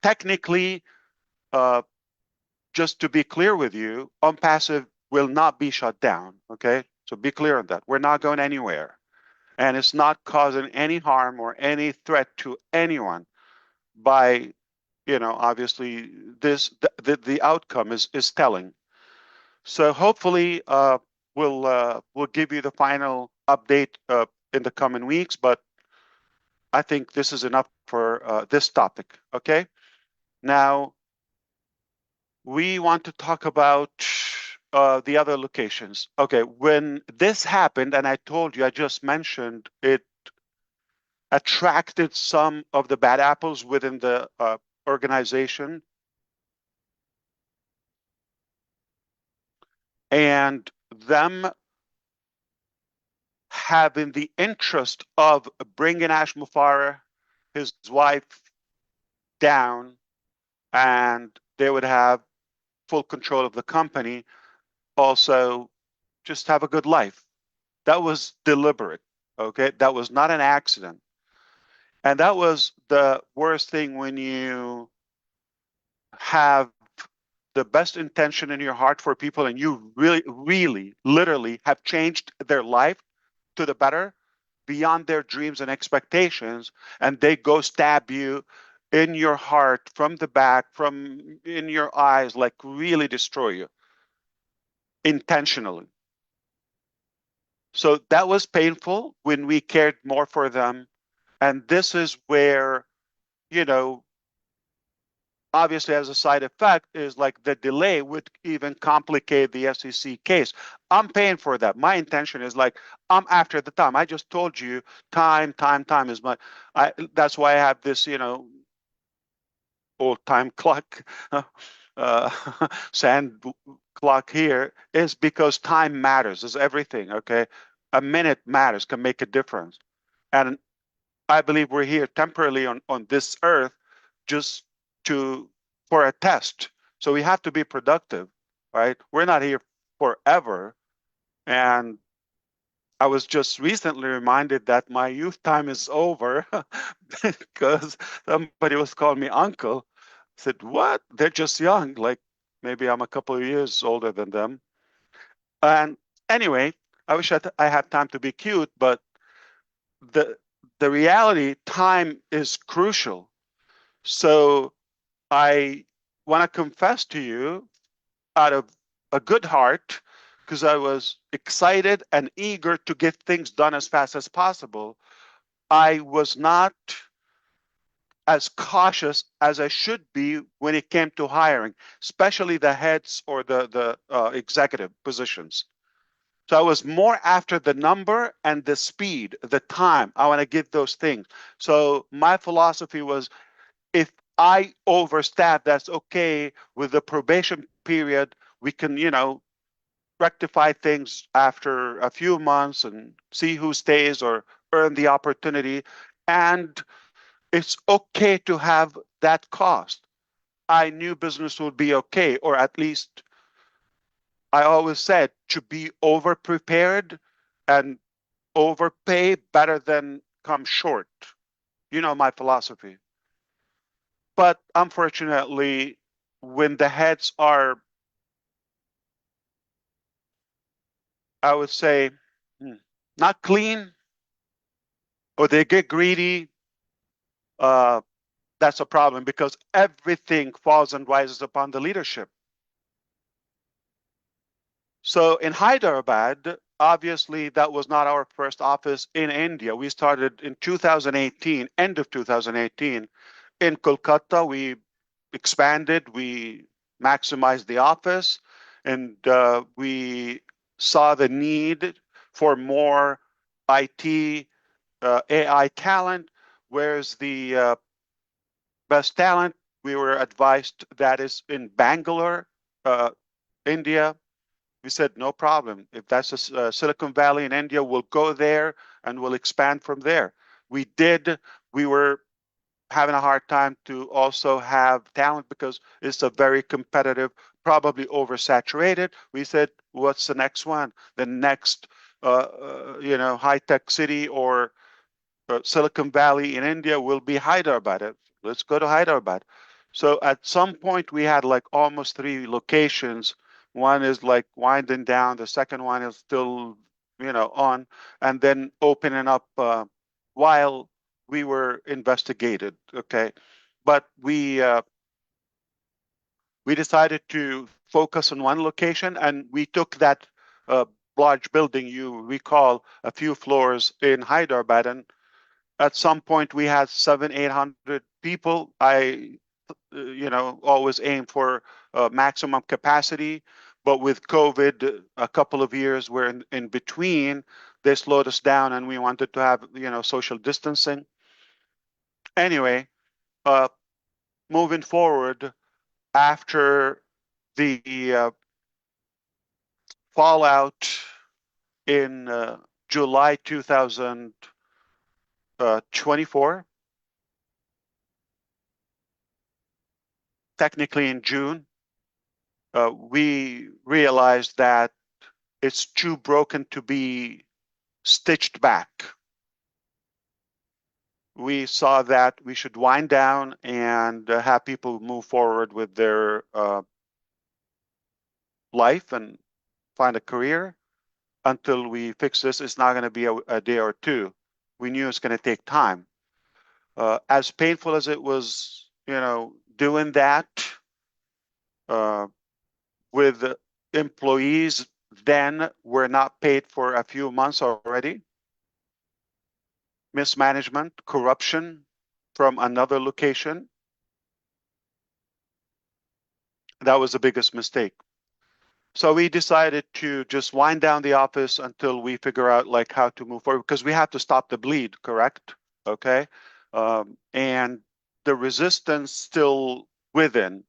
Technically, just to be clear with you, OnPassive will not be shut down, okay? So be clear on that. We're not going anywhere. And it's not causing any harm or any threat to anyone by, obviously the outcome is telling. So hopefully we'll give you the final update in the coming weeks, but I think this is enough for this topic, okay? Now, we want to talk about the other locations. Okay, when this happened, and I told you, I just mentioned, it attracted some of the bad apples within the organization. And them having the interest of bringing ASH MUFAREH, his wife, down, and they would have full control of the company, also just have a good life. That was deliberate, okay? That was not an accident. And that was the worst thing when you have the best intention in your heart for people and you really, really, literally have changed their life to the better beyond their dreams and expectations, and they go stab you in your heart from the back, from in your eyes, like really destroy you intentionally. So that was painful when we cared more for them. And this is where, obviously as a side effect is like the delay would even complicate the SEC case. I'm paying for that. My intention is like, I'm after the time. I just told you time is my, that's why I have this, old time clock, sand clock here, is because time matters, is everything, okay? A minute matters, can make a difference. And I believe we're here temporarily on this earth just for a test. So we have to be productive, right? We're not here forever. And I was just recently reminded that my youth time is over because somebody was calling me uncle. I said, what? They're just young. Like maybe I'm a couple of years older than them. And anyway, I wish I had time to be cute, but the the reality, time is crucial. So I want to confess to you out of a good heart, because I was excited and eager to get things done as fast as possible. I was not as cautious as I should be when it came to hiring, especially the heads or the executive positions. So I was more after the number and the speed, the time. I want to get those things. So my philosophy was, if I overstaff, that's okay. With the probation period, we can, rectify things after a few months and see who stays or earn the opportunity. And it's okay to have that cost. I knew business would be okay, or at least I always said to be over prepared and overpay better than come short. You know my philosophy. But unfortunately, when the heads are, I would say, not clean, or they get greedy, uh, that's a problem because everything falls and rises upon the leadership. So in Hyderabad, obviously that was not our first office in India. We started in 2018, end of 2018. In Kolkata, we expanded, we maximized the office, and we saw the need for more IT, AI talent, whereas the best talent, we were advised that is in Bangalore, India. We said, no problem. If that's a Silicon Valley in India, we'll go there and we'll expand from there. We did. We were having a hard time to also have talent because it's a very competitive, probably oversaturated. We said, what's the next one? The next, high-tech city or Silicon Valley in India will be Hyderabad. Let's go to Hyderabad. So at some point we had like almost three locations. One is like winding down. The second one is still, on, and then opening up while we were investigated. Okay, but we decided to focus on one location, and we took that uh, large building you recall a few floors in Hyderabad, and at some point we had 700-800 people. I always aim for maximum capacity, but with COVID a couple of years where in between they slowed us down and we wanted to have social distancing. Anyway, uh, moving forward after the fallout in July 2024, technically in June, we realized that it's too broken to be stitched back. We saw that we should wind down and have people move forward with their life and find a career until we fix this. It's not going to be a day or two. We knew it's going to take time. As painful as it was, doing that uh, with employees then were not paid for a few months already. Mismanagement, corruption from another location. That was the biggest mistake. So we decided to just wind down the office until we figure out like how to move forward, because we have to stop the bleed, correct? Okay. And the resistance still within.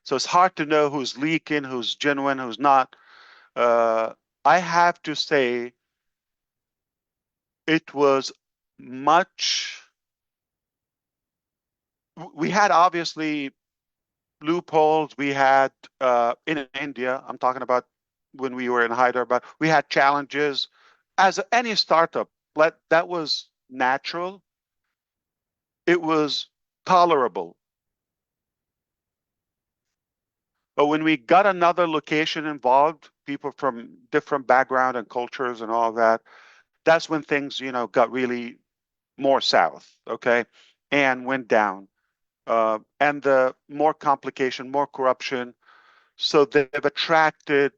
So it's hard to know who's leaking, who's genuine, who's not. Uh, I have to say it was much, we had obviously loopholes. We had in India, I'm talking about when we were in Hyderabad, we had challenges. As any startup, that was natural. It was tolerable. But when we got another location involved, people from different background and cultures and all that, that's when things, got really more south, okay, and went down. And the more complication, more corruption. So they've attracted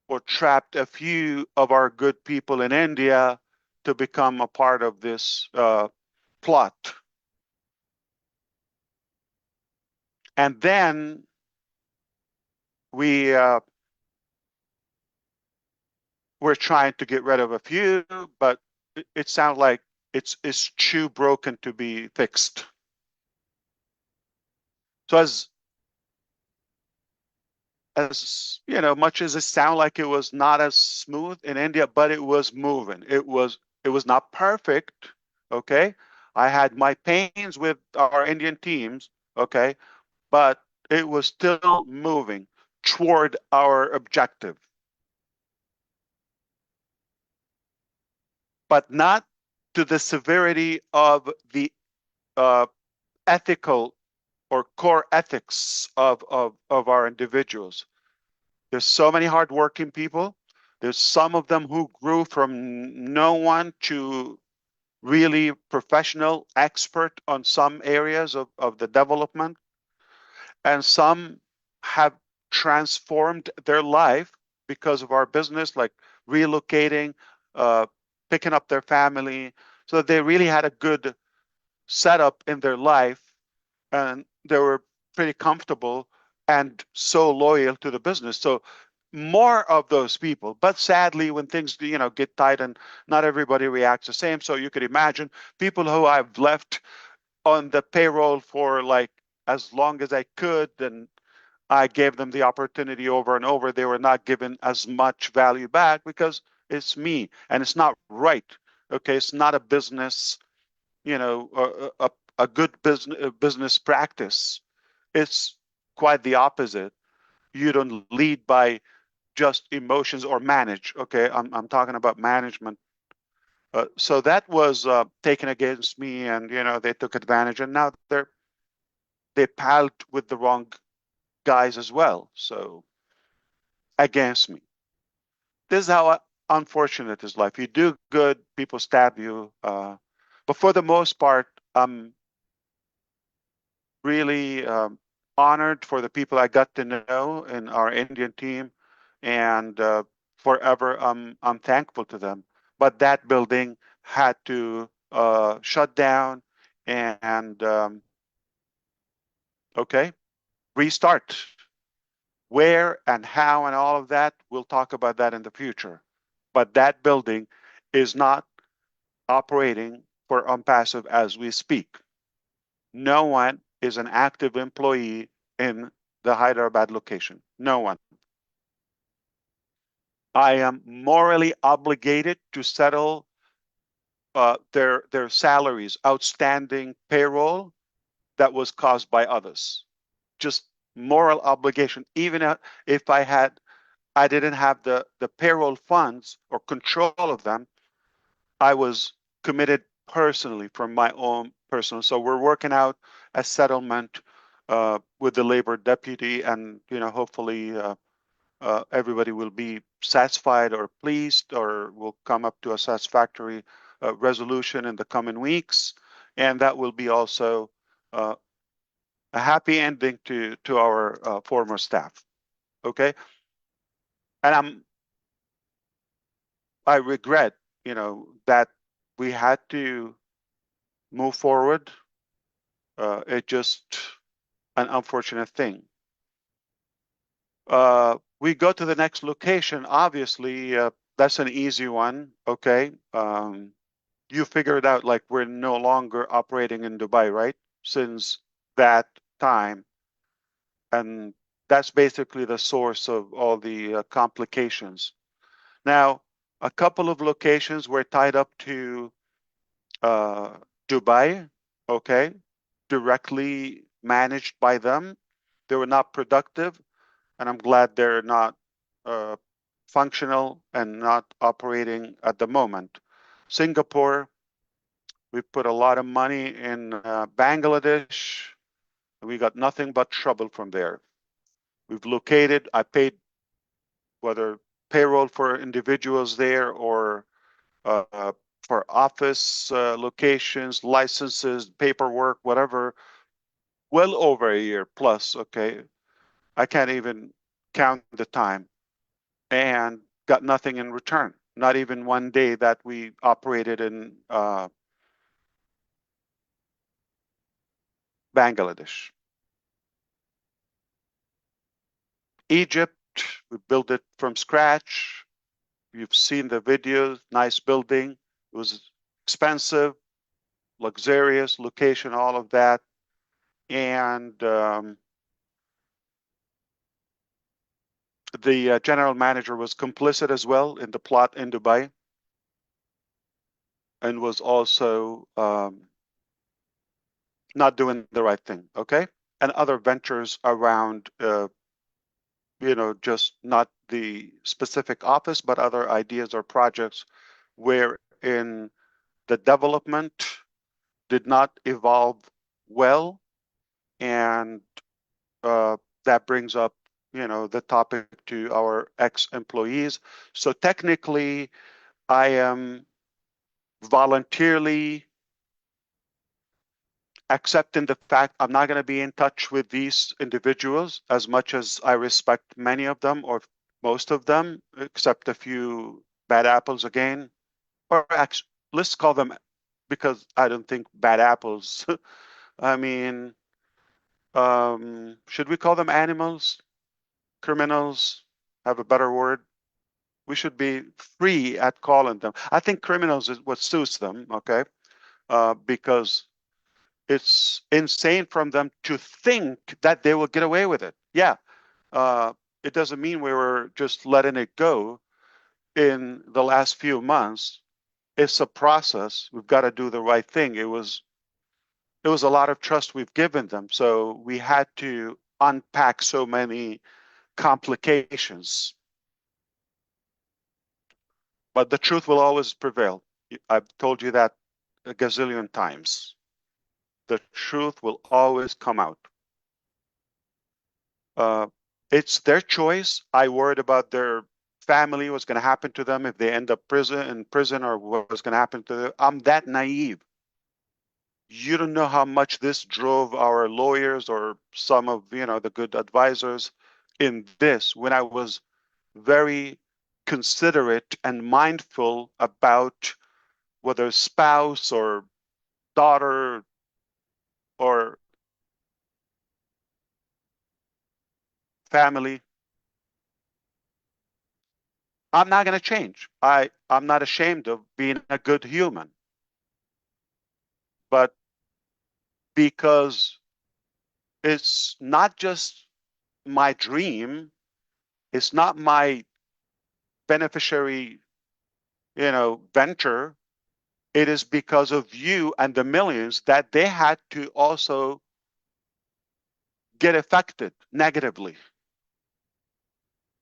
or trapped a few of our good people in India to become a part of this plot. And then we were trying to get rid of a few, but it sounds like it's too broken to be fixed. So as much as it sounded like it was not as smooth in India, but it was moving. It was not perfect, okay? I had my pains with our Indian teams, okay, but it was still moving toward our objective, but not to the severity of the uh, ethical or core ethics of our individuals. There's so many hardworking people. There's some of them who grew from no one to really professional expert on some areas of the development. And some have transformed their life because of our business, like relocating, uh, picking up their family. So they really had a good setup in their life and they were pretty comfortable and so loyal to the business. So more of those people, but sadly, when things get tight and not everybody reacts the same. So you could imagine people who I've left on the payroll for like as long as I could, and I gave them the opportunity over and over. They were not given as much value back because it's me and it's not right. Okay, it's not a business, a good business practice. It's quite the opposite. You don't lead by just emotions or manage. Okay, I'm talking about management. So that was taken against me, and they took advantage, and now they palled with the wrong guys as well. So against me. This is how unfortunate is life. You do good, people stab you. But for the most part, I'm really honored for the people I got to know in our Indian team, and forever I'm thankful to them. But that building had to shut down and okay, restart. Where and how and all of that, we'll talk about that in the future. But that building is not operating for Unpassive as we speak. No one is an active employee in the Hyderabad location. No one. I am morally obligated to settle their salaries, outstanding payroll that was caused by others. Just moral obligation. Even if I didn't have the payroll funds or control of them, I was committed personally from my own personal. So we're working out a settlement with the labor deputy, and hopefully everybody will be satisfied or pleased, or will come up to a satisfactory resolution in the coming weeks, and that will be also uh, a happy ending to our former staff. Okay, and I regret, that we had to move forward. It just an unfortunate thing. We go to the next location. Obviously, that's an easy one. Okay. You figured out like we're no longer operating in Dubai, right? Since that time. And that's basically the source of all the complications. Now, a couple of locations were tied up to uh, Dubai, okay, directly managed by them. They were not productive, and I'm glad they're not uh, functional and not operating at the moment. Singapore, we put a lot of money in Bangladesh. We got nothing but trouble from there. We've located, I paid whether payroll for individuals there or uh, for office locations, licenses, paperwork, whatever, well over a year plus. Okay. I can't even count the time, and got nothing in return. Not even one day that we operated in Bangladesh. Egypt, we built it from scratch. You've seen the videos, nice building. It was expensive, luxurious location, all of that. And the general manager was complicit as well in the plot in Dubai, and was also not doing the right thing. Okay. And other ventures around, just not the specific office, but other ideas or projects wherein the development did not evolve well. And that brings up, the topic to our ex-employees. So technically, I am voluntarily accepting the fact I'm not going to be in touch with these individuals, as much as I respect many of them or most of them, except a few bad apples again. Or actually, let's call them, because I don't think bad apples. I mean, should we call them animals, criminals? Have a better word? We should be free at calling them. I think criminals is what suits them, okay? Because it's insane from them to think that they will get away with it. Yeah, uh, it doesn't mean we were just letting it go in the last few months. It's a process. We've got to do the right thing. It was a lot of trust we've given them, so we had to unpack so many complications. But the truth will always prevail. I've told you that a gazillion times. The truth will always come out. Uh, it's their choice. I worried about their family, what's going to happen to them if they end up in prison, or what's going to happen to them. I'm that naive. You don't know how much this drove our lawyers or some of the good advisors in this, when I was very considerate and mindful about whether spouse or daughter or family. I'm not going to change. I'm not ashamed of being a good human, but because it's not just my dream, it's not my beneficiary, venture. It is because of you and the millions that they had to also get affected negatively,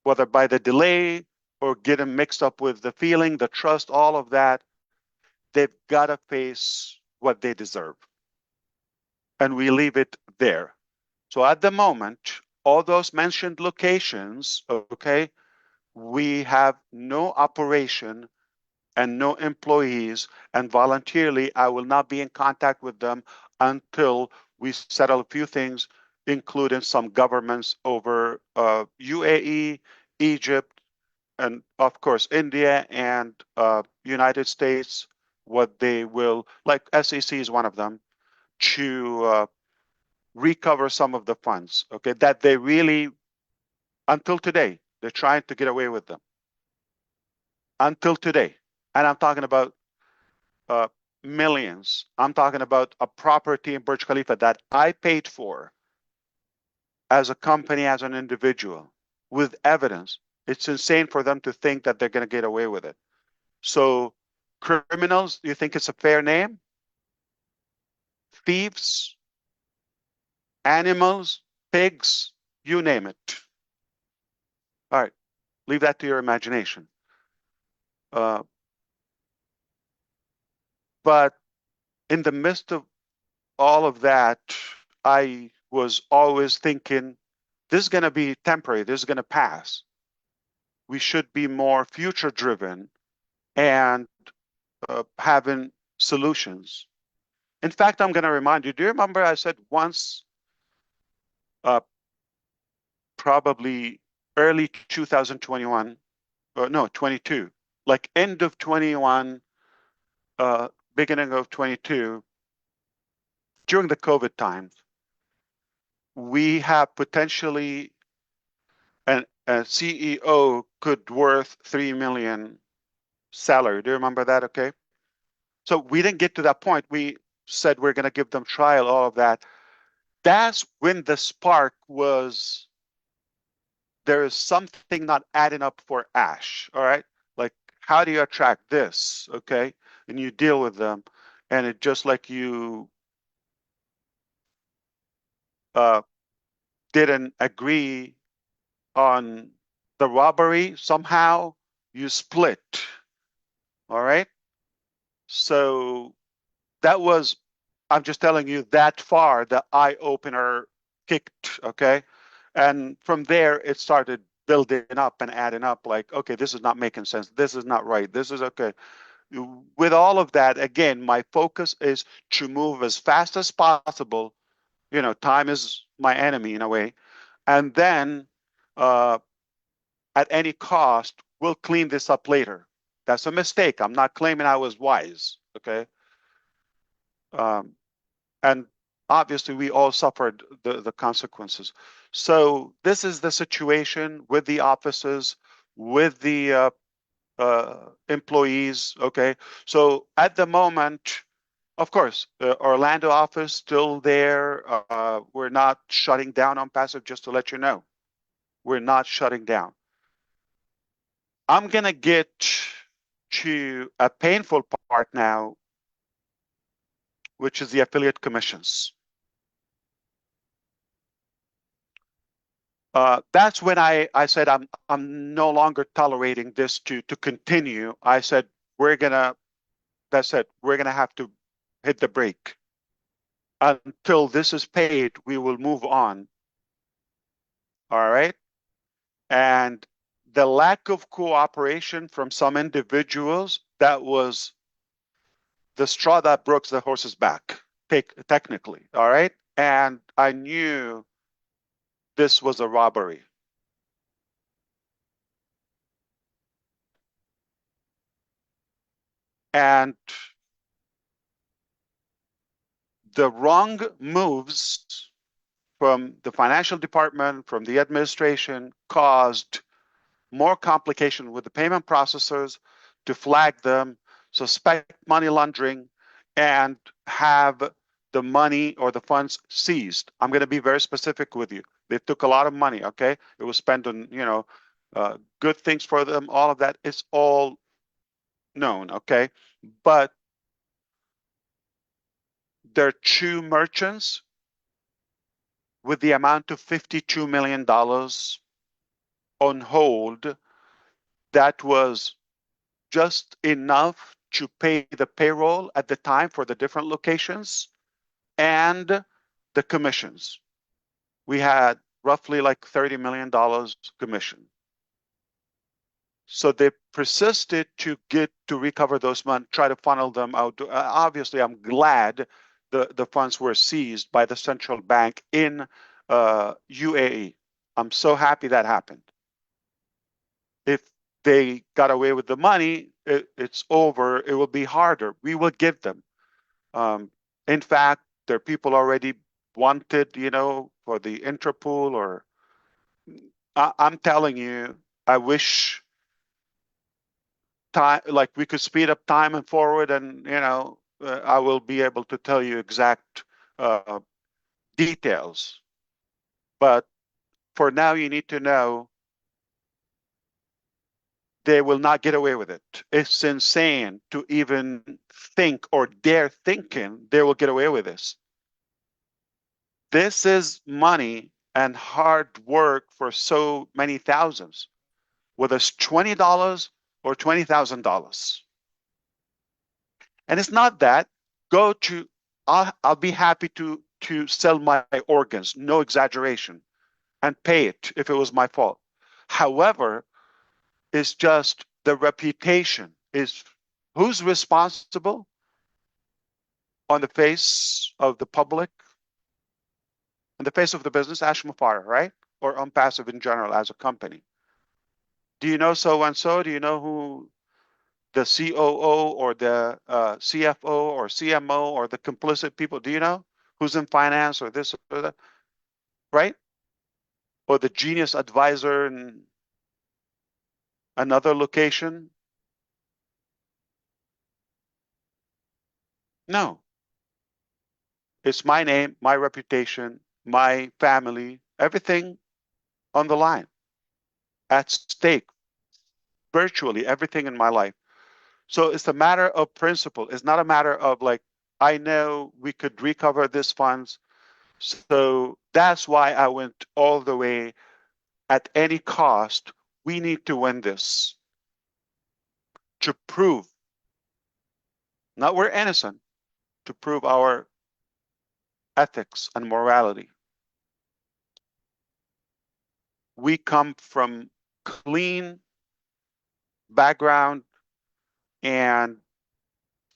whether by the delay or getting mixed up with the feeling, the trust, all of that. They've got to face what they deserve. And we leave it there. So at the moment, all those mentioned locations, okay, we have no operation and no employees, and voluntarily, I will not be in contact with them until we settle a few things, including some governments over UAE, Egypt, and of course, India and United States, what they will, like SEC is one of them, to recover some of the funds, okay, that they really, until today, they're trying to get away with them. Until today. And I'm talking about uh, millions. I'm talking about a property in Burj Khalifa that I paid for as a company, as an individual, with evidence. It's insane for them to think that they're going to get away with it. So, criminals, you think it's a fair name? Thieves, animals, pigs, you name it. All right, leave that to your imagination. Uh, but in the midst of all of that, I was always thinking, this is going to be temporary, this is going to pass. We should be more future driven and having solutions. In fact, I'm going to remind you, do you remember I said once, uh, probably early 2021, or no, 22, like end of 21, uh, beginning of 22, during the COVID times, we have potentially a CEO could worth 3 million salary. Do you remember that? Okay. So we didn't get to that point. We said we're going to give them trial, all of that. That's when the spark was, there is something not adding up for ASH. All right. Like, how do you attract this? Okay. And you deal with them. And it just like you uh, didn't agree on the robbery, somehow you split. All right. So that was, I'm just telling you that far, the eye opener kicked, okay? And from there, it started building up and adding up like, okay, this is not making sense. This is not right. This is okay. With all of that, again, my focus is to move as fast as possible. Time is my enemy in a way. And then uh, at any cost, we'll clean this up later. That's a mistake. I'm not claiming I was wise, okay? Um, and obviously we all suffered the consequences. So this is the situation with the offices, with the employees. Okay, so at the moment, of course, the Orlando office still there. We're not shutting down on passive. Just to let you know, we're not shutting down. I'm gonna get to a painful part now, which is the affiliate commissions. That's when I said I'm no longer tolerating this to continue. I said we're gonna that said, we're going to have to hit the brake. Until this is paid, we will move on. All right. And the lack of cooperation from some individuals, that was the straw that broke the horse's back, technically. All right. And I knew this was a robbery. And the wrong moves from the financial department, from the administration, caused more complication with the payment processors to flag them, suspect money laundering, and have the money or the funds seized. I'm going to be very specific with you. They took a lot of money, okay? It was spent on, good things for them. All of that is all known, okay? But there are two merchants with the amount of $52 million on hold. That was just enough to pay the payroll at the time for the different locations and the commissions. We had roughly like $30 million commission. So they persisted to recover those money, try to funnel them out. Obviously, I'm glad the funds were seized by the central bank in UAE. I'm so happy that happened. If they got away with the money, it's over. It will be harder. We will give them. In fact, there are people already wanted, for the Interpol, or I'm telling you, I wish time, like we could speed up time and forward, and I will be able to tell you exact uh, details. But for now, you need to know they will not get away with it. It's insane to even think or dare thinking they will get away with this. This is money and hard work for so many thousands, whether it's $20 or $20,000. And it's not that. Go to, I'll be happy to sell my organs, no exaggeration, and pay it if it was my fault. However, it's just the reputation is who's responsible on the face of the public, on the face of the business, ASH MUFAREH, right? Or on passive in general as a company. Do you know so and so? Do you know who the COO or the CFO or CMO or the complicit people? Do you know who's in finance or this or that? Right? Or the genius advisor in another location? No. It's my name, my reputation, my family, everything on the line, at stake, virtually everything in my life. So it's a matter of principle. It's not a matter of like, I know we could recover this funds. So that's why I went all the way at any cost. We need to win this to prove, not we're innocent, to prove our ethics and morality. We come from clean background, and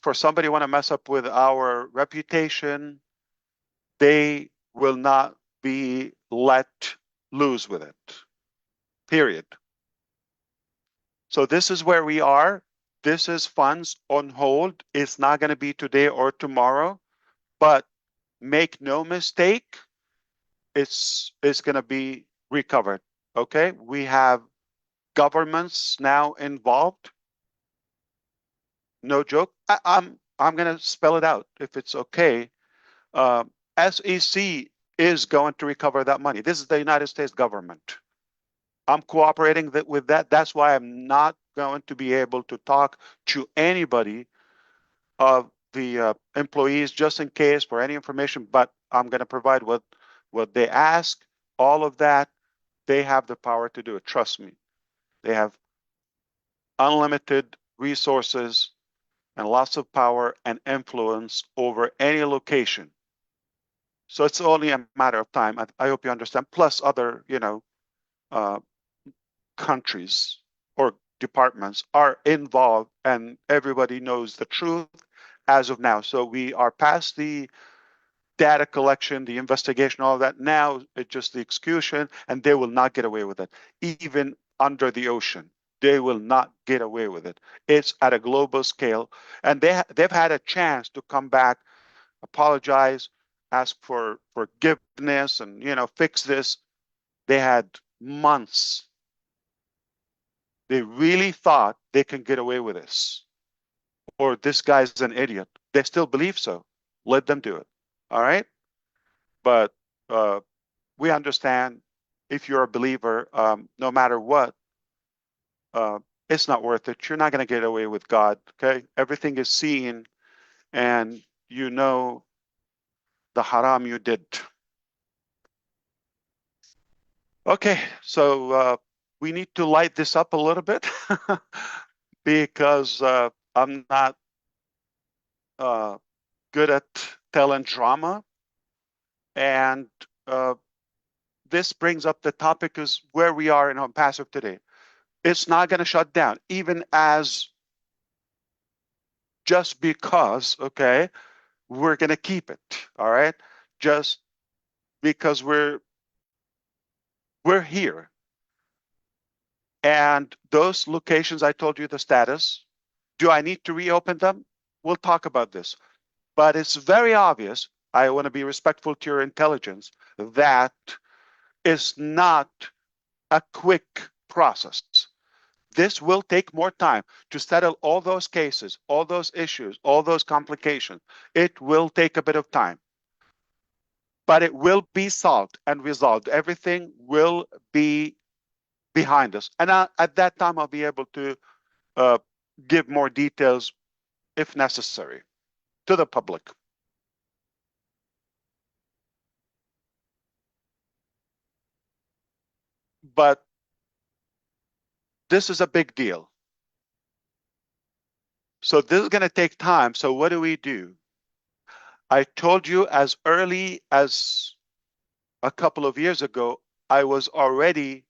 for somebody want to mess up with our reputation, they will not be let loose with it. Period. So this is where we are. This is funds on hold. It's not going to be today or tomorrow, but make no mistake, it's going to be recovered. Okay, we have governments now involved. No joke. I'm going to spell it out if it's okay. SEC is going to recover that money. This is the United States government. I'm cooperating with that. That's why I'm not going to be able to talk to anybody of the employees just in case for any information, but I'm going to provide what they ask, all of that. They have the power to do it. Trust me. They have unlimited resources and lots of power and influence over any location. So it's only a matter of time. I hope you understand. Plus other, uh, countries or departments are involved, and everybody knows the truth as of now. So we are past the data collection, the investigation, all that. Now it's just the execution, and they will not get away with it. Even under the ocean, they will not get away with it. It's at a global scale, and they've had a chance to come back, apologize, ask for forgiveness, and fix this. They had months. They really thought they can get away with this, or this guy's an idiot. They still believe so. Let them do it. All right, but uh, we understand if you're a believer, no matter what, uh, it's not worth it. You're not going to get away with God. Okay, everything is seen, and you know the haram you did. Okay, so we need to light this up a little bit because I'm not uh, good at telling drama, and uh, this brings up the topic is where we are in passive today. It's not going to shut down, even as just because, okay, we're going to keep it. All right. Just because we're here. And those locations, I told you the status. Do I need to reopen them? We'll talk about this. But it's very obvious, I want to be respectful to your intelligence, that is not a quick process. This will take more time to settle all those cases, all those issues, all those complications. It will take a bit of time, but it will be solved and resolved. Everything will be behind us. And at that time, I'll be able to uh, give more details if necessary to the public. But this is a big deal. So this is going to take time. So what do we do? I told you as early as a couple of years ago, I was already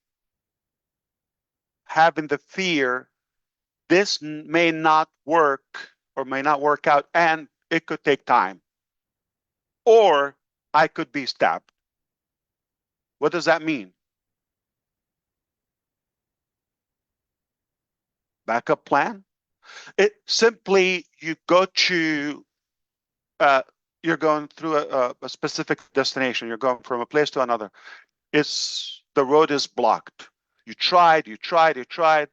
having the fear this may not work or may not work out, and it could take time. Or I could be stabbed. What does that mean? Backup plan? It simply you go to uh, you're going through a specific destination. You're going from a place to another. It's the road is blocked. You tried, you tried, you tried.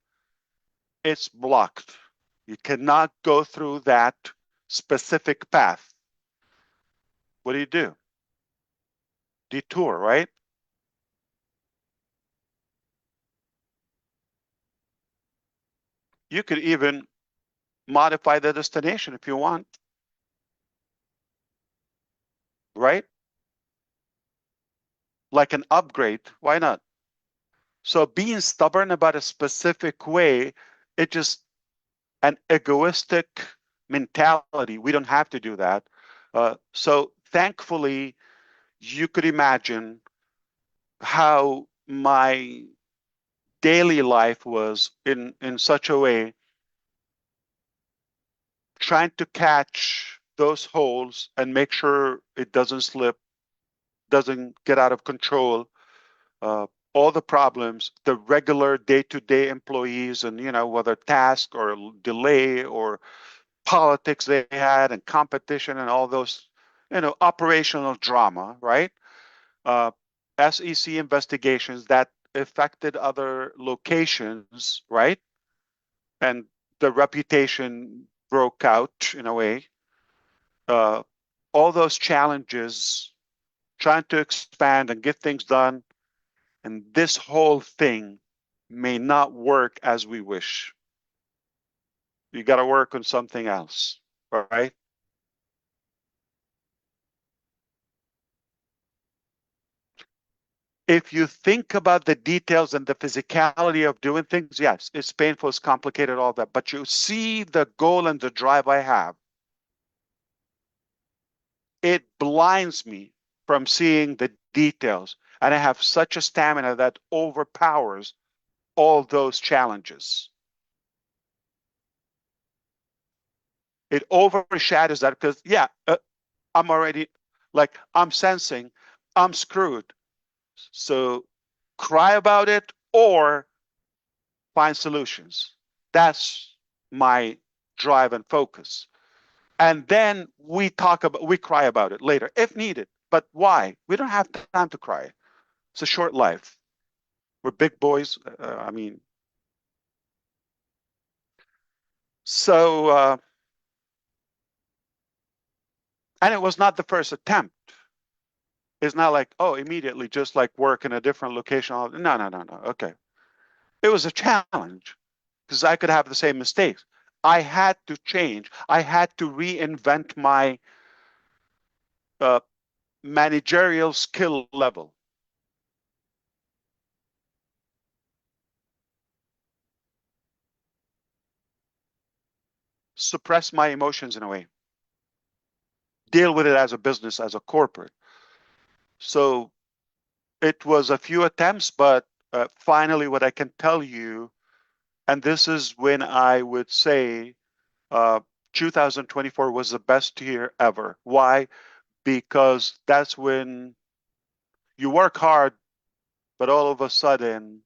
It's blocked. You cannot go through that specific path. What do you do? Detour, right? You could even modify the destination if you want, right? Like an upgrade. Why not? So being stubborn about a specific way, it just an egoistic mentality. We don't have to do that. So thankfully, you could imagine how my daily life was in such a way, trying to catch those holes and make sure it doesn't slip, doesn't get out of control. Uh, all the problems, the regular day-to-day employees, and whether task or delay or politics they had and competition and all those, operational drama, right? Uh, SEC investigations that affected other locations, right? And the reputation broke out in a way. Uh, all those challenges, trying to expand and get things done, and this whole thing may not work as we wish. You got to work on something else, right? If you think about the details and the physicality of doing things, yes, it's painful, it's complicated, all that. But you see the goal and the drive I have, it blinds me from seeing the details. And I have such a stamina that overpowers all those challenges. It overshadows that because, yeah, I'm already like, I'm sensing I'm screwed. So cry about it or find solutions. That's my drive and focus. And then we cry about it later if needed. But why? We don't have time to cry. It's a short life. We're big boys. I mean, so, and it was not the first attempt. It's not like, oh, immediately just like work in a different location. No, no, no, no. Okay. It was a challenge because I could have the same mistakes. I had to change. I had to reinvent my uh, managerial skill level, suppress my emotions in a way, deal with it as a business, as a corporate. So it was a few attempts, but finally, what I can tell you, and this is when I would say uh, 2024 was the best year ever. Why? Because that's when you work hard, but all of a sudden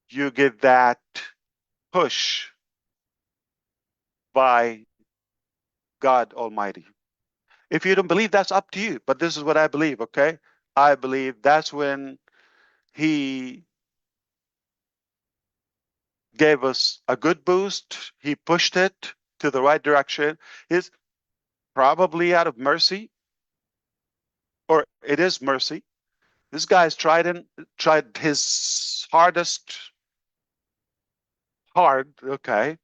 you get that push by God Almighty. If you don't believe, that's up to you. But this is what I believe, okay? I believe that's when He gave us a good boost. He pushed it to the right direction. It's probably out of mercy, or it is mercy. This guy's tried his hardest hard, okay,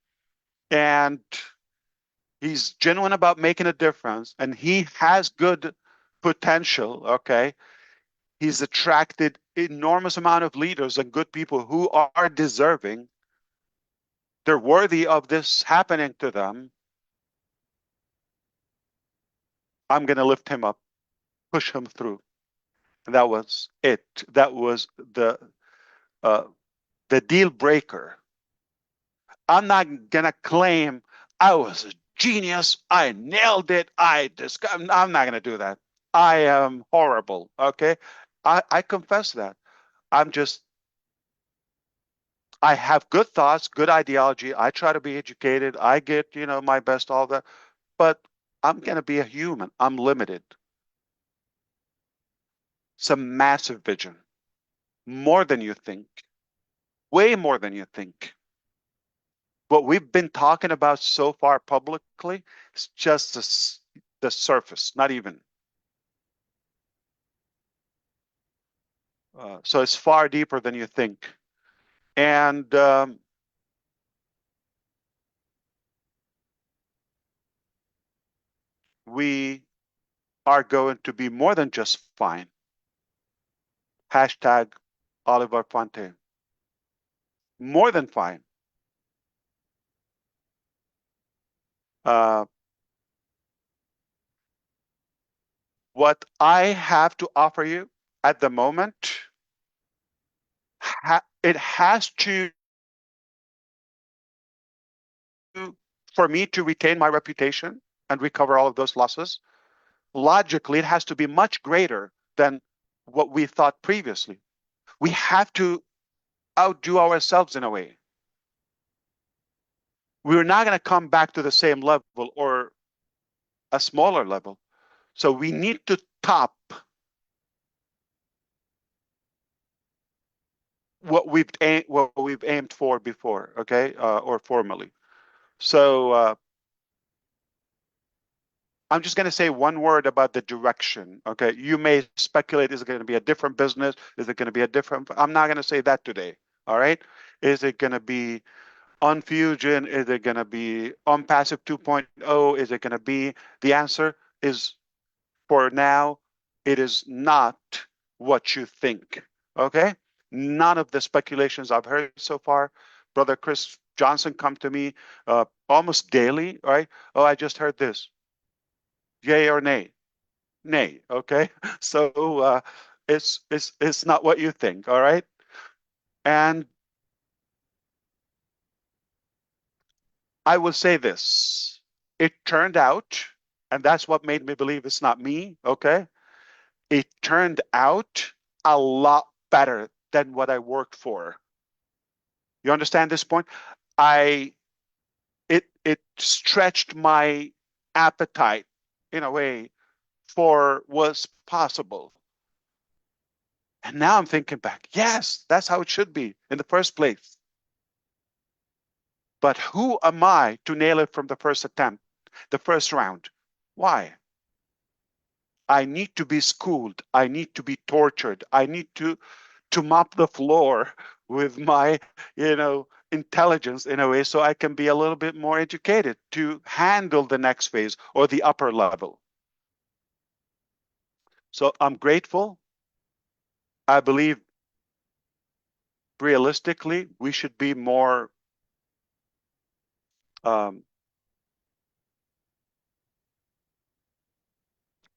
and he's genuine about making a difference, and he has good potential, okay. He's attracted enormous amount of leaders and good people who are deserving. They're worthy of this happening to them. I'm going to lift him up, push him through. And that was it. That was uh, the deal breaker. I'm not going to claim I was a genius. I nailed it. I'm not going to do that. I am horrible. Okay. I confess that. I'm just, I have good thoughts, good ideology. I try to be educated. I get, my best, all that. But I'm going to be a human. I'm limited. It's a massive vision, more than you think, way more than you think. What we've been talking about so far publicly is just the surface, not even. So it's far deeper than you think. And we are going to be more than just fine. Hashtag Oliver Fonte. More than fine. Uh, what I have to offer you at the moment, it has to, for me to retain my reputation and recover all of those losses. Logically, it has to be much greater than what we thought previously. We have to outdo ourselves in a way. We're not going to come back to the same level or a smaller level. So we need to top what we've aimed for before, okay, or formally. So I'm just going to say one word about the direction. Okay, you may speculate: is it going to be a different business? Is it going to be a different? I'm not going to say that today. All right, is it going to be on Fusion? Is it going to be on Passive 2.0? Is it going to be? The answer is, for now, it is not what you think. Okay? None of the speculations I've heard so far. Brother Chris Johnson come to me almost daily, right? Oh, I just heard this. Yay or nay? Nay. Okay? So it's not what you think, all right? And I will say this. It turned out, and that's what made me believe it's not me, okay? It turned out a lot better than what I worked for. You understand this point? I it stretched my appetite in a way for what's possible. And now I'm thinking back, yes, that's how it should be in the first place. But who am I to nail it from the first attempt, the first round? Why? I need to be schooled. I need to be tortured. I need to mop the floor with my, intelligence in a way so I can be a little bit more educated to handle the next phase or the upper level. So I'm grateful. I believe realistically we should be more um,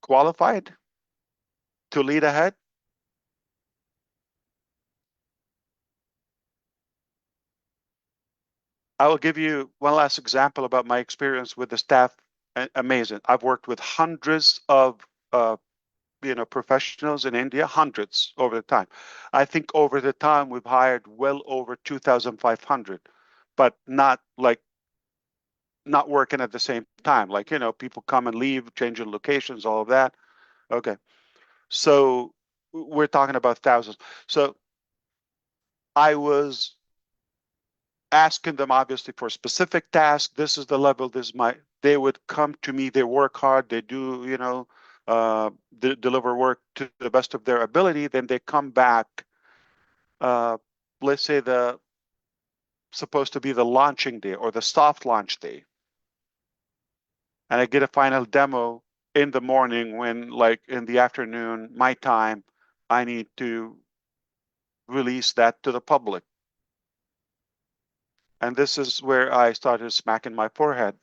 qualified to lead ahead. I will give you one last example about my experience with the staff. Amazing. I've worked with hundreds of professionals in India, hundreds over the time. I think over the time we've hired well over 2,500, but not working at the same time. Like, people come and leave, changing locations, all of that. Okay. So we're talking about thousands. So I was asking them obviously for specific tasks. This is the level, they would come to me, they work hard, they do, deliver work to the best of their ability. Then they come back, uh, let's say supposed to be the launching day or the soft launch day. And I get a final demo in the morning when, like, in the afternoon, my time, I need to release that to the public. And this is where I started smacking my forehead.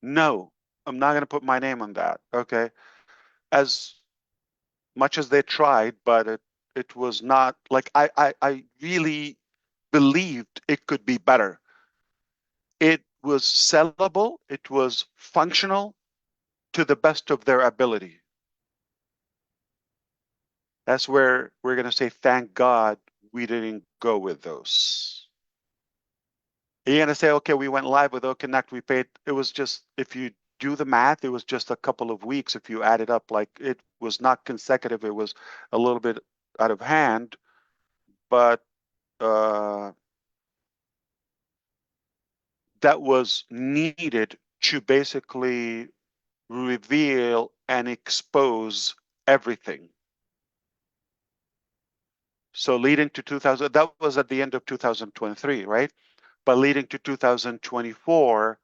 No, I'm not going to put my name on that. Okay. As much as they tried, but it was not like I really believed it could be better. It was sellable, it was functional to the best of their ability. That's where we're going to say, thank God we didn't go with those. You're going to say, okay, we went live with OConnect. We paid, it was just, if you do the math, it was just a couple of weeks. If you add it up, like, it was not consecutive. It was a little bit out of hand, but that was needed to basically reveal and expose everything. So leading to 2000, that was at the end of 2023, right? But leading to 2024,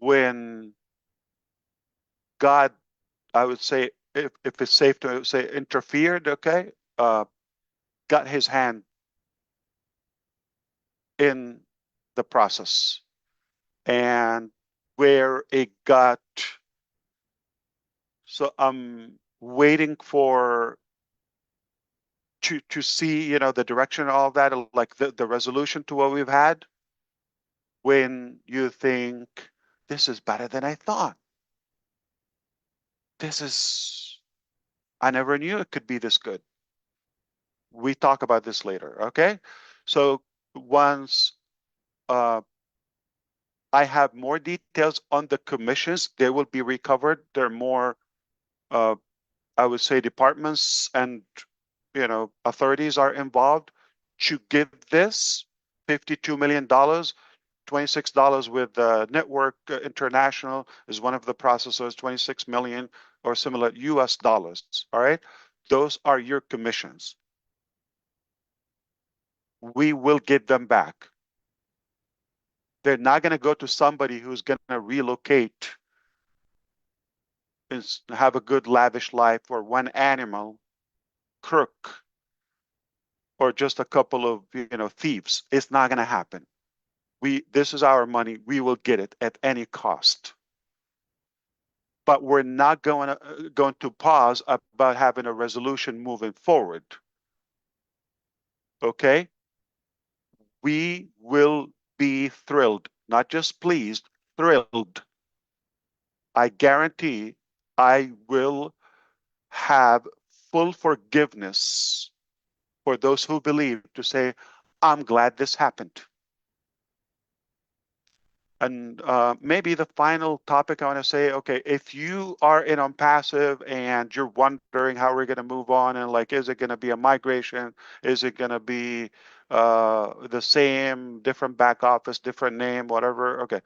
when God, I would say, if it's safe to say, interfered, okay, got his hand in the process. And where it got, so I'm waiting for to see, the direction and all that, like the resolution to what we've had. When you think, this is better than I thought. I never knew it could be this good. We talk about this later, okay? So once I have more details on the commissions, they will be recovered. There are more, I would say, departments and authorities are involved to give this $52 million. $26 with Network International is one of the processors, 26 million or similar US dollars. All right. Those are your commissions. We will get them back. They're not going to go to somebody who's going to relocate and have a good lavish life for one animal crook or just a couple of thieves. It's not going to happen. This is our money. We will get it at any cost. But we're not going to pause about having a resolution moving forward. Okay? We will be thrilled, not just pleased, thrilled. I guarantee I will have full forgiveness for those who believe to say, I'm glad this happened. And maybe the final topic I want to say, okay, if you are in on passive and you're wondering how we're going to move on and like, is it going to be a migration? Is it going to be the same, different back office, different name, whatever? Okay.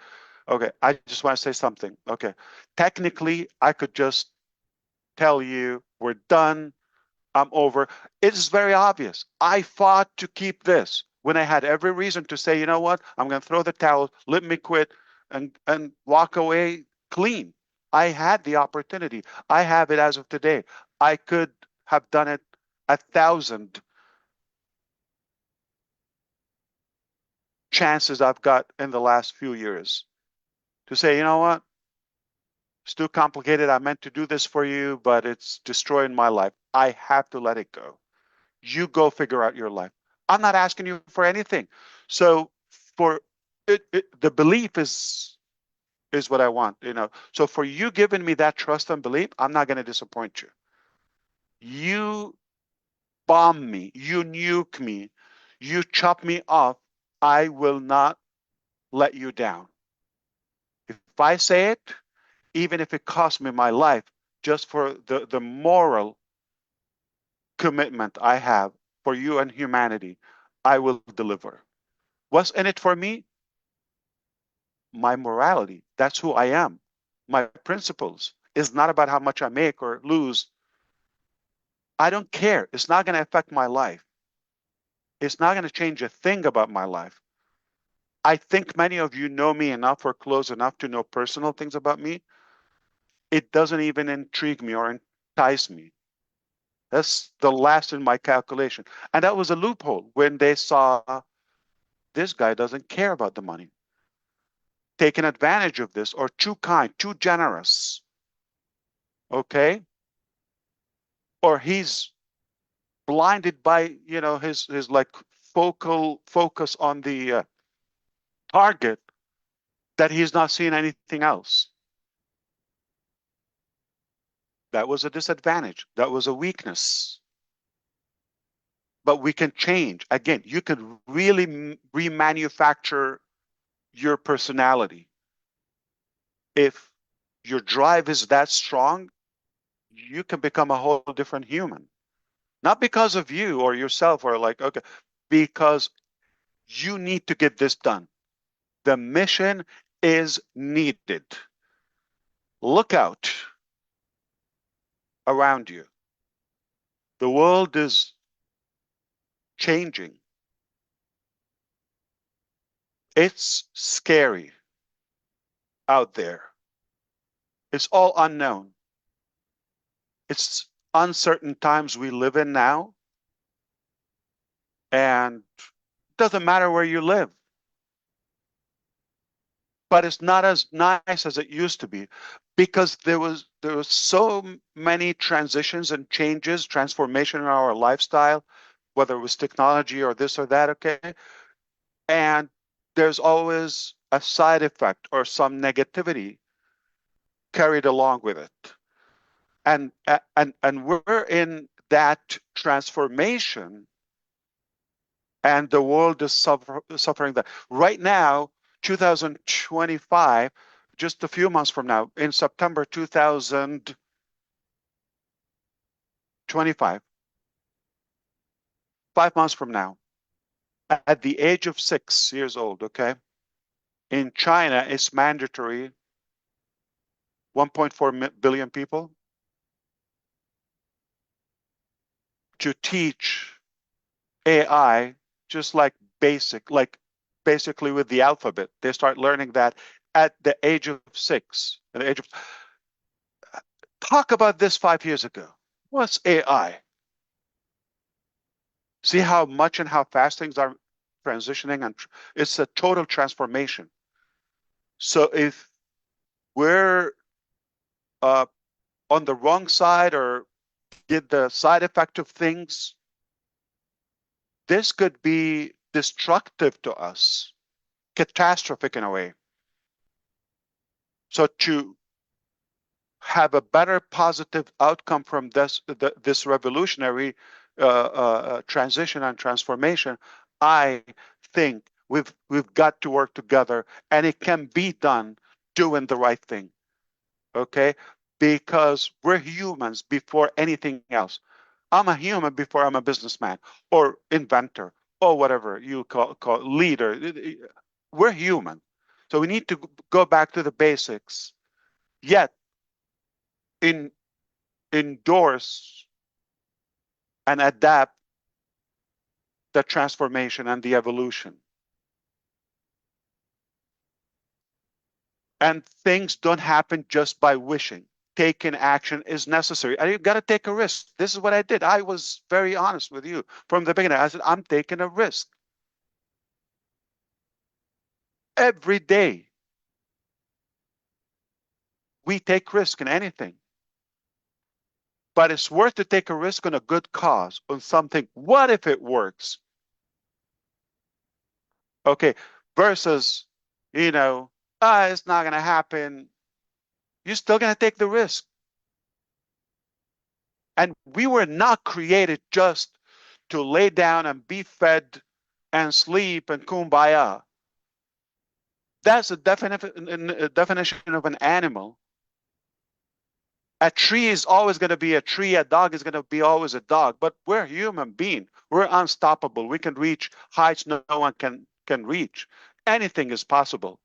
Okay. I just want to say something. Okay. Technically, I could just tell you we're done. I'm over. It is very obvious. I fought to keep this when I had every reason to say, you know what, I'm going to throw the towel, let me quit, and walk away clean. I had the opportunity. I have it as of today. I could have done it 1,000 chances I've got in the last few years to say, you know what, it's too complicated. I meant to do this for you, but it's destroying my life. I have to let it go. You go figure out your life. I'm not asking you for anything. So for the belief is what I want, So for you giving me that trust and belief, I'm not going to disappoint you. You bomb me, you nuke me, you chop me off, I will not let you down. If I say it, even if it costs me my life, just for the moral commitment I have for you and humanity, I will deliver. What's in it for me? My morality. That's who I am. My principles. It's not about how much I make or lose. I don't care. It's not going to affect my life. It's not going to change a thing about my life. I think many of you know me enough or close enough to know personal things about me. It doesn't even intrigue me or entice me. That's the last in my calculation. And that was a loophole when they saw this guy doesn't care about the money, taking advantage of this, or too kind, too generous. Okay? Or he's blinded by his like focal focus on the target that he's not seeing anything else. That was a disadvantage. That was a weakness. But we can change. Again, you can really remanufacture your personality. If your drive is that strong, you can become a whole different human. Not because of you or yourself or like, okay, because you need to get this done. The mission is needed. Look out around you. The world is changing. It's scary out there. It's all unknown. It's uncertain times we live in now. And it doesn't matter where you live. But it's not as nice as it used to be because there was so many transitions and changes, transformation in our lifestyle, whether it was technology or this or that, okay? And there's always a side effect or some negativity carried along with it. And we're in that transformation, and the world is suffering that. Right now, 2025, just a few months from now, in September 2025, 5 months from now, at the age of 6 years old, okay, in China, it's mandatory, 1.4 billion people, to teach AI just like basically with the alphabet. They start learning that at the age of 6. At the age of Talk about this 5 years ago. What's AI? See how much and how fast things are transitioning, and it's a total transformation. So if we're uh, on the wrong side or get the side effect of things, this could be destructive to us, catastrophic in a way. So to have a better positive outcome from this revolutionary transition and transformation, I think we've got to work together, and it can be done doing the right thing. Okay, because we're humans before anything else. I'm a human before I'm a businessman or inventor or whatever you call leader. We're human, so we need to go back to the basics. Yet in endorse and adapt the transformation and the evolution. And things don't happen just by wishing. Taking action is necessary. And you've got to take a risk. This is what I did. I was very honest with you from the beginning. I said, I'm taking a risk. Every day, we take risk in anything. But it's worth to take a risk on a good cause, on something. What if it works? Okay, versus, you know, it's not going to happen. You're still going to take the risk. And we were not created just to lay down and be fed and sleep and kumbaya. That's a definition of an animal. A tree is always going to be a tree. A dog is going to be always a dog. But we're human beings. We're unstoppable. We can reach heights no one can reach. Anything is possible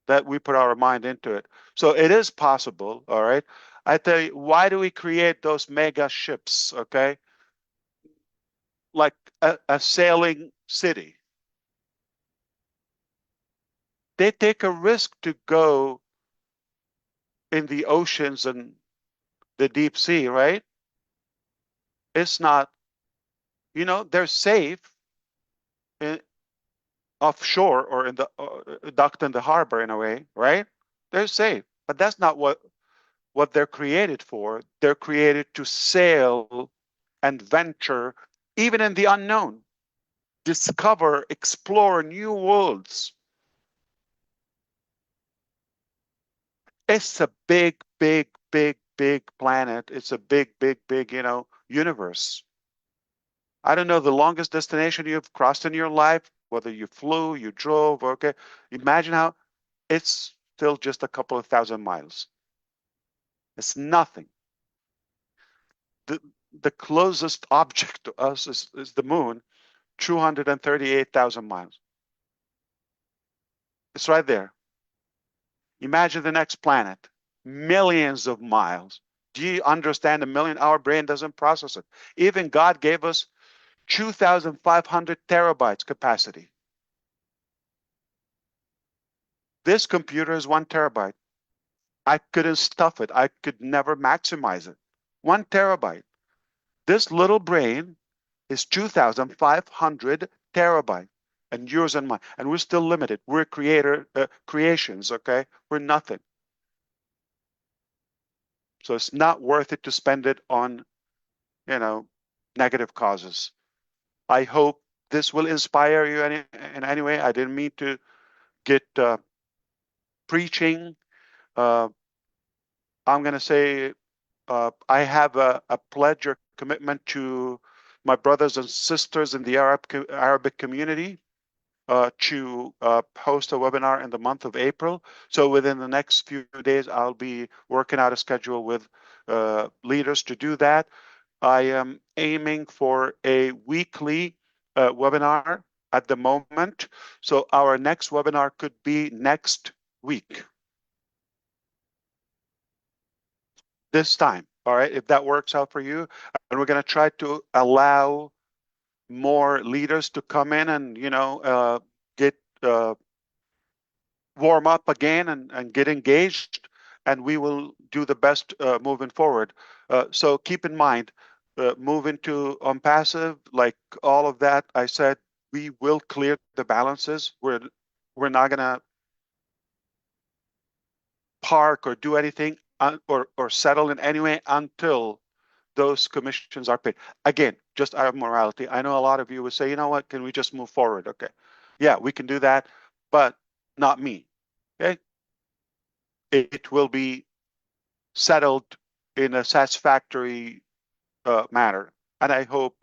that we put our mind into it. So it is possible. All right. I tell you, why do we create those mega ships? Okay, like a sailing city. They take a risk to go in the oceans and the deep sea, right? It's not, they're safe in, offshore or in the docked in the harbor in a way, right? They're safe, but that's not what they're created for. They're created to sail and venture, even in the unknown, discover, explore new worlds. It's a big, big, big, big planet. It's a big, big, big, universe. I don't know the longest destination you've crossed in your life, whether you flew, you drove, okay. Imagine how it's still just a couple of thousand miles. It's nothing. The the closest object to us is the moon, 238,000 miles. It's right there. Imagine the next planet, millions of miles. Do you understand a million? Our brain doesn't process it. Even God gave us 2,500 terabytes capacity. This computer is 1 terabyte. I couldn't stuff it. I could never maximize it. 1 terabyte. This little brain is 2,500 terabyte, and yours and mine. And we're still limited. We're creations, okay? We're nothing. So it's not worth it to spend it on, negative causes. I hope this will inspire you in any way. I didn't mean to get preaching. Uh, I'm going to say I have a pledge or commitment to my brothers and sisters in the Arabic community to host a webinar in the month of April. So within the next few days, I'll be working out a schedule with leaders to do that. I am aiming for a weekly webinar at the moment. So our next webinar could be next week, this time. All right, if that works out for you. And we're going to try to allow more leaders to come in and, get warm up again and get engaged. And we will do the best moving forward. So keep in mind, move into on passive, like all of that, I said we will clear the balances. We're not gonna park or do anything or settle in any way until those commissions are paid. Again, just out of morality. I know a lot of you would say, you know what, can we just move forward? Okay. Yeah, we can do that, but not me. Okay. It will be settled in a satisfactory manner. And I hope,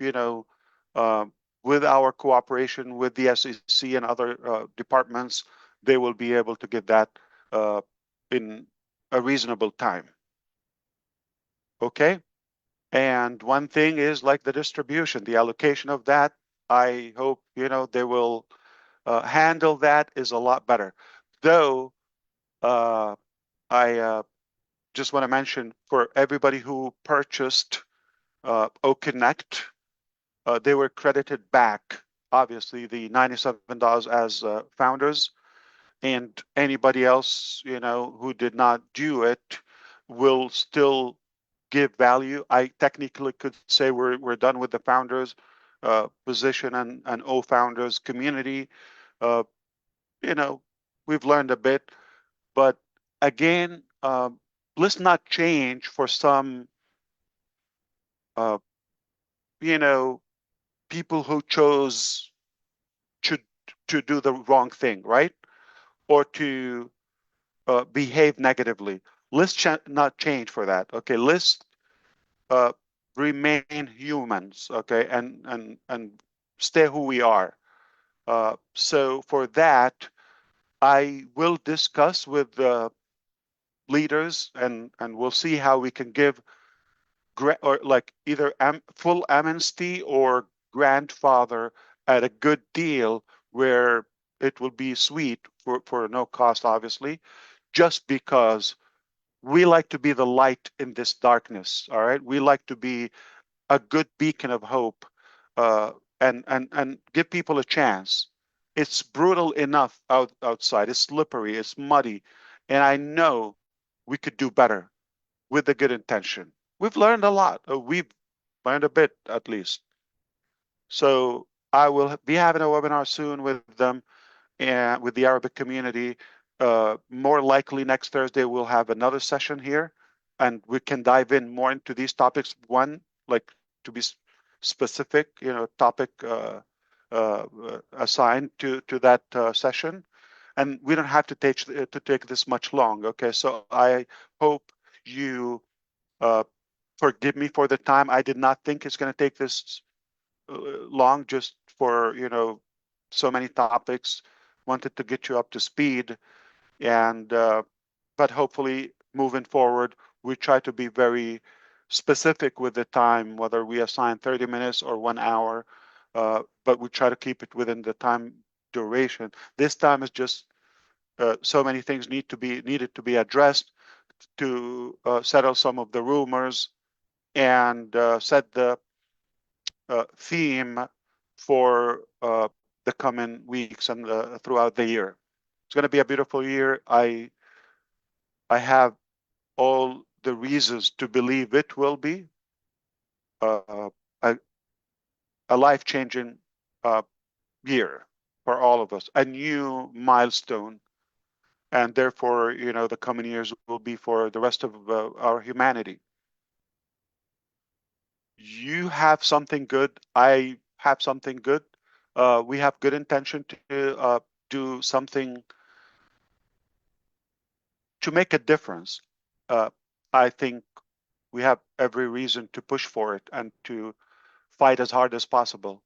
with our cooperation with the SEC and other departments, they will be able to get that uh, in a reasonable time. Okay. And one thing is like the distribution, the allocation of that. I hope, they will handle that is a lot better. Though I just want to mention for everybody who purchased OConnect, they were credited back, obviously, the $97 as founders, and anybody else, who did not do it will still give value. I technically could say we're done with the founders position and O founders community. Uh, you know, we've learned a bit, but again, let's not change for some, uh, you know, people who chose to to do the wrong thing, right? Or to behave negatively. Let's not change for that. Okay, let's uh, remain humans. Okay, and stay who we are. So for that, I will discuss with the leaders, and we'll see how we can give or like either full amnesty or grandfather at a good deal where it will be sweet for no cost, obviously, just because we like to be the light in this darkness. All right, we like to be a good beacon of hope, uh, and give people a chance. It's brutal enough outside. It's slippery. It's muddy, and I know we could do better with a good intention. We've learned a lot. We've learned a bit at least. So I will be having a webinar soon with them and with the Arabic community. More likely next Thursday, we'll have another session here and we can dive in more into these topics. One, like to be specific, topic assigned to that session. And we don't have to take this much long. Okay, so I hope you uh, forgive me for the time. I did not think it's going to take this long just for, so many topics. Wanted to get you up to speed. And, but hopefully moving forward, we try to be very specific with the time, whether we assign 30 minutes or 1 hour, but we try to keep it within the time duration. This time is just so many things needed to be addressed to settle some of the rumors and set the theme for the coming weeks and throughout the year. It's going to be a beautiful year. I have all the reasons to believe it will be uh, a, a life-changing uh, year for all of us, a new milestone, and therefore, the coming years will be for the rest of our humanity. You have something good. I have something good. We have good intention to do something to make a difference. Uh, I think we have every reason to push for it and to fight as hard as possible.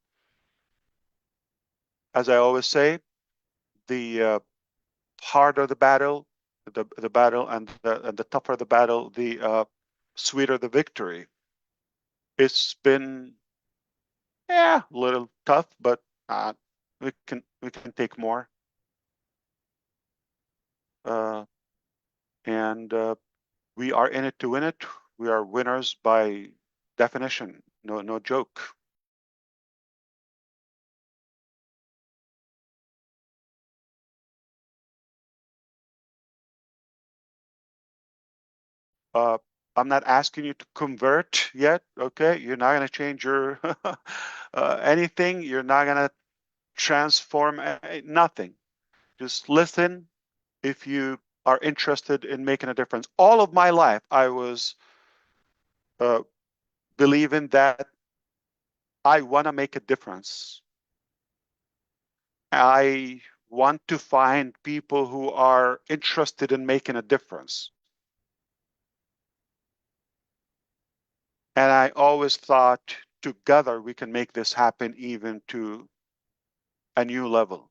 As I always say, the harder the battle, the battle, and the tougher the battle, the sweeter the victory. It's been, yeah, a little tough, but we can take more. Uh, and we are in it to win it. We are winners by definition. No joke. Uh, I'm not asking you to convert yet, okay? You're not going to change your anything. You're not going to transform nothing. Just listen if you are interested in making a difference. All of my life, I was uh, believing that I want to make a difference. I want to find people who are interested in making a difference. And I always thought together we can make this happen even to a new level,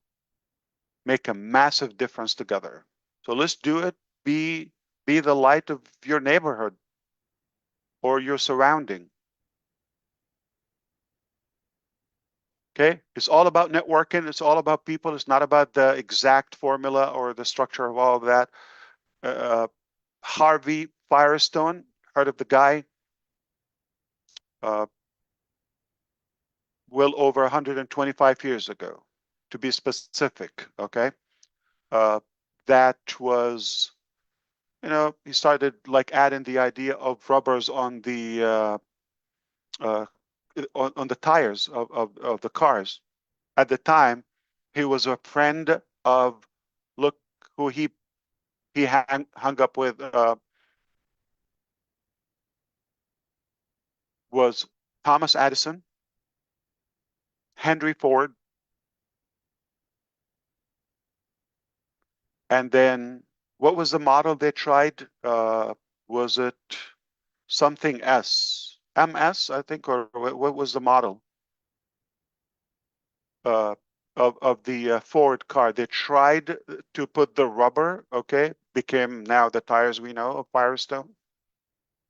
make a massive difference together. So let's do it. Be the light of your neighborhood or your surrounding. Okay, it's all about networking. It's all about people. It's not about the exact formula or the structure of all of that. Uh, Harvey Firestone, heard of the guy? Uh, well over 125 years ago, to be specific. Okay, uh, that was, he started like adding the idea of rubbers on the uh, on the tires of the cars. At the time, he was a friend of, look who he hung up with, was Thomas Edison, Henry Ford, and then what was the model they tried? Was it something S? MS, I think, or what was the model uh, of the Ford car? They tried to put the rubber, okay, became now the tires we know of Firestone.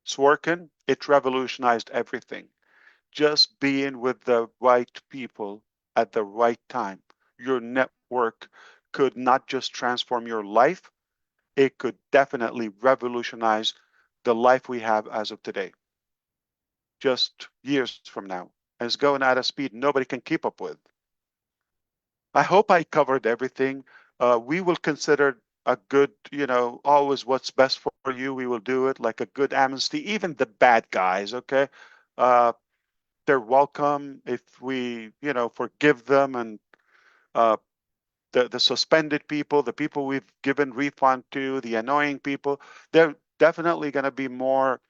It's working. It revolutionized everything. Just being with the right people at the right time. Your network could not just transform your life, it could definitely revolutionize the life we have as of today, just years from now. And it's going at a speed nobody can keep up with. I hope I covered everything. We will consider a good, always what's best for you. We will do it like a good amnesty, even the bad guys, okay? Uh, they're welcome if we, forgive them, and uh, the suspended people, the people we've given refund to, the annoying people, they're definitely going to be more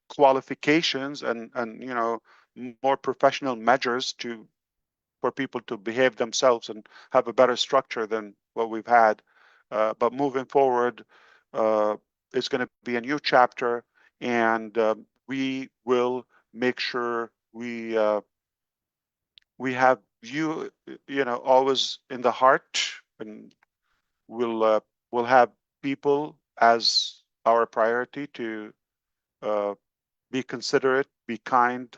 qualifications and more professional measures for people to behave themselves and have a better structure than what we've had. But moving forward, uh, it's going to be a new chapter, and we will make sure we have you, always in the heart, and we'll have people as our priority to uh, be considerate, be kind,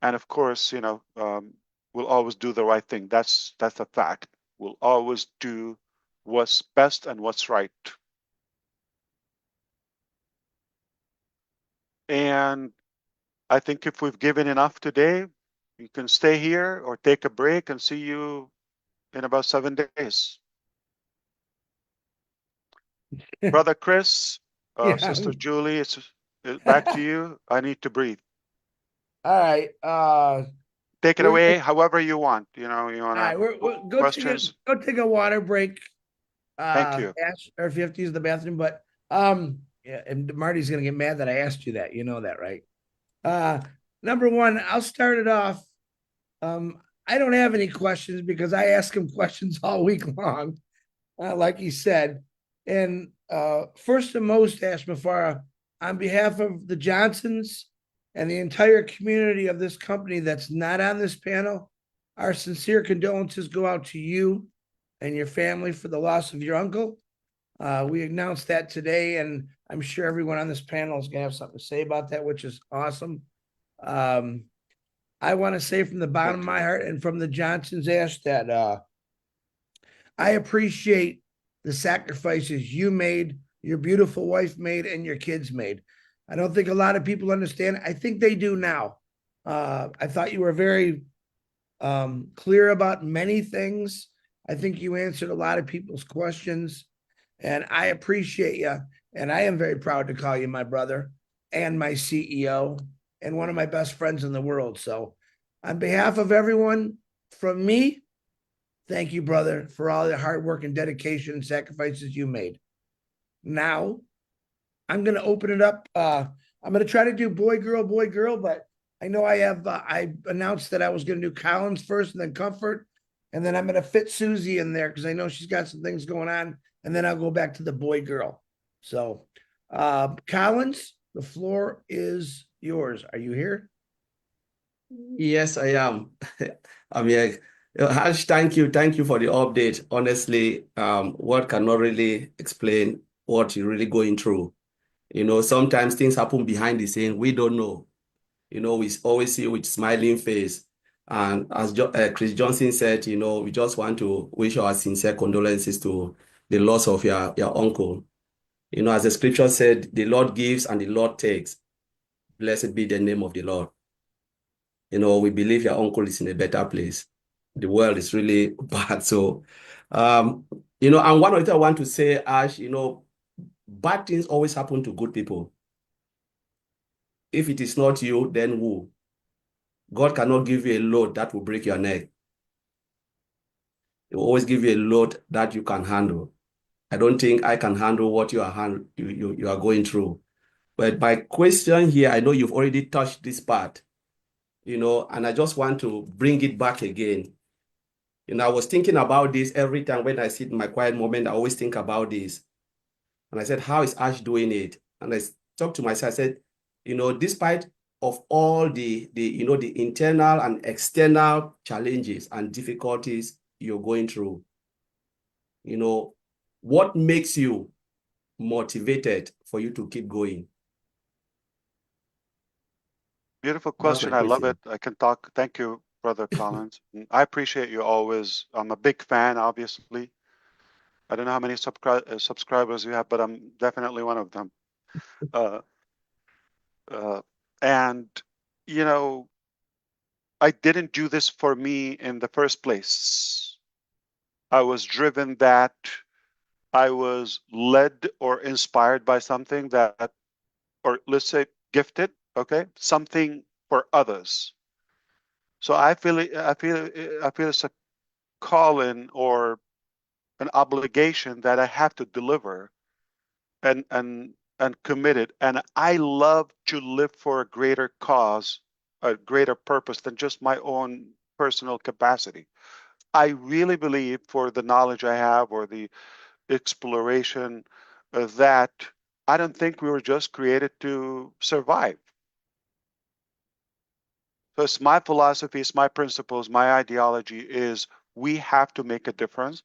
and of course, we'll always do the right thing. That's a fact. We'll always do what's best and what's right. And I think if we've given enough today, you can stay here or take a break, and see you in about 7 days. Brother Chris, Yeah. Sister Julie, it's back to you. I need to breathe. All right. Take it We're gonna, away however you want. You all want to right. We're questions. go take a water break. Thank you. Ash, or if you have to use the bathroom, but yeah, and Marty's gonna get mad that I asked you that. You know that, right? Uh, Number one, I'll start it off. I don't have any questions because I ask him questions all week long, like he said. And first and most, Ash Mufara, on behalf of the Johnsons and the entire community of this company that's not on this panel, our sincere condolences go out to you and your family for the loss of your uncle. We announced that today, and I'm sure everyone on this panel is going to have something to say about that, which is awesome. Um, I want to say from the bottom of Thank you. my heart and from the Johnsons, Ash, that I appreciate the sacrifices you made, your beautiful wife made, and your kids made. I don't think a lot of people understand. I think they do now. I thought you were very clear about many things. I think you answered a lot of people's questions, and I appreciate you. And I am very proud to call you my brother. and my CEO and one of my best friends in the world. So, on behalf of everyone from me, thank you, brother, for all the hard work and dedication and sacrifices you made. Now, I'm going to open it up. I'm going to try to do boy, girl, but I know I announced that I was going to do Collins first and then Comfort. And then I'm going to fit Susie in there because I know she's got some things going on. And then I'll go back to the boy, girl. So, Collins, the floor is yours. Are you here? Yes, I am. I'm here. Harsh, thank you. Thank you for the update. Honestly, word cannot really explain what you're really going through. Sometimes things happen behind the scene. We don't know. We always see you with smiling face. And as Chris Johnson said, we just want to wish our sincere condolences to the loss of your uncle. As the scripture said, the Lord gives and the Lord takes. Blessed be the name of the Lord. We believe your uncle is in a better place. The world is really bad. So, and one of the things I want to say, Ash, bad things always happen to good people. If it is not you, then who? God cannot give you a load that will break your neck. He will always give you a load that you can handle. I don't think I can handle what you are going through. But my question here, I know you've already touched this part, and I just want to bring it back again. I was thinking about this every time when I sit in my quiet moment. I always think about this. And I said, how is Ash doing it? And I talked to myself, I said, despite of all the internal and external challenges and difficulties you're going through, what makes you motivated for you to keep going? Beautiful That's my question. I love it. question. I can talk. Thank you, Brother Collins. I appreciate you always. I'm a big fan, obviously. I don't know how many subscribers you have, but I'm definitely one of them. Uh, uh, and, you know, I didn't do this for me in the first place. I was driven that I was led or inspired by something that, or let's say gifted, okay, something for others. So I feel it's a calling or an obligation that I have to deliver and commit it. And I love to live for a greater cause, a greater purpose than just my own personal capacity. I really believe for the knowledge I have or the exploration that I don't think we were just created to survive. So it's my philosophy, it's my principles, my ideology is we have to make a difference,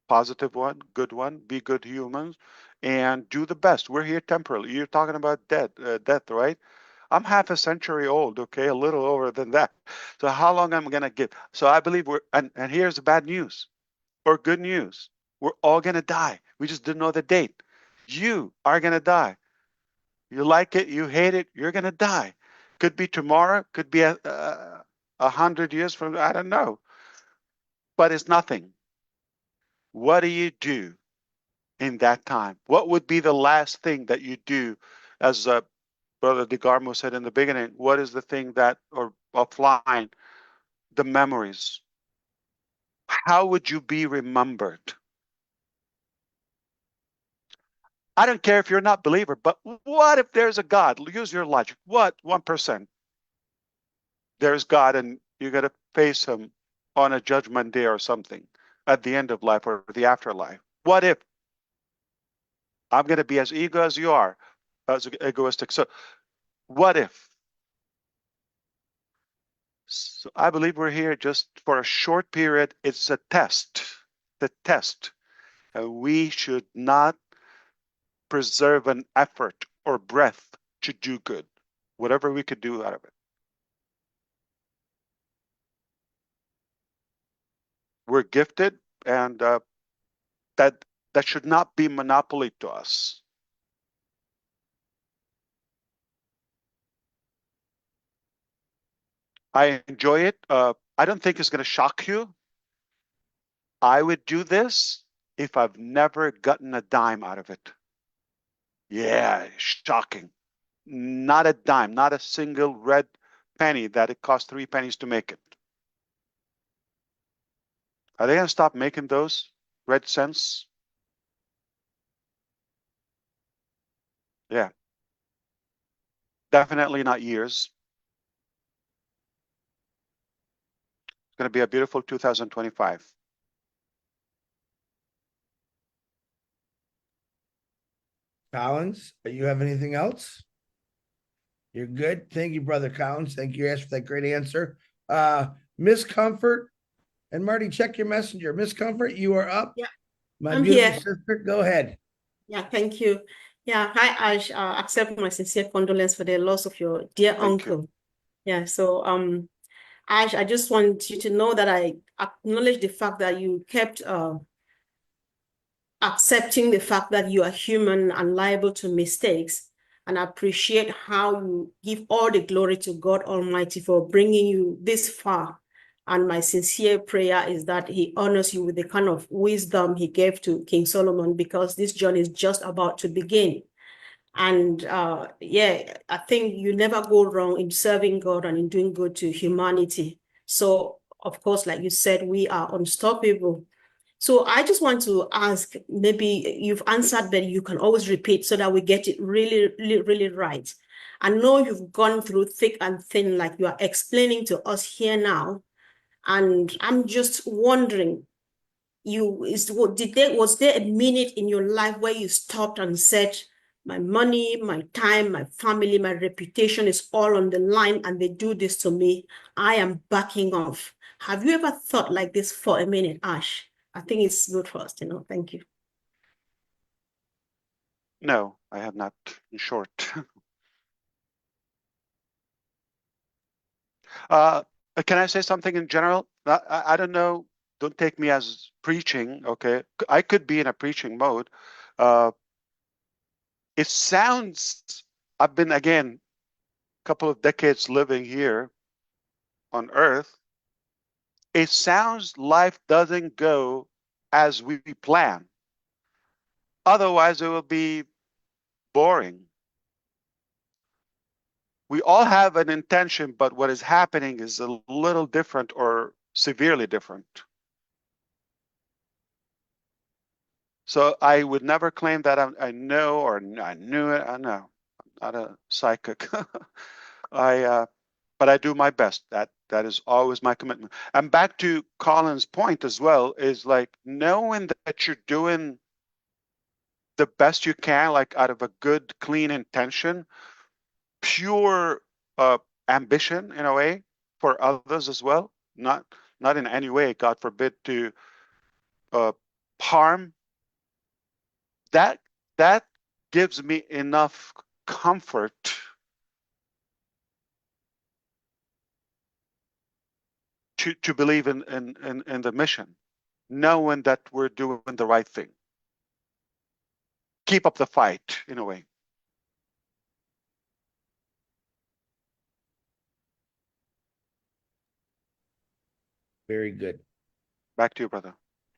positive one, good one, be good humans, and do the best. We're here temporarily. You're talking about death, right? I'm half a century old, okay, a little over than that. So how long am I gonna give? So I believe and here's the bad news or good news. We're all gonna die. We just didn't know the date. You are gonna die. You like it, you hate it, you're gonna die. Could be tomorrow, could be 100 years from, I don't know, but it's nothing. What do you do in that time? What would be the last thing that you do, as Brother DeGarmo said in the beginning? What is the thing that, or offline, the memories? How would you be remembered? I don't care if you're not believer, but what if there's a God? Use your logic. What 1%? There's God, and you're gonna face Him on a judgment day or something at the end of life or the afterlife. What if I'm gonna be as ego as you are, as egoistic? So what if? So I believe we're here just for a short period. It's a test. The test. And we should not preserve an effort or breath to do good, whatever we could do out of it. We're gifted, and that that should not be monopoly to us. I enjoy it. I don't think it's going to shock you. I would do this if I've never gotten a dime out of it. Yeah, shocking. Not a dime, not a single red penny that it cost 3 pennies to make it. Are they going to stop making those red cents? Yeah. Definitely not years. It's going to be a beautiful 2025. Collins, you have anything else? You're good. Thank you, Brother Collins. Thank you, Ash, for that great answer. Miss Comfort and Marty, check your messenger. Miss Comfort, you are up. Yeah, My I'm beautiful here. sister, go ahead. Yeah, thank you. Yeah, hi Ash. Accept my sincere condolence for the loss of your dear Thank you. uncle. Yeah, so Ash, I just want you to know that I acknowledge the fact that you kept accepting the fact that you are human and liable to mistakes, and appreciate how you give all the glory to God Almighty for bringing you this far. And my sincere prayer is that He honors you with the kind of wisdom He gave to King Solomon, because this journey is just about to begin. And yeah, I think you never go wrong in serving God and in doing good to humanity. So, of course, like you said, we are unstoppable. So I just want to ask, maybe you've answered, but you can always repeat so that we get it really, really, really right. I know you've gone through thick and thin, like you are explaining to us here now. And I'm just wondering, was there a minute in your life where you stopped and said, my money, my time, my family, my reputation is all on the line, and they do this to me, I am backing off? Have you ever thought like this for a minute, Ash? I think it's good for us to know. Thank you. No, I have not, in short. Can I say something in general? I don't know. Don't take me as preaching, okay? I could be in a preaching mode. It sounds, I've been, again, a couple of decades living here on Earth. It sounds life doesn't go as we plan. Otherwise, it will be boring. We all have an intention, but what is happening is a little different or severely different. So I would never claim that I know or I knew it. I know, I'm not a psychic. But I do my best. That is always my commitment. And back to Colin's point as well, is like knowing that you're doing the best you can, like out of a good, clean intention, pure ambition in a way for others as well. Not in any way, God forbid, to harm. That gives me enough comfort to believe in the mission, knowing that we're doing the right thing. Keep up the fight in a way. Very good. Back to you, brother.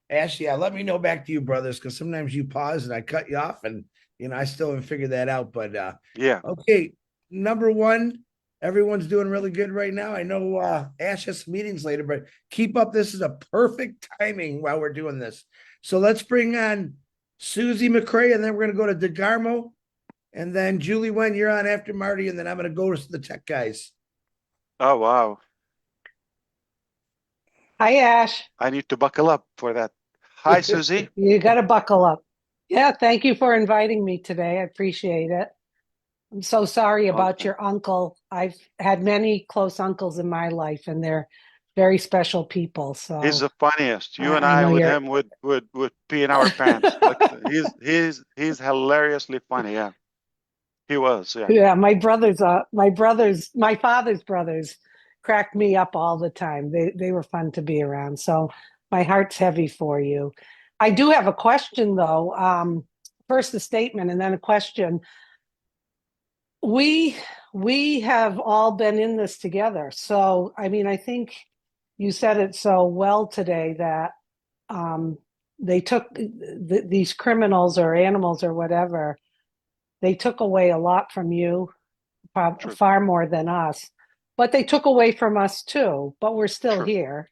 Ash, yeah, let me know back to you, brothers, because sometimes you pause and I cut you off, and I still haven't figured that out. But Yeah. okay, number one, everyone's doing really good right now. I know Ash has some meetings later, but keep up. This is a perfect timing while we're doing this. So let's bring on Susie McCrae, and then we're gonna go to DeGarmo, and then Julie Wen, you're on after Marty, and then I'm gonna go to the tech guys. Oh wow. Hi, Ash. I need to buckle up for that. Hi, Susie. You got to buckle up. Yeah, thank you for inviting me today. I appreciate it. I'm so sorry about Okay. your uncle. I've had many close uncles in my life, and they're very special people. He's So the funniest. You and I I know with you're. him would pee in our pants. Like he's hilariously funny. Yeah, he was. Yeah. Yeah, my father's brothers cracked me up all the time. They were fun to be around. So my heart's heavy for you. I do have a question though. First a statement and then a question. We have all been in this together. So I mean, I think you said it so well today that they took these criminals or animals or whatever, they took away a lot from you. True. far more than us. But they took away from us too, but we're still True. here.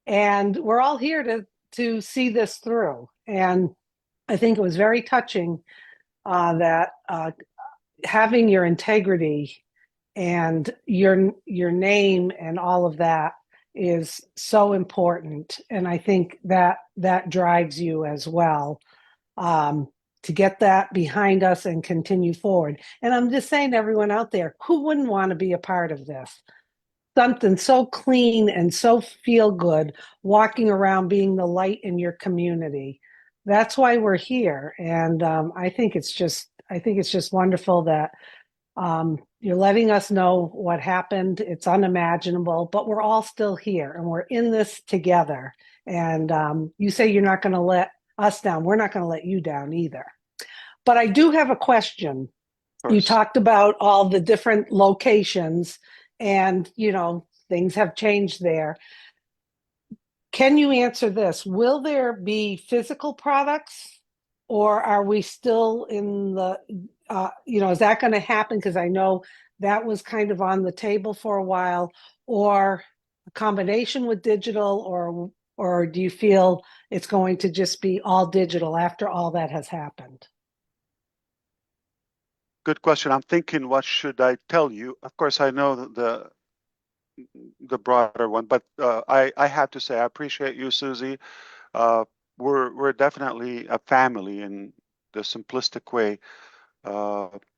And we're all here to see this through. And I think it was very touching that having your integrity and your name and all of that is so important. And I think that drives you as well, to get that behind us and continue forward. And I'm just saying to everyone out there, who wouldn't want to be a part of this? Something so clean and so feel good, walking around being the light in your community. That's why we're here. And I think it's just wonderful that you're letting us know what happened. It's unimaginable, but we're all still here and we're in this together. And you say you're not going to let us down. We're not going to let you down either. But I do have a question. You talked about all the different locations and, things have changed there. Can you answer this? Will there be physical products, or are we still in the, is that going to happen? Because I know that was kind of on the table for a while, or a combination with digital, or do you feel it's going to just be all digital after all that has happened? Good question. I'm thinking, what should I tell you? Of course, I know the broader one, but I have to say I appreciate you, Susie. We're definitely a family in the simplistic way,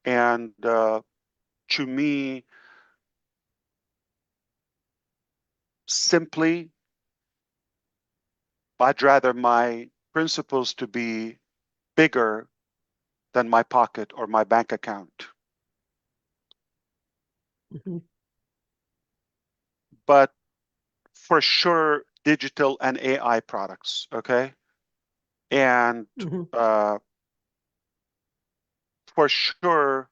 and to me, simply, I'd rather my principles to be bigger than my pocket or my bank account. Mm-hmm. But for sure, digital and AI products, okay? And for sure,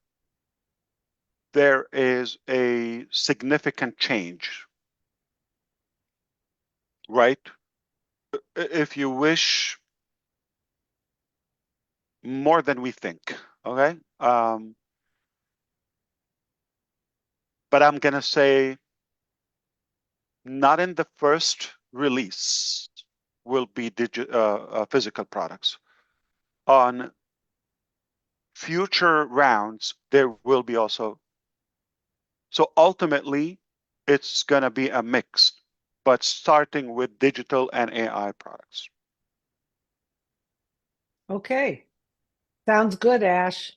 there is a significant change, right? If you wish, more than we think, okay? But I'm gonna say, not in the first release will be physical products. On future rounds, there will be also. So ultimately, it's gonna be a mix, but starting with digital and AI products. Okay. Sounds good, Ash.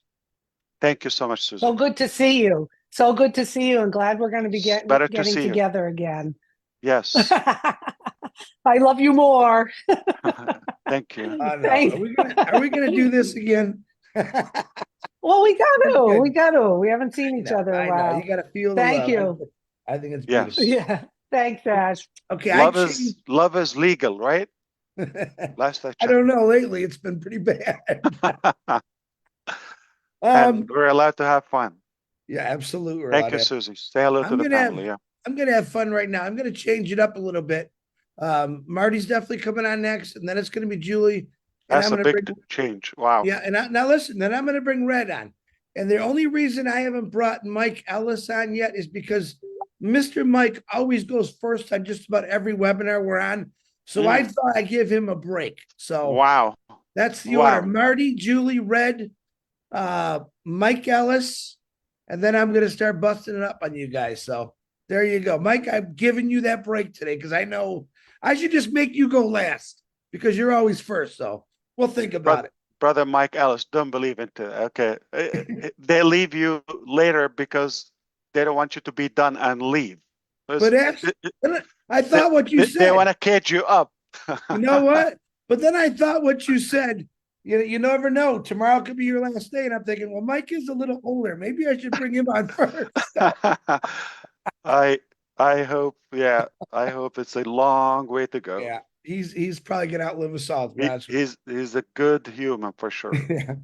Thank you so much, Susie. So good to see you. So good to see you, and glad we're going to be getting together again. Yes. I love you more. Thank you. No. Are we gonna do this again? Well, we got to. We haven't seen each other in a while. You got to feel the Thank love. you. I think it's Yes. beautiful. Yeah. Thanks, Ash. Okay. Love is legal, right? Last I I checked. don't know. Lately, it's been pretty bad. And we're allowed to have fun. Yeah, absolutely. Thank you, Susie. Say hello to the family. Yeah. I'm gonna have fun right now. I'm gonna change it up a little bit. Marty's definitely coming on next, and then it's gonna be Julie. And That's a big change. Wow. Yeah, and now listen, then I'm gonna bring Red on. And the only reason I haven't brought Mike Ellis on yet is because Mr. Mike always goes first on just about every webinar we're on. So I thought I'd give him a break. So wow. That's the order. Marty, Julie, Red, Mike Ellis, and then I'm gonna start busting it up on you guys. So there you go. Mike, I'm giving you that break today because I know I should just make you go last because you're always first. So we'll think about it. Brother Mike Ellis, don't believe into it. Okay. They leave you later because they don't want you to be done and leave. But I thought what you said. They want to cage you up. You know what? But then I thought what you said. You never know. Tomorrow could be your last day. And I'm thinking, well, Mike is a little older. Maybe I should bring him on first. I hope, yeah. I hope it's a long way to go. Yeah. He's probably gonna outlive us all. He's a good human for sure. Yeah.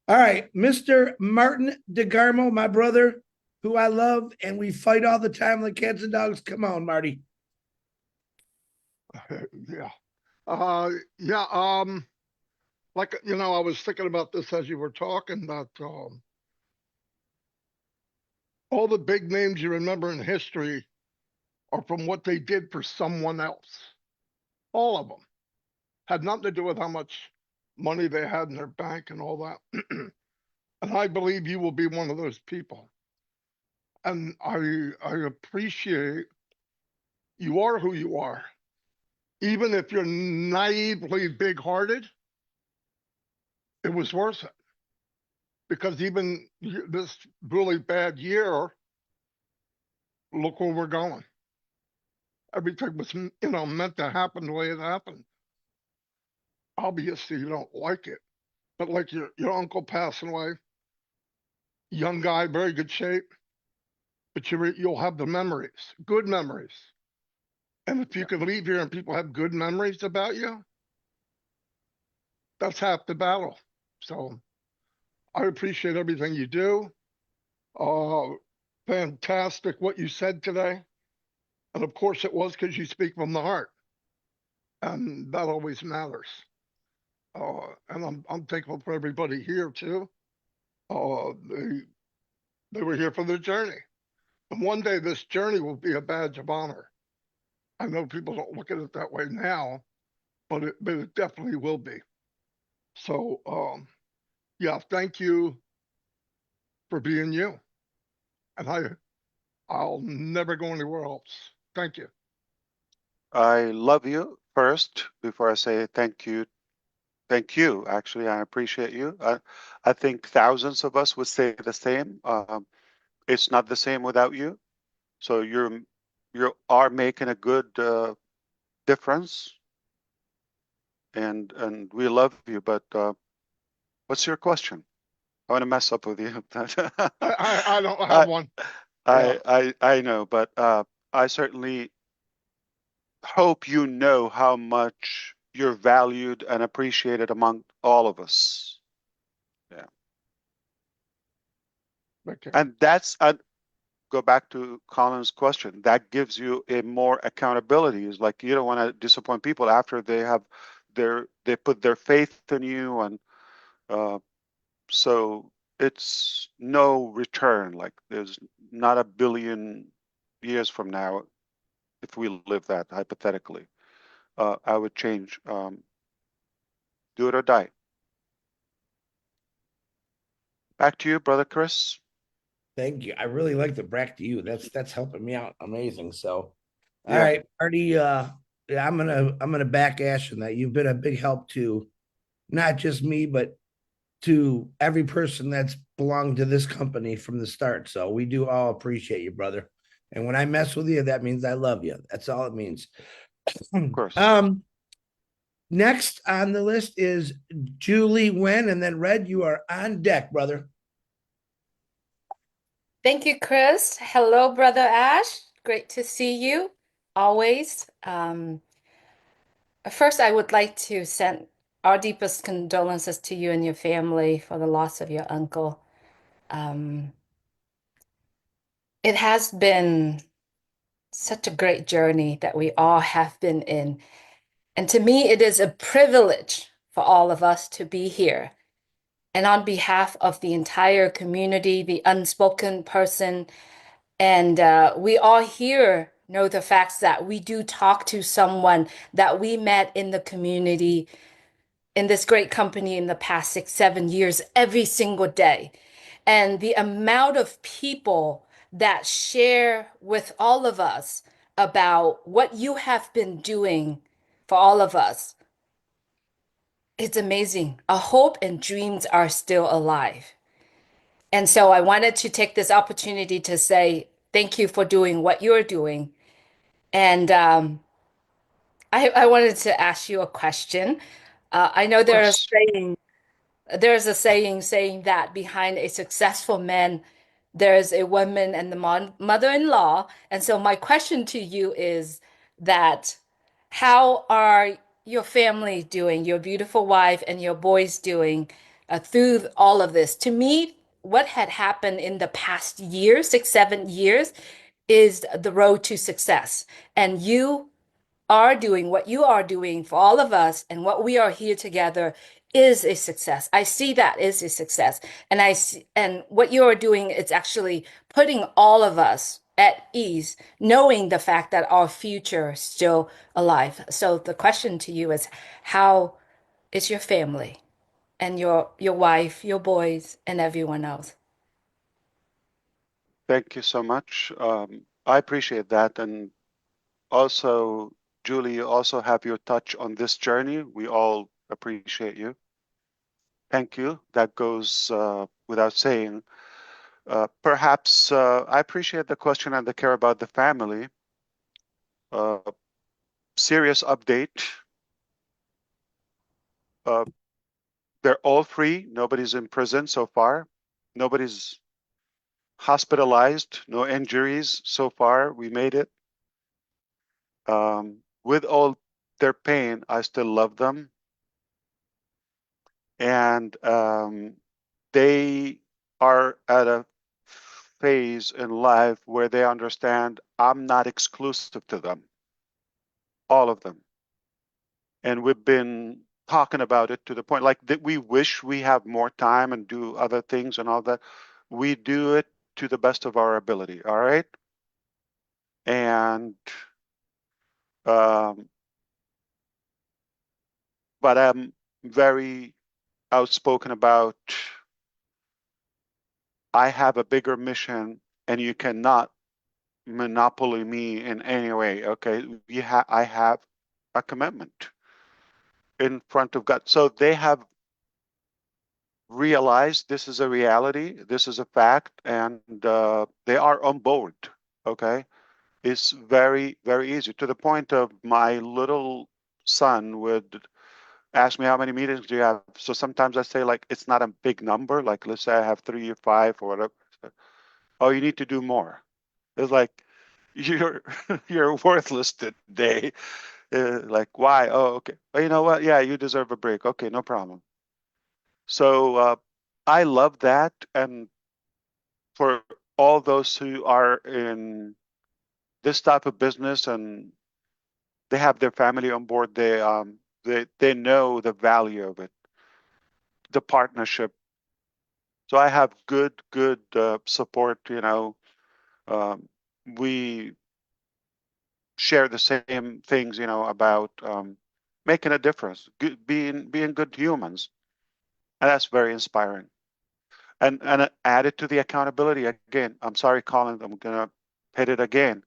All right, Mr. Martin DeGarmo, my brother, who I love, and we fight all the time like cats and dogs. Come on, Marty. Yeah. Like, I was thinking about this as you were talking, that All the big names you remember in history are from what they did for someone else. All of them had nothing to do with how much money they had in their bank and all that. And I believe you will be one of those people. And I appreciate you are who you are. Even if you're naively big-hearted, it was worth it. Because even this really bad year, look where we're going. Everything was, meant to happen the way it happened. Obviously, you don't like it, but like your uncle passing away, young guy, very good shape, but you'll have the memories, good memories. And if you could leave here and people have good memories about you, that's half the battle. So I appreciate everything you do. Fantastic what you said today. And of course it was because you speak from the heart. And that always matters. And I'm thankful for everybody here too. They were here for their journey. And one day this journey will be a badge of honor. I know people don't look at it that way now, but it definitely will be. So yeah, thank you for being you. And I'll never go anywhere else. Thank you. I love you first before I say thank you. Thank you. Actually, I appreciate you. I think thousands of us would say the same. It's not the same without you. So you are making a good difference, and we love you. But what's your question? I want to mess up with you. I don't have I, one. Yeah. I know, but I certainly hope you know how much you're valued and appreciated among all of us. Yeah. Okay. And that's go back to Colin's question. That gives you a more accountability. Is like you don't want to disappoint people after they put their faith in you, and so it's no return. Like there's not a billion years from now, if we live that hypothetically, I would change. Do it or die. Back to you, brother Chris. Thank you. I really like the back to you. That's helping me out. Amazing. So, all Yeah. right, Marty. Yeah, I'm gonna back Ash on that. You've been a big help to not just me, but to every person that's belonged to this company from the start. So we do all appreciate you, brother. And when I mess with you, that means I love you. That's all it means. Of course. Next on the list is Julie Wen, and then Red, you are on deck, brother. Thank you, Chris. Hello, Brother Ash. Great to see you always. First, I would like to send our deepest condolences to you and your family for the loss of your uncle. It has been such a great journey that we all have been in. And to me, it is a privilege for all of us to be here. And on behalf of the entire community, the unspoken person, and we all here know the facts that we do talk to someone that we met in the community, in this great company in the past 6, 7 years, every single day. And the amount of people that share with all of us about what you have been doing for all of us, it's amazing. Our hope and dreams are still alive. And so I wanted to take this opportunity to say thank you for doing what you're doing. And I wanted to ask you a question. I know Of course. there's a saying saying that behind a successful man, there's a woman and the mother-in-law. And so my question to you is that how are your family doing, your beautiful wife and your boys doing through all of this? To me, what had happened in the past year, 6, 7 years, is the road to success. And you are doing what you are doing for all of us, and what we are here together is a success. I see that is a success. And I see, and what you are doing is actually putting all of us at ease, knowing the fact that our future is still alive. So the question to you is, how is your family and your wife, your boys, and everyone else? Thank you so much. I appreciate that. And also, Julie, you also have your touch on this journey. We all appreciate you. Thank you. That goes without saying. Perhaps I appreciate the question and the care about the family. Uh, Serious update. They're all free. Nobody's in prison so far. Nobody's hospitalized. No injuries so far. We made it. With all their pain, I still love them. And they are at a phase in life where they understand I'm not exclusive to them, all of them. And we've been talking about it to the point like that we wish we have more time and do other things and all that. We do it to the best of our ability, all right? And but I'm very outspoken about I have a bigger mission and you cannot monopoly me in any way. Okay, I have a commitment in front of God. So they have realized this is a reality, this is a fact, and they are on board. Okay, it's very, very easy to the point of my little son would ask me how many meetings do you have. So sometimes I say like it's not a big number. Like let's say I have 3 or 5 or whatever. Oh, you need to do more. It's like you're you're worthless today. Like why? Oh, okay. Well, you know what? Yeah, you deserve a break. Okay, no problem. So I love that, and for all those who are in this type of business and they have their family on board, they know the value of it, the partnership. So I have good support. You know, we share the same things. You know about making a difference, being good humans, and that's very inspiring. And added to the accountability again. I'm sorry, Colin. I'm gonna hit it again.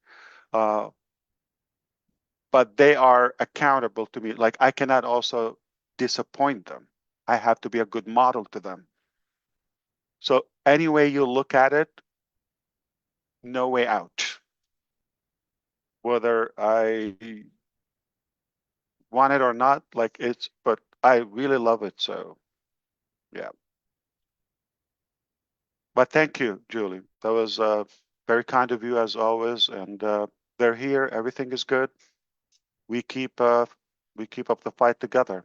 Uh, but they are accountable to me. Like I cannot also disappoint them. I have to be a good model to them. So any way you look at it, no way out. Whether I want it or not, like but I really love it. So yeah. But thank you, Julie. That was very kind of you as always. And they're here. Everything is good. We keep up the fight together.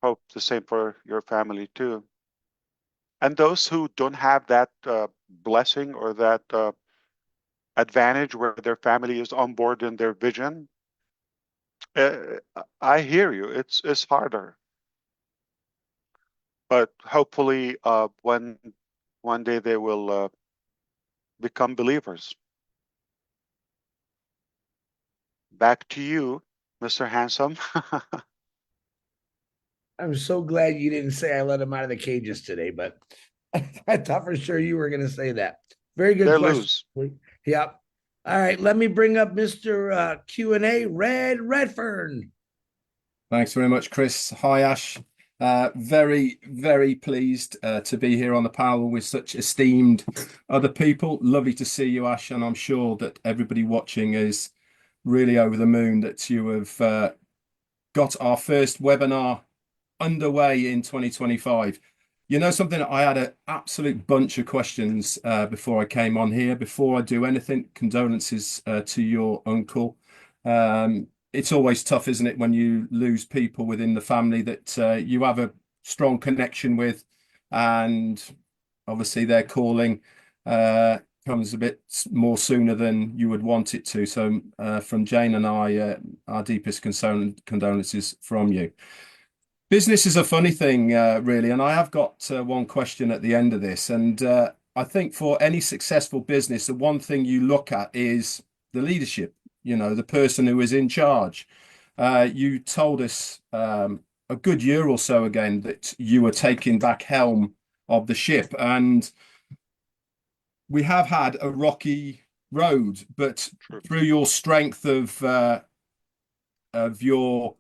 Hope the same for your family too. And those who don't have that blessing or that advantage where their family is on board in their vision, uh, I hear you. It's harder, but hopefully, when one day they will become believers. Back to you, Mr. Handsome. I'm so glad you didn't say I let him out of the cages today, but I thought for sure you were going to say that. Very good They're question. loose. Yep. All right, let me bring up Mr. Q&A, Redfern. Thanks very much, Chris. Hi, Ash. Very, very pleased to be here on the panel with such esteemed other people. Lovely to see you, Ash, and I'm sure that everybody watching is really over the moon that you have got our first webinar underway in 2025. You know something, I had an absolute bunch of questions before I came on here. Before I do anything, condolences to your uncle. It's always tough, isn't it, when you lose people within the family that you have a strong connection with, and obviously they're calling. comes a bit more sooner than you would want it to. So from Jane and I, our deepest condolences from you. Business is a funny thing, really, and I have got one question at the end of this. And I think for any successful business, the one thing you look at is the leadership, the person who is in charge. You told us a good year or so ago that you were taking back helm of the ship, and we have had a rocky road, but through your strength of your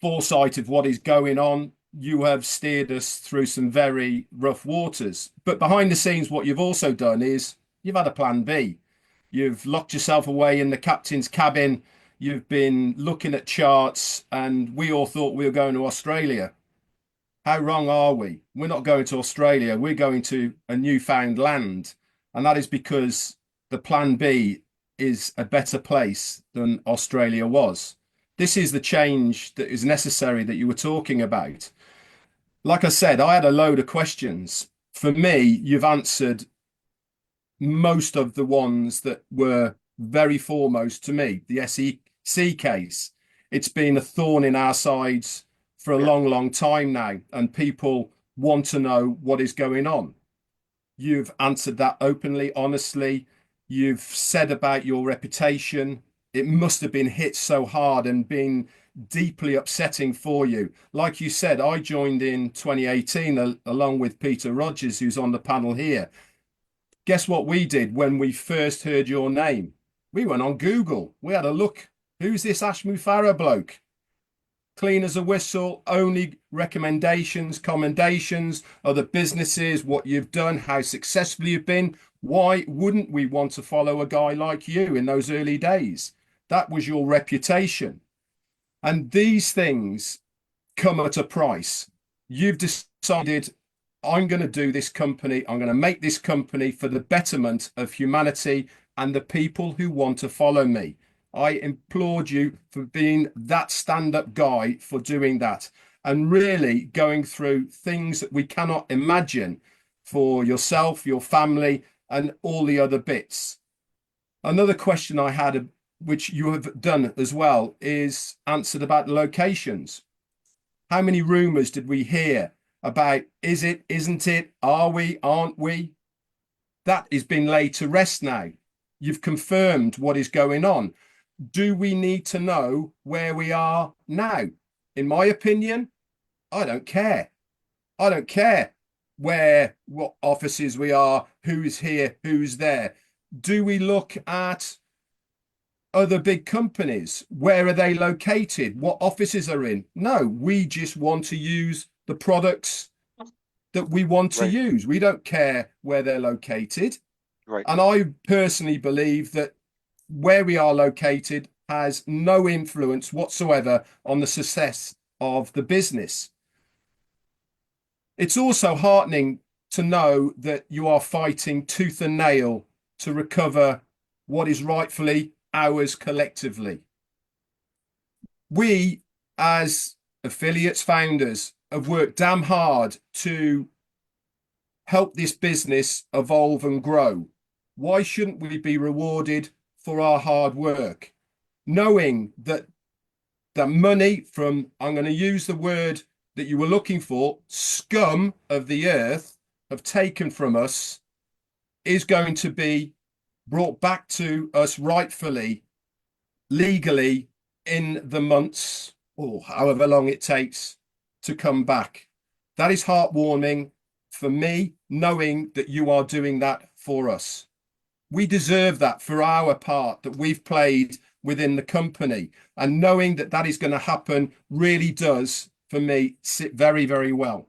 foresight of what is going on, you have steered us through some very rough waters. But behind the scenes, what you've also done is you've had a plan B. You've locked yourself away in the captain's cabin. You've been looking at charts, and we all thought we were going to Australia. How wrong are we? We're not going to Australia. We're going to a newfound land. And that is because the plan B is a better place than Australia was. This is the change that is necessary that you were talking about. Like I said, I had a load of questions. For me, you've answered most of the ones that were very foremost to me. The SEC case, it's been a thorn in our sides for a long, long time now, and people want to know what is going on. You've answered that openly, honestly. You've said about your reputation. It must have been hit so hard and been deeply upsetting for you. Like you said, I joined in 2018 along with Peter Rogers, who's on the panel here. Guess what we did when we first heard your name? We went on Google. We had a look. Who's this ASH MUFAREH bloke? Clean as a whistle, only recommendations, commendations, other businesses, what you've done, how successful you've been. Why wouldn't we want to follow a guy like you in those early days? That was your reputation. And these things come at a price. You've decided, I'm going to do this company. I'm going to make this company for the betterment of humanity and the people who want to follow me. I applaud you for being that stand-up guy, for doing that, and really going through things that we cannot imagine for yourself, your family, and all the other bits. Another question I had, which you have done as well, is answered about the locations. How many rumors did we hear about, is it, isn't it, are we, aren't we? That is being laid to rest now. You've confirmed what is going on. Do we need to know where we are now? In my opinion, I don't care. I don't care what offices we are, who's here, who's there. Do we look at other big companies? Where are they located? What offices are in? No, we just want to use the products that we want to use. We don't care where they're located. Right. And I personally believe that where we are located has no influence whatsoever on the success of the business. It's also heartening to know that you are fighting tooth and nail to recover what is rightfully ours collectively. We, as affiliates founders, have worked damn hard to help this business evolve and grow. Why shouldn't we be rewarded for our hard work? Knowing that the money from, I'm going to use the word that you were looking for, scum of the earth have taken from us, is going to be brought back to us rightfully, legally, in the months or however long it takes to come back. That is heartwarming for me, knowing that you are doing that for us. We deserve that for our part that we've played within the company, and knowing that that is going to happen really does, for me, sit very, very well.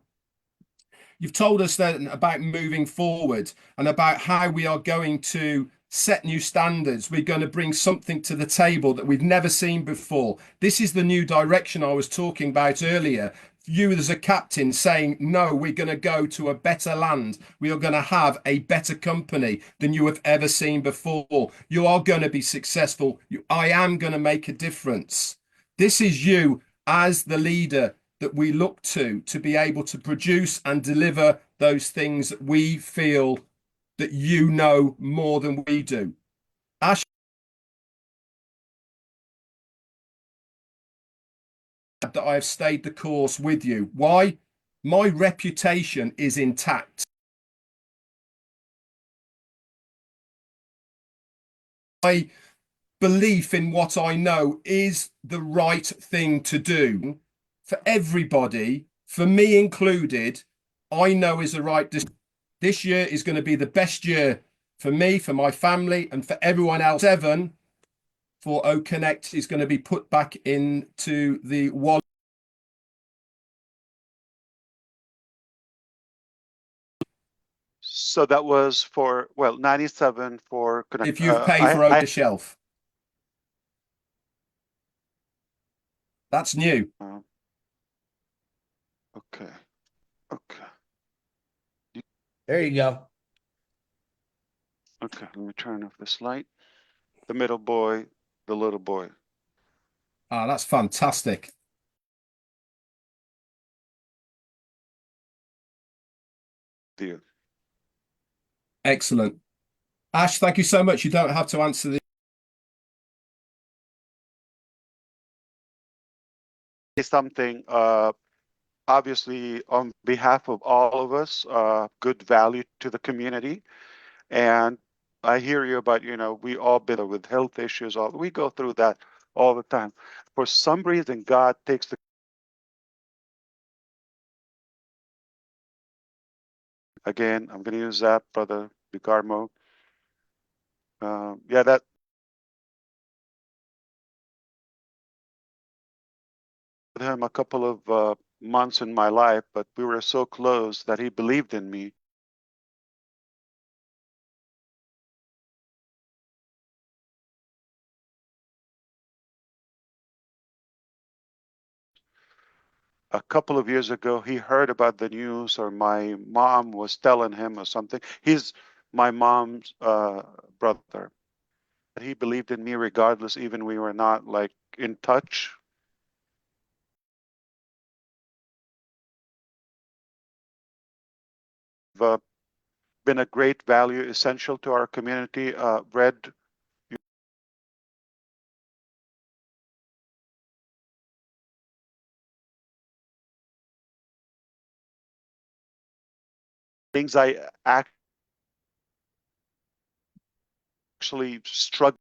You've told us then about moving forward and about how we are going to set new standards. We're going to bring something to the table that we've never seen before. This is the new direction I was talking about earlier. You as a captain saying, no, we're going to go to a better land. We are going to have a better company than you have ever seen before. You are going to be successful. I am going to make a difference. This is you as the leader that we look to be able to produce and deliver those things that we feel that you know more than we do. Ash, that I have stayed the course with you. Why? My reputation is intact. My belief in what I know is the right thing to do for everybody, for me included. I know is the right decision. This year is going to be the best year for me, for my family, and for everyone else. 7 for O Connect is going to be put back into the wallet. So that was for, well, 97 for Connect. If you've paid for over the shelf. That's new. Okay. Okay. There you go. Okay. Let me turn off this light. The middle boy, the little boy. Ah, that's fantastic. Dear. Excellent. Ash, thank you so much. You don't have to answer the. Something, obviously, on behalf of all of us, good value to the community. And I hear you about, we all been with health issues. We go through that all the time. For some reason, God takes the. Again, I'm going to use that, Brother Bicarmo. Yeah, that. With him a couple of months in my life, but we were so close that he believed in me. A couple of years ago, he heard about the news, or my mom was telling him or something. He's my mom's brother. He believed in me regardless, even we were not like in touch. Been a great value, essential to our community. Red, things I actually struggle.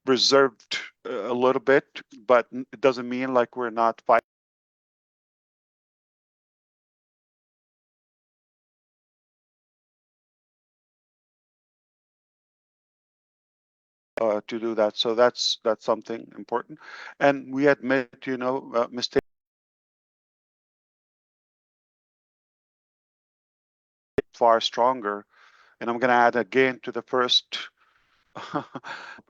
Reserved a little bit, but it doesn't mean like we're not fighting. To do that, so that's something important, and we admit, mistakes far stronger. And I'm going to add again to the first.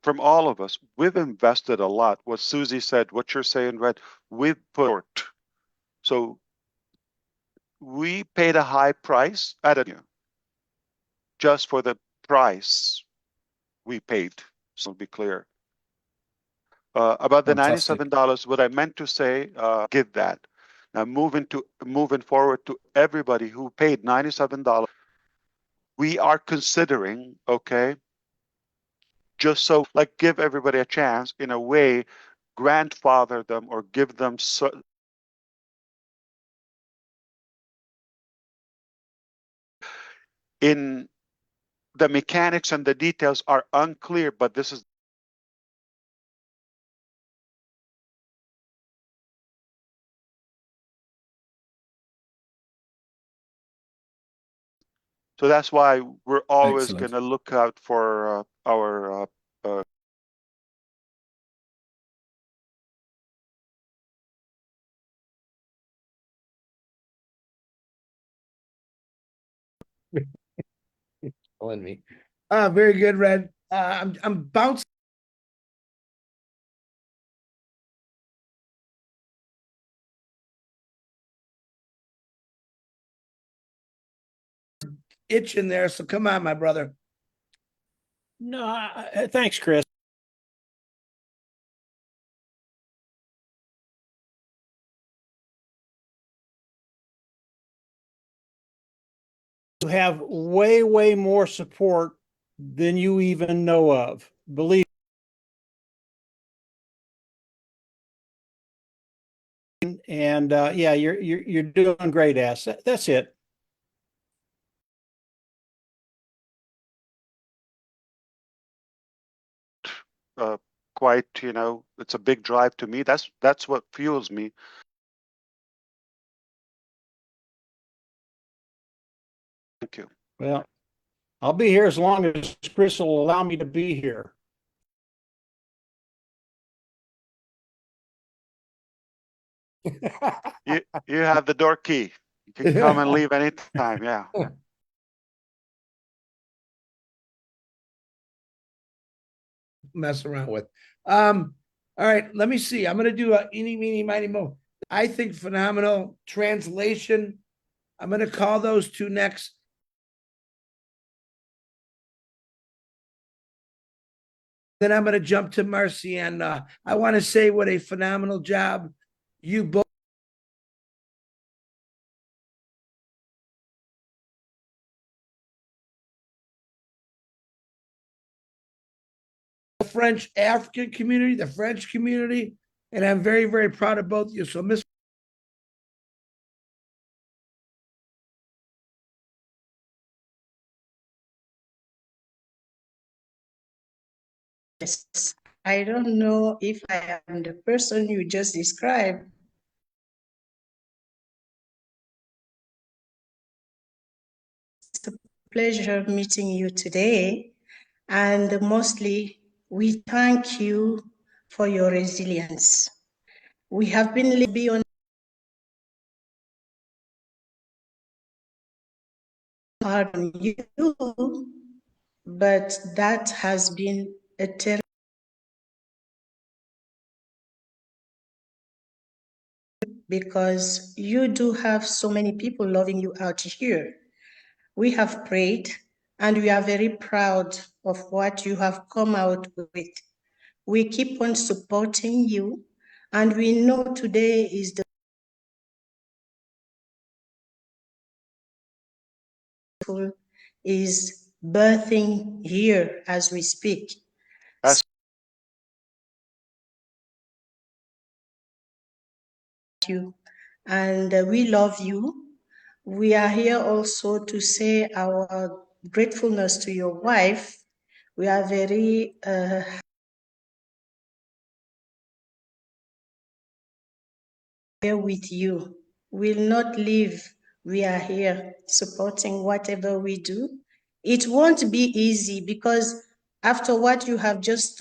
From all of us, we've invested a lot. What Susie said, what you're saying, Red, we've put. So we paid a high price at it just for the price we paid. So be clear. About the Fantastic. $97, what I meant to say, give that. Now moving forward to everybody who paid $97, we are considering, okay, just so like give everybody a chance in a way, grandfather them or give them in the mechanics and the details are unclear, but this is. So that's why we're always going Excellent. to look out for our Telling me. Very good, Red. I'm bouncing. itching there. So come on, my brother. No, thanks, Chris. You have way, way more support than you even know of. Believe. And yeah, you're doing great, Ass. That's it. Quite, it's a big drive to me. That's what fuels me. Thank you. Well, I'll be here as long as Chris will allow me to be here. You have the door key. You can come and leave anytime. Yeah. Mess around with. All right, let me see. I'm gonna do a eeny, meeny, miny, mo. I think phenomenal translation. I'm gonna call those two next. Then I'm gonna jump to Marcy, and I want to say what a phenomenal job you both. French African community, the French community, and I'm very, very proud of both of you. So, Miss. Yes, I don't know if I am the person you just described. It's a pleasure meeting you today, and mostly we thank you for your resilience. We have been on hard on you, but that has been a terrible because you do have so many people loving you out here. We have prayed and we are very proud of what you have come out with. We keep on supporting you, and we know today is the is birthing here as we speak. That's You and we love you. We are here also to say our gratefulness to your wife. We are very here with you. We'll not leave. We are here supporting whatever we do. It won't be easy because after what you have just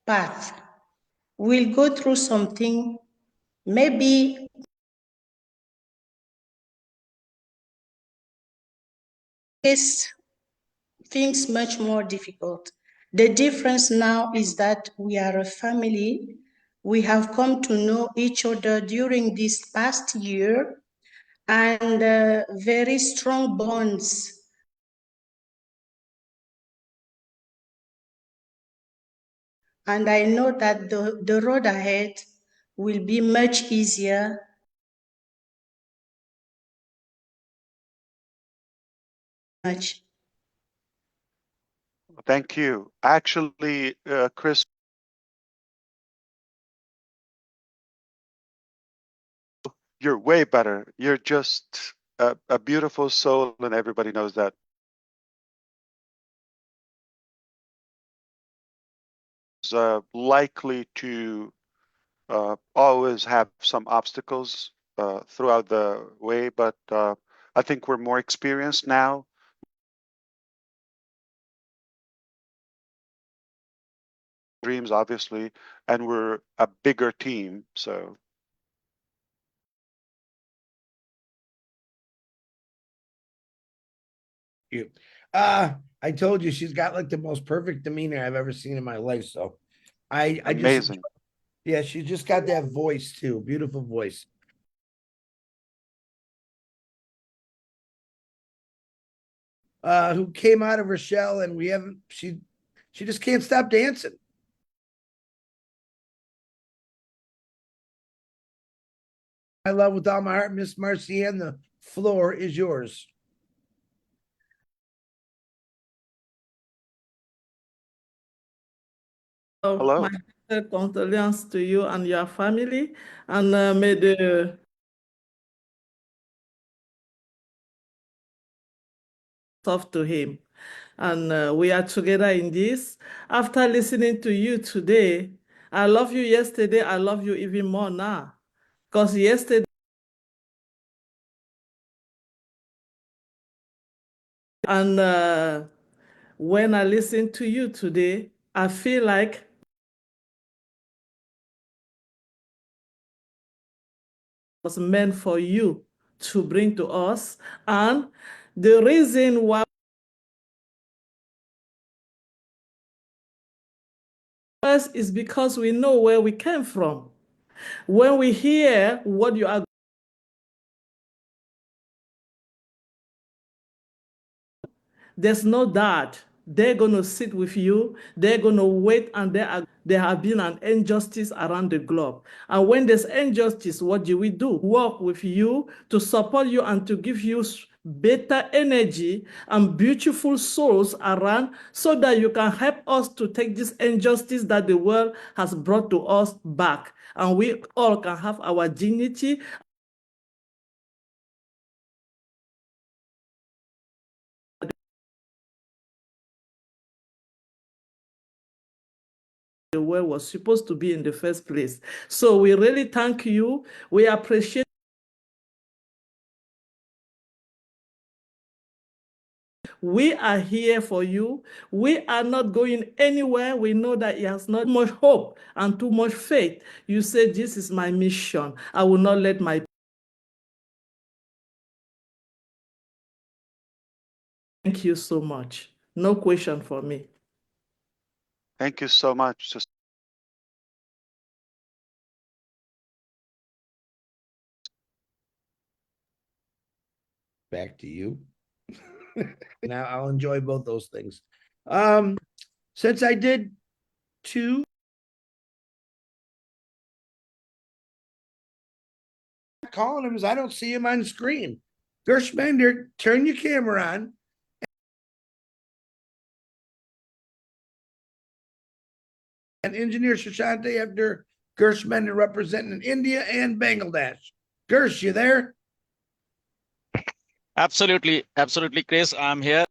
path, we'll go through something, maybe face things much more difficult. The difference now is that we are a family. We have come to know each other during this past year, and very strong bonds. And I know that the road ahead will be much easier. Much. Thank you. Actually, Chris, you're way better. You're just a beautiful soul, and everybody knows that. Likely to always have some obstacles throughout the way, but I think we're more experienced now. Dreams, obviously, and we're a bigger team, so. You. I told you she's got like the most perfect demeanor I've ever seen in my life. So I just Amazing. yeah, she just got that voice too. Beautiful voice. who came out of her shell, and we haven't. She just can't stop dancing. I love with all my heart, Miss Marcienne. The floor is yours. Hello. My condolences to you and your family, and may the stuff to him. And we are together in this. After listening to you today, I love you yesterday, I love you even more now. Because yesterday, and when I listen to you today, I feel like was meant for you to bring to us. And the reason why is because we know where we came from. When we hear what you are, there's no doubt they're going to sit with you. They're going to wait, and there have been an injustice around the globe. And when there's injustice, what do? Work with you to support you and to give you better energy and beautiful souls around so that you can help us to take this injustice that the world has brought to us back. And we all can have our dignity. The world was supposed to be in the first place. So we really thank you. We appreciate. We are here for you. We are not going anywhere. We know that he has not much hope and too much faith. You say, this is my mission. I will not let my. Thank you so much. No question for me. Thank you so much. Back to you. Now I'll enjoy both those things. Since I did two, calling him is I don't see him on screen. Gershbender, turn your camera on. And Engineer Shashante after Gershbender representing India and Bangladesh. Gersh, you there? Absolutely, absolutely, Chris. I'm here.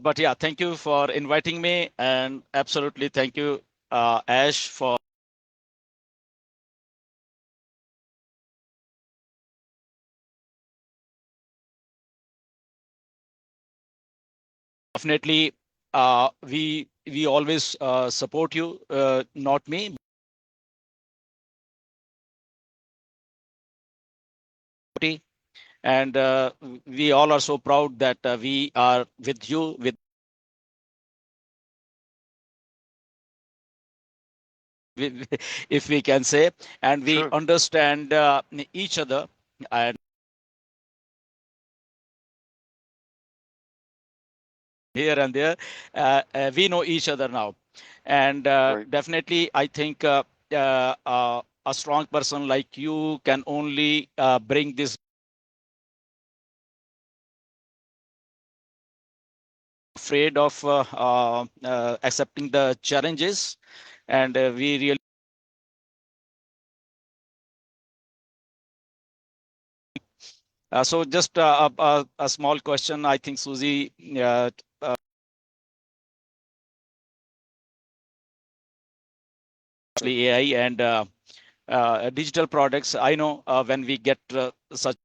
But yeah, thank you for inviting me, and absolutely thank you, Ash, for definitely. We always support you, not me. And we all are so proud that we are with you, with if we can say, and we understand each other. And here and there, we know each other now. And definitely, I think a strong person like you can only bring this afraid of accepting the challenges, and we really so just a small question. I think Susie AI and digital products. I know when we get such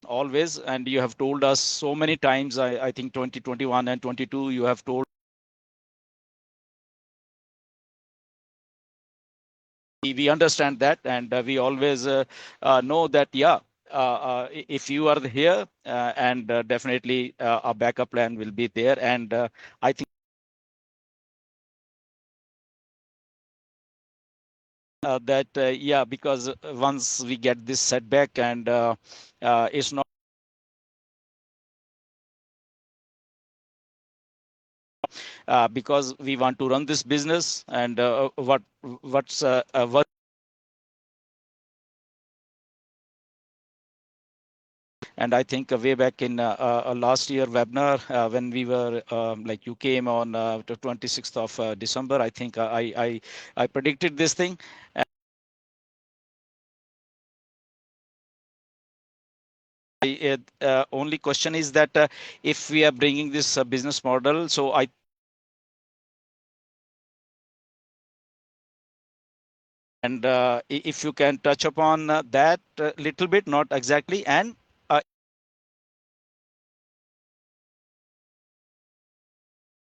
always, and you have told us so many times, I think 2021 and 22, you have told we understand that, and we always know that, yeah, if you are here, and definitely a backup plan will be there. And I think that yeah, because once we get this setback and it's not because we want to run this business and what's what. And I think way back in last year webinar when we were like you came on the 26th of December, I think I predicted this thing. Only question is that if we are bringing this business model, so I and if you can touch upon that a little bit, not exactly, and I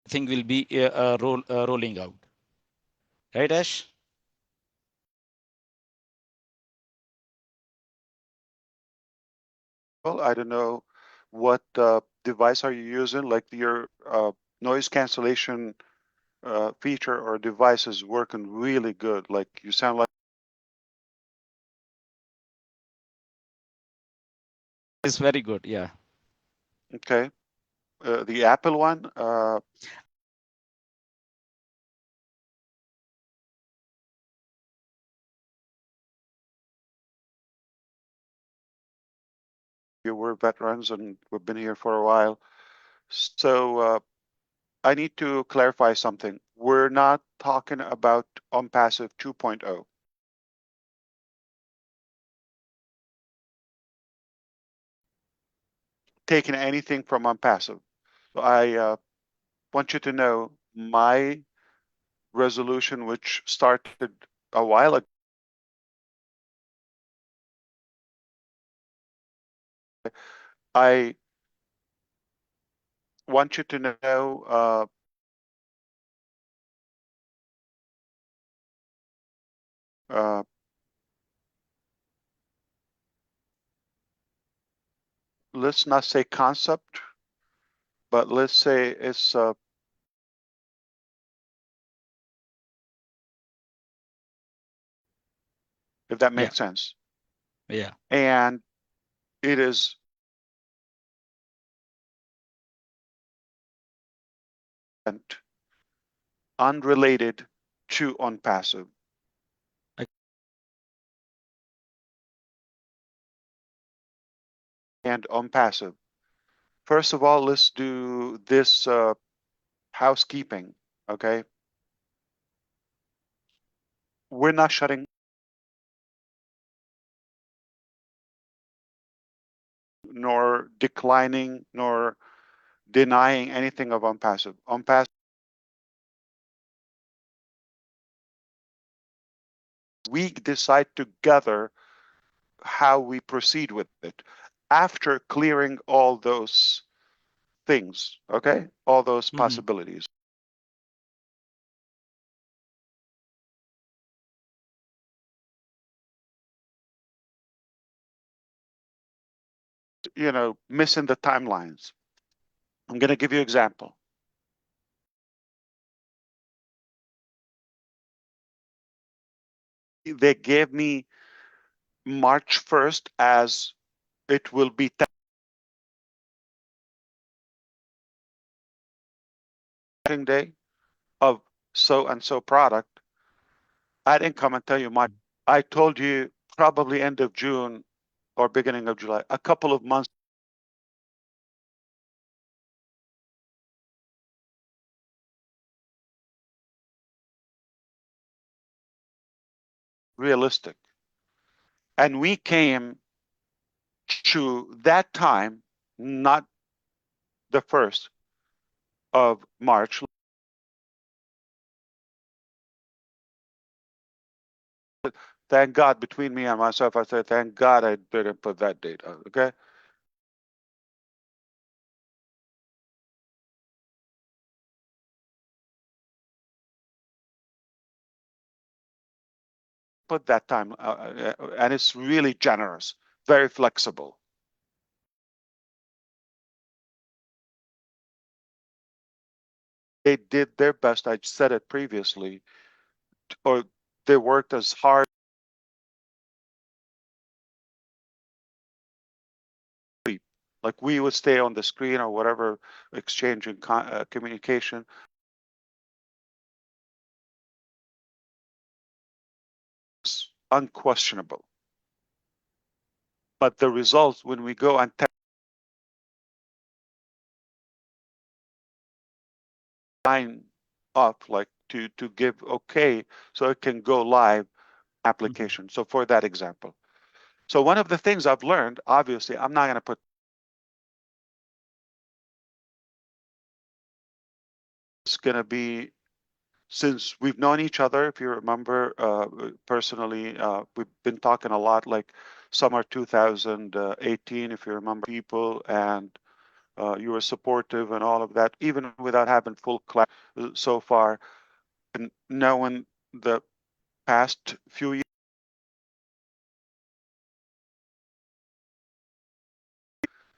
think will be rolling out, right, Ash? Well, I don't know what device are you using, like your noise cancellation feature or device is working really good. Like you sound like It's very good, yeah. okay. The Apple one, you were veterans and we've been here for a while. So I need to clarify something. We're not talking about OnPassive 2.0. Taking anything from OnPassive. So I want you to know my resolution, which started a while ago, I want you to know let's not say concept, but let's say it's if that makes sense. Yeah. And it is unrelated to OnPassive. And OnPassive. First of all, let's do this housekeeping, okay? We're not shutting nor declining nor denying anything of OnPassive. OnPassive, we decide together how we proceed with it after clearing all those things, okay? All those possibilities. You know, missing the timelines. I'm going to give you an example. They gave me March 1st as it will be day of so and so product. I didn't come and tell you much. I told you probably end of June or beginning of July, a couple of months. Realistic. And we came to that time, not the 1st of March. Thank God, between me and myself, I said, thank God I didn't put that date out, okay? Put that time, and it's really generous, very flexible. They did their best, I said it previously, or they worked as hard. Like we would stay on the screen or whatever, exchanging communication. It's unquestionable. But the results when we go and sign up, like to give okay, so it can go live application. So for that example. So one of the things I've learned, obviously, I'm not going to put it's going to be since we've known each other, if you remember personally, we've been talking a lot like summer 2018, if you remember people, and you were supportive and all of that, even without having full class so far. And knowing the past few years,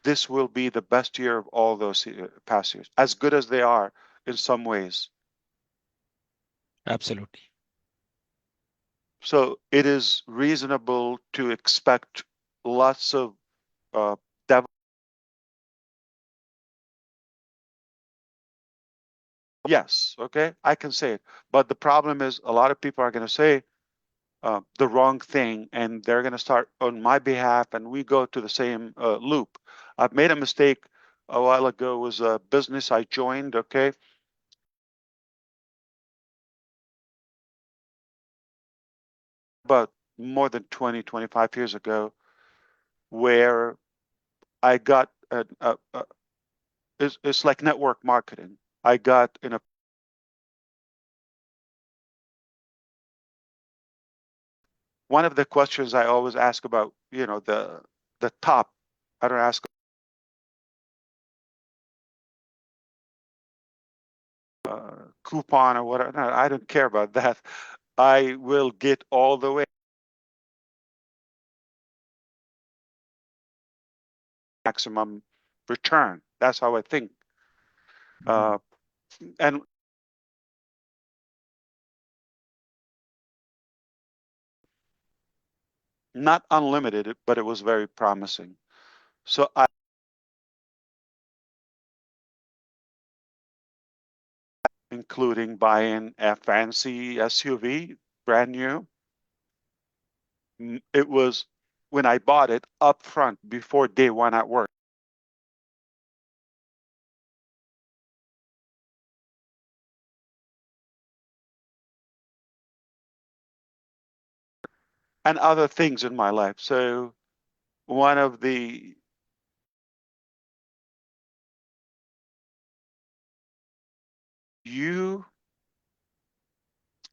this will be the best year of all those past years, as good as they are in some ways. Absolutely. So it is reasonable to expect lots of dev. Yes, okay, I can say it. But the problem is a lot of people are going to say the wrong thing and they're going to start on my behalf and we go to the same loop. I've made a mistake a while ago. It was a business I joined, okay? About more than 20, 25 years ago, where I got, it's like network marketing. I got in a one of the questions I always ask about, you know, the top. I don't ask coupon or whatever. No, I don't care about that. I will get all the way maximum return. That's how I think. And not unlimited, but it was very promising. So I, including buying a fancy SUV, brand new. It was when I bought it up front before day one at work. And other things in my life. So one of the you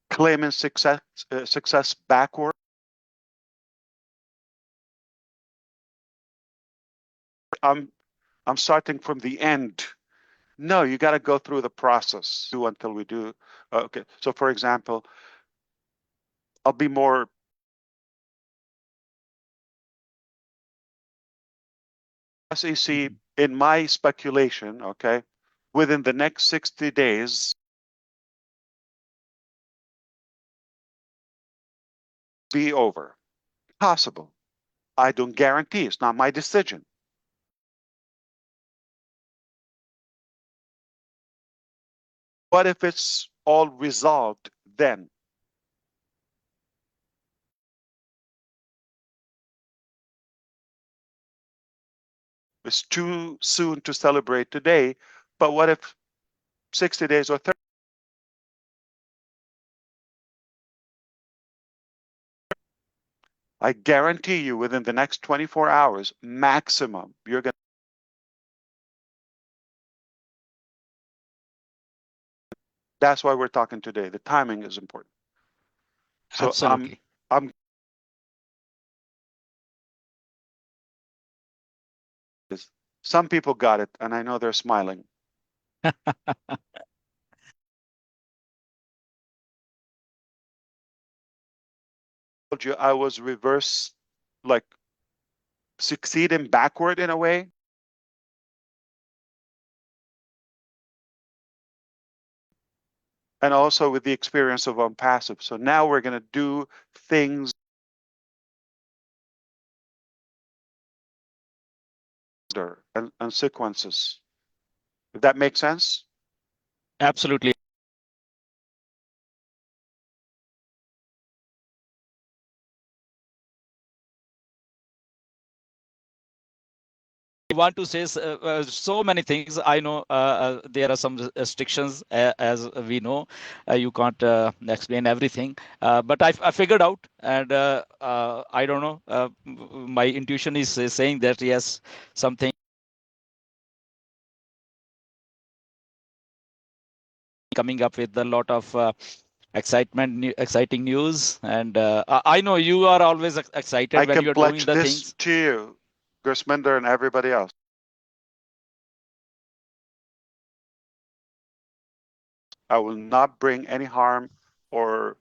claiming success backward. I'm starting from the end. No, you got to go through the process until we do. Okay. So for example, I'll be more SEC in my speculation, okay, within the next 60 days be over. Possible. I don't guarantee. It's not my decision. What if it's all resolved then? It's too soon to celebrate today, but what if 60 days or 30? I guarantee you within the next 24 hours, maximum, you're going to. That's why we're talking today. The timing is important. So Absolutely. I'm some people got it, and I know they're smiling. Told you I was reverse, like succeeding backward in a way. and also with the experience of unpassive. So now we're going to do things and sequences. If that makes sense? Absolutely. I want to say so many things. I know there are some restrictions, as we know. You can't explain everything, but I figured out, and I don't know. My intuition is saying that yes, something coming up with a lot of excitement, exciting news, and I know you are always excited I when can you're doing pledge the this things. to you, Gusminder and everybody else. I will not bring any harm or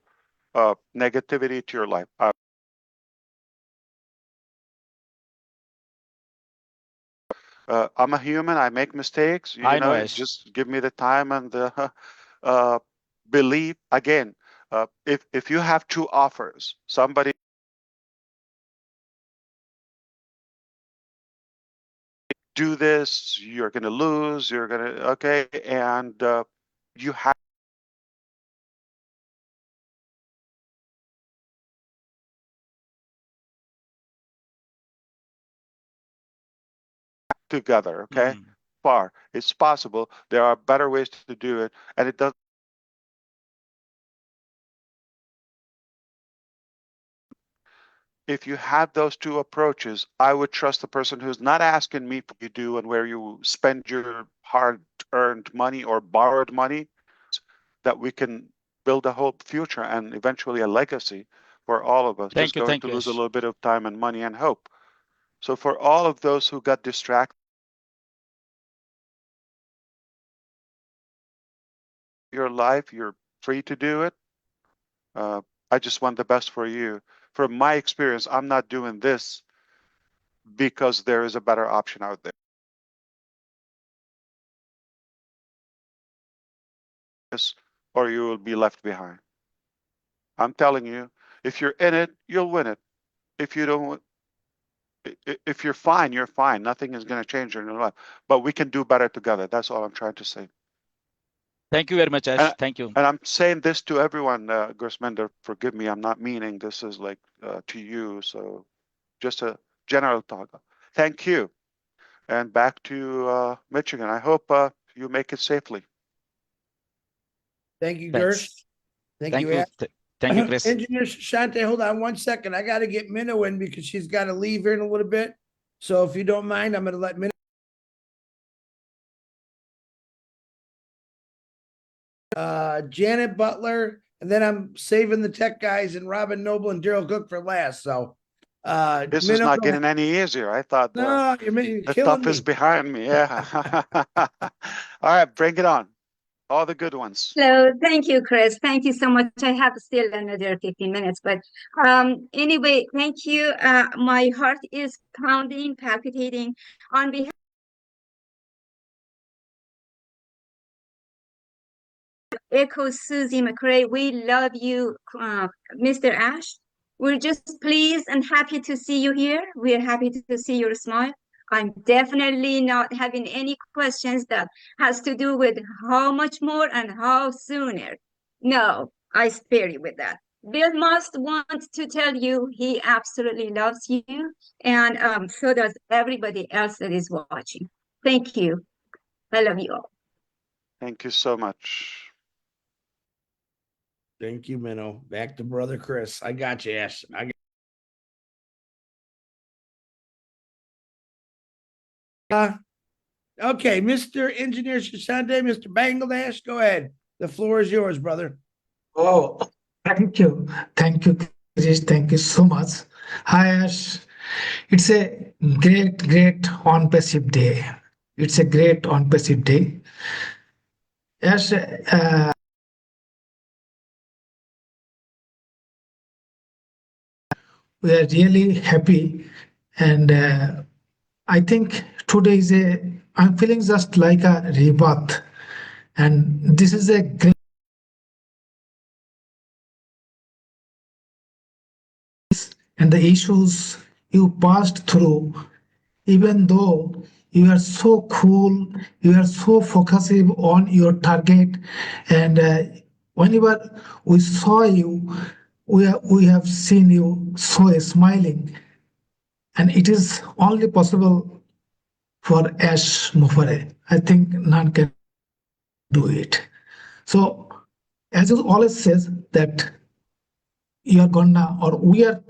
negativity to your life. I'm a human. I make mistakes. I know, Ash. Just give me the time and the belief. Again, if you have two offers, somebody do this, you're going to lose. You're going to okay, and you have together. Okay, far. It's possible. There are better ways to do it, and it does. If you have those two approaches, I would trust the person who's not asking me what you do and where you spend your hard-earned money or borrowed money, that we can build a whole future and eventually a legacy for all of us. Just going Thank to you, lose a Ash. little bit of time and money and hope. So for all of those who got distracted, your life, you're free to do it. I just want the best for you. From my experience, I'm not doing this because there is a better option out there. Or you will be left behind. I'm telling you, if you're in it, you'll win it. If you don't, if you're fine, you're fine. Nothing is going to change in your life. But we can do better together. That's all I'm trying to say. Thank you very much, Ash. Thank you. And I'm saying this to everyone, Gusmender, forgive me. I'm not meaning this is like to you. So just a general talk. Thank you. And back to Michigan. I hope you make it safely. Thank you, Thanks. Gers. Thank Thank you, you. Ash. Thank you, Chris. Engineer Shante, hold on one second. I got to get Minnow in because she's got to leave here in a little bit. So if you don't mind, I'm going to let Minnow. Janet Butler, and then I'm saving the tech guys and Robin Noble and Daryl Cook for last. So This is Minnow, not getting any easier. I thought no, you're the killing stuff me. is behind me. Yeah. All right, bring it on. All the good ones. Hello, thank you, Chris. Thank you so much. I have still another 15 minutes, but anyway, thank you. My heart is pounding, palpitating on behalf Echo Susie McRae. We love you, Mr. Ash. We're just pleased and happy to see you here. We're happy to see your smile. I'm definitely not having any questions that has to do with how much more and how sooner. No, I spare you with that. Bill must want to tell you he absolutely loves you, and so does everybody else that is watching. Thank you. I love you all. Thank you so much. Thank you, Minnow. Back to brother Chris. I got you, Ash. Okay, Mr. Engineer Shashante, Mr. Bangladesh, go ahead. The floor is yours, brother. Oh, thank you. Thank you, Chris. Thank you so much. Hi, Ash. It's a great on-passive day. It's a great on-passive day. Ash, we are really happy. And I think today I'm feeling just like a rebirth. And this is a great and the issues you passed through, even though you are so cool, you are so focused on your target, and whenever we saw you, we have seen you so smiling, and it is only possible for ASH MUFAREH. I think none can do it. So, as it always says that you are gonna, or we are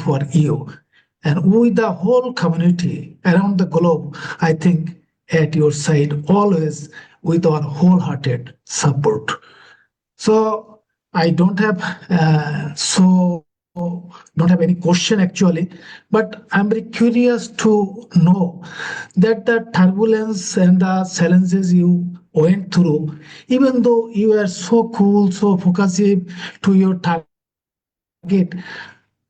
for you, and with the whole community around the globe, I think at your side always with our wholehearted support. So I don't have don't have any question actually, but I'm very curious to know that the turbulence and the challenges you went through, even though you were so cool, so focused to your target,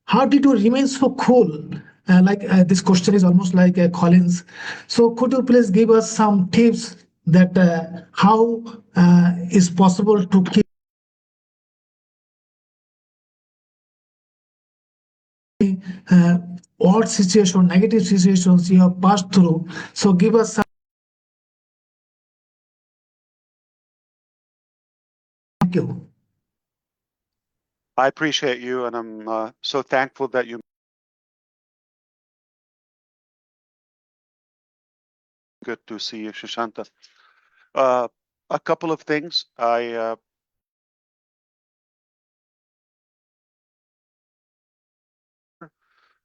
how did you remain so cool? This question is almost like Collins. So could you please give us some tips that how is possible to keep odd situation, negative situations you have passed through. So give us some. Thank you. I appreciate you, and I'm so thankful that you. Good to see you, Shashanta. A couple of things. I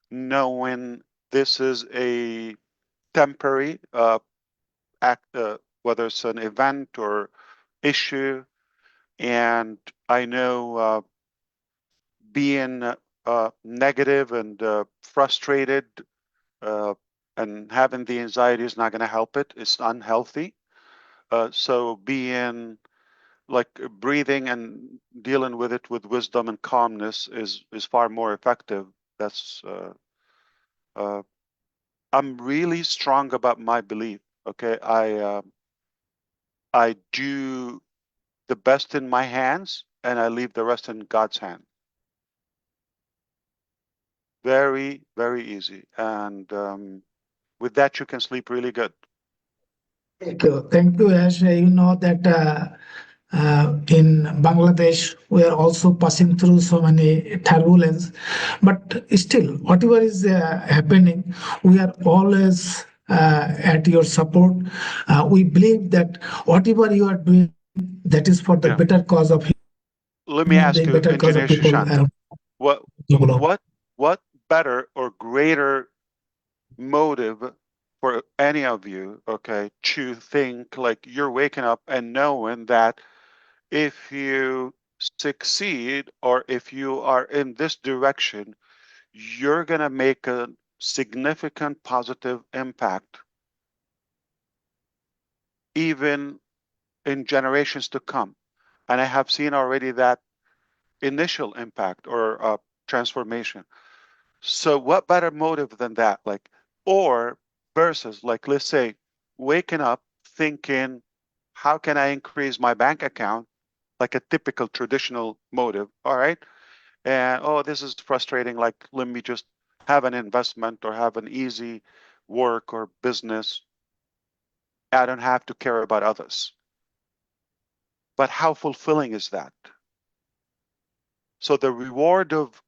know when this is a temporary act, whether it's an event or issue, and I know being negative and frustrated and having the anxiety is not going to help it. It's unhealthy. So being like breathing and dealing with it with wisdom and calmness is far more effective. That's I'm really strong about my belief. Okay, I do the best in my hands, and I leave the rest in God's hand. Very, very easy, and with that, you can sleep really good. Thank you, Ash. You know that in Bangladesh, we are also passing through so many turbulence, but still, whatever is happening, we are always at your support. We believe that whatever you are doing, that is for the better cause of Let me human ask being, you, better cause of Engineer people Shashanta, around the globe. what better or greater motive for any of you, okay, to think like you're waking up and knowing that if you succeed or if you are in this direction, you're going to make a significant positive impact, even in generations to come. And I have seen already that initial impact or transformation. So what better motive than that? Like, or versus like, let's say, waking up thinking, how can I increase my bank account? Like a typical traditional motive. All right. And oh, this is frustrating. Like, let me just have an investment or have an easy work or business. I don't have to care about others. But how fulfilling is that? So the reward of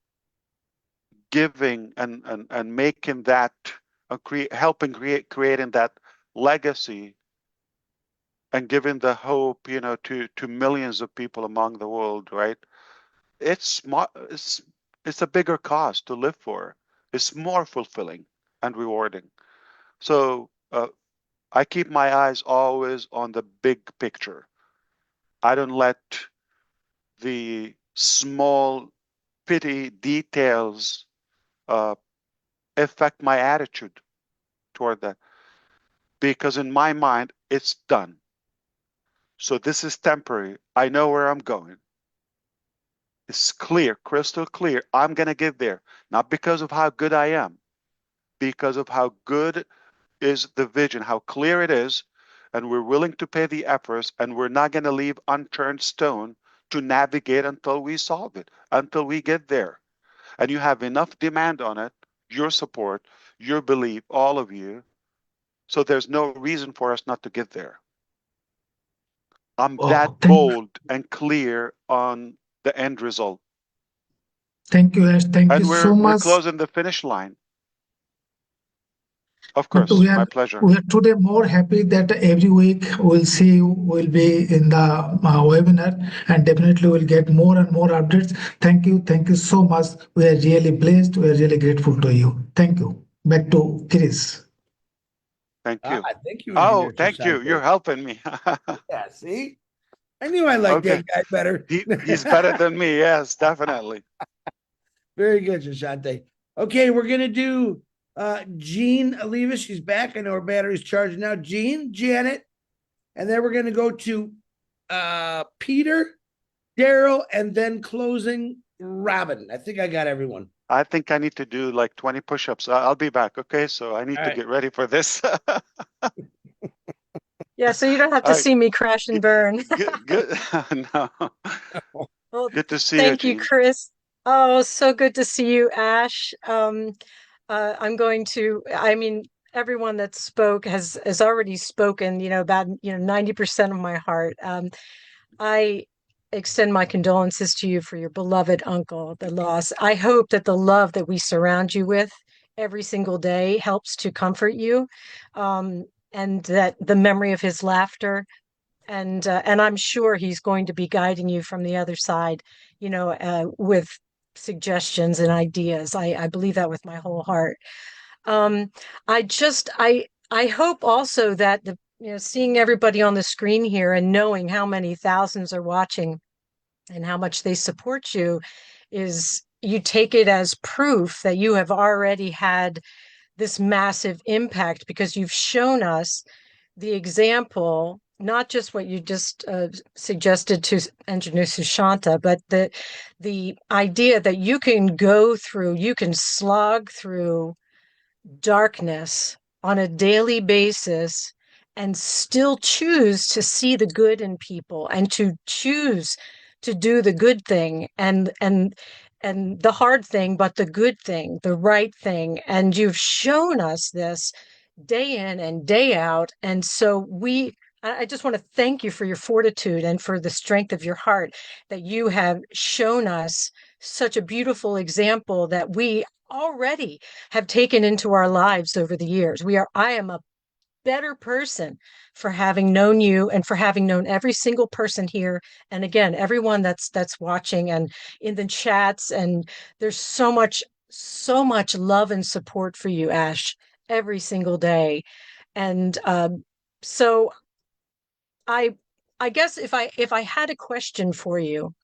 giving and making that helping creating that legacy and giving the hope to millions of people among the world, right? It's a bigger cause to live for. It's more fulfilling and rewarding. So I keep my eyes always on the big picture. I don't let the small petty details affect my attitude toward that, because in my mind it's done. So this is temporary. I know where I'm going. It's clear, crystal clear. I'm going to get there, not because of how good I am, because of how good is the vision, how clear it is, and we're willing to pay the efforts, and we're not going to leave unturned stone to navigate until we solve it, until we get there. And you have enough demand on it, your support, your belief, all of you. So there's no reason for us not to get there. I'm that bold and clear on the end result. Thank you, Ash. Thank you And so we're much. closing the finish line. Of But course, my pleasure. we are today more happy that every week we'll see you, will be in the webinar, and definitely we'll get more and more updates. Thank you so much. We are really blessed. We are really grateful to you. Thank you. Back to Chris. Thank you. Thank you, Oh, Engineer thank you. Trishante. You're helping me. Yeah, see? I knew I liked Okay. that guy better. He's better than me. Yes, definitely. Very good, Trishante. Okay, we're going to do Jean Aliva. She's back. I know her battery's charging now. Jean, Janet. And then we're going to go to Peter, Daryl, and then closing Robin. I think I got everyone. I think I need to do like 20 push-ups. I'll be back. Okay. So I need to get ready for this. Yeah, so you don't have to see me crash and burn. Good. No. Well, Good to see you, thank you, Jean. Chris. Oh, so good to see you, Ash. I'm going to, I mean, everyone that spoke has already spoken, about, 90% of my heart. I extend my condolences to you for your beloved uncle, the loss. I hope that the love that we surround you with every single day helps to comfort you, and that the memory of his laughter, and I'm sure he's going to be guiding you from the other side, with suggestions and ideas. I believe that with my whole heart. Um, I hope also that seeing everybody on the screen here and knowing how many thousands are watching and how much they support you is you take it as proof that you have already had this massive impact because you've shown us the example, not just what you just suggested to Engineer Sushanta, but the idea that you can slog through darkness on a daily basis and still choose to see the good in people and to choose to do the good thing and the hard thing, but the good thing, the right thing. And you've shown us this day in and day out. And so I just want to thank you for your fortitude and for the strength of your heart that you have shown us such a beautiful example that we already have taken into our lives over the years. I am a better person for having known you and for having known every single person here. And again, everyone that's watching and in the chats. And there's so much love and support for you, Ash, every single day. And so I guess if I had a question for you,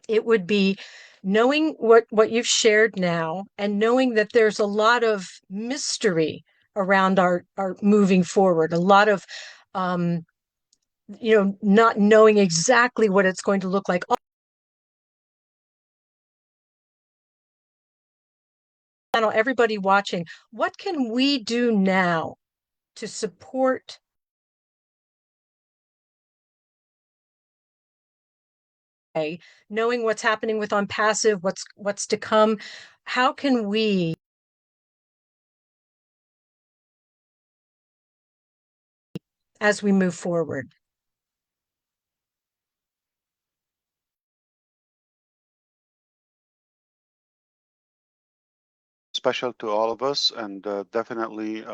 it would be knowing what you've shared now and knowing that there's a lot of mystery around our moving forward, a lot of not knowing exactly what it's going to look like. Everybody watching, what can we do now to support knowing what's happening with On Passive, what's to come? How can we as we move forward? Special to all of us, and definitely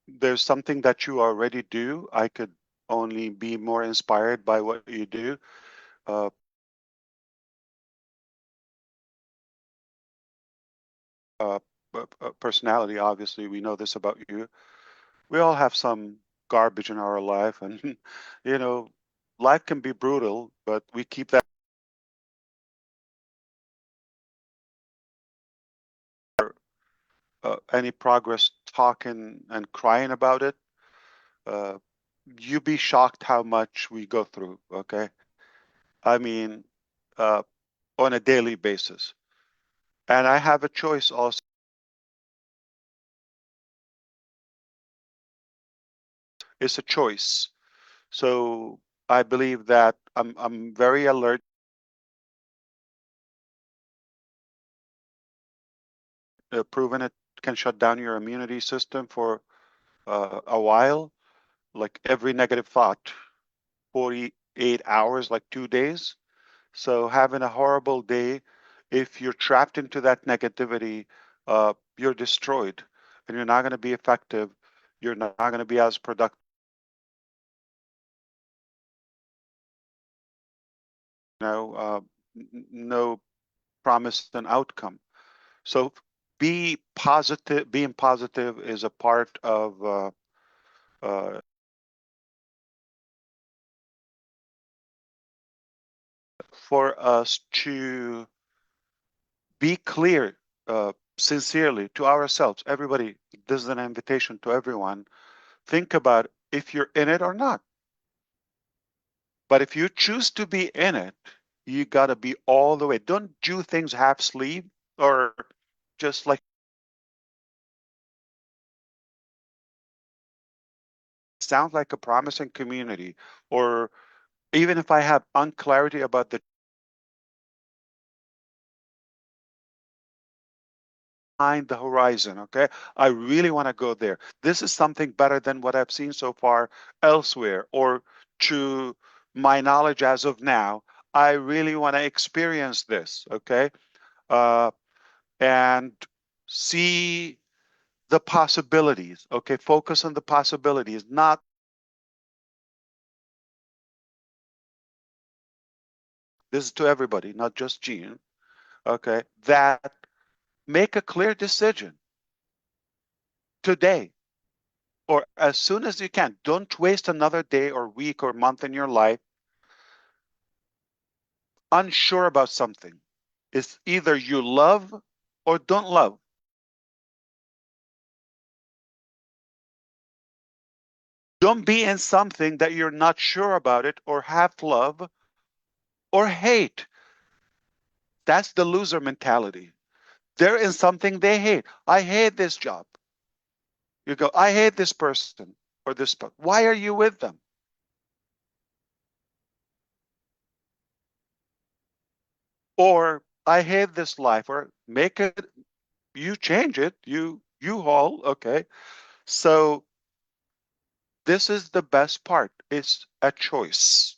there's something that you already do. I could only be more inspired by what you do. Personality, obviously, we know this about you. We all have some garbage in our life, and life can be brutal, but we keep that. Any progress talking and crying about it, you'd be shocked how much we go through. Okay, I mean, on a daily basis, and I have a choice also. It's a choice. So I believe that I'm very alert. Proven it can shut down your immunity system for a while, like every negative thought, 48 hours, like 2 days. So having a horrible day, if you're trapped into that negativity, you're destroyed, and you're not going to be effective. You're not going to be as productive. No promise and outcome. So be positive. Being positive is a part of for us to be clear, sincerely to ourselves. Everybody, this is an invitation to everyone. Think about if you're in it or not. But if you choose to be in it, you got to be all the way. Don't do things half sleeve or just like sounds like a promising community, or even if I have unclarity about the behind the horizon, okay? I really want to go there. This is something better than what I've seen so far elsewhere, or to my knowledge as of now. I really want to experience this, okay? And see the possibilities, okay? Focus on the possibilities, not this is to everybody, not just Gene, okay? That make a clear decision today or as soon as you can. Don't waste another day or week or month in your life unsure about something. It's either you love or don't love. Don't be in something that you're not sure about it or half love or hate. That's the loser mentality. They're in something they hate. I hate this job. You go, I hate this person or this person. Why are you with them? Or I hate this life, or make it, you change it, you haul, okay? So this is the best part. It's a choice.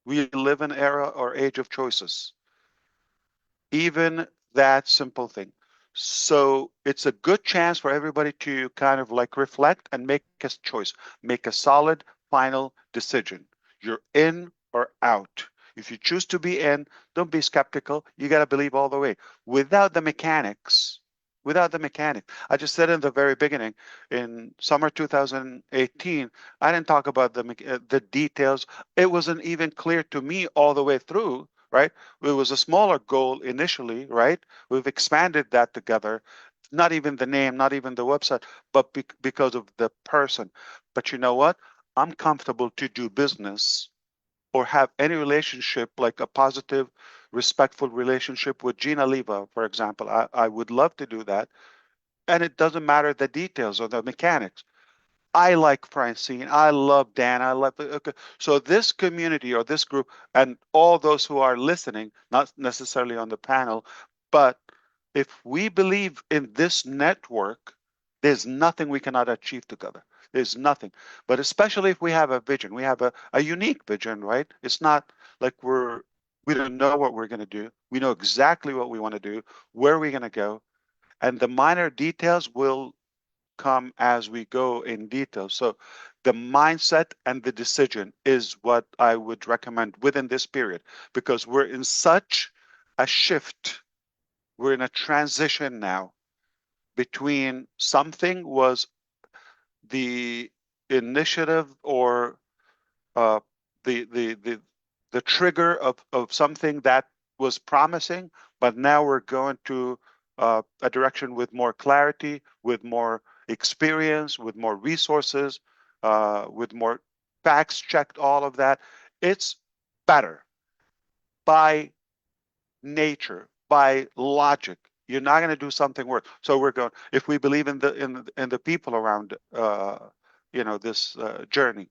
We live in an era or age of choices. Even that simple thing. So it's a good chance for everybody to kind of like reflect and make a choice, make a solid final decision. You're in or out. If you choose to be in, don't be skeptical. You got to believe all the way. Without the mechanics, I just said in the very beginning, in summer 2018, I didn't talk about the details. It wasn't even clear to me all the way through, right? It was a smaller goal initially, right? We've expanded that together. Not even the name, not even the website, but because of the person. But you know what? I'm comfortable to do business or have any relationship, like a positive, respectful relationship with Gina Leva, for example. I would love to do that. And it doesn't matter the details or the mechanics. I like Francine. I love Dan. I love okay. So this community or this group and all those who are listening, not necessarily on the panel, but if we believe in this network, there's nothing we cannot achieve together. There's nothing. But especially if we have a vision, we have a unique vision, right? It's not like we don't know what we're going to do. We know exactly what we want to do, where we're going to go, and the minor details will come as we go in detail. So the mindset and the decision is what I would recommend within this period, because we're in such a shift. We're in a transition now between something was the initiative or uh, the, the the the trigger of something that was promising, but now we're going to a direction with more clarity, with more experience, with more resources, with more facts checked, all of that. It's better by nature, by logic. You're not going to do something worse. So we're going. If we believe in the people around, this journey,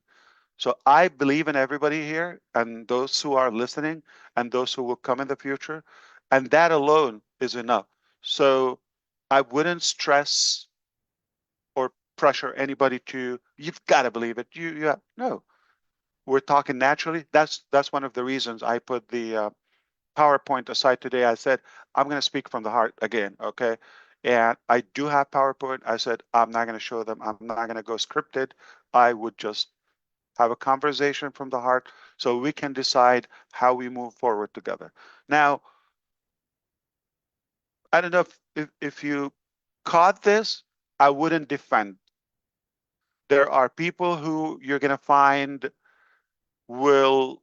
So I believe in everybody here and those who are listening and those who will come in the future. And that alone is enough. So I wouldn't stress or pressure anybody to, you've got to believe it. No, we're talking naturally. That's one of the reasons I put the PowerPoint aside today. I said, I'm going to speak from the heart again. Okay. And I do have PowerPoint. I said, I'm not going to show them. I'm not going to go scripted. I would just have a conversation from the heart so we can decide how we move forward together. Now, I don't know if you caught this, I wouldn't defend. There are people who you're going to find will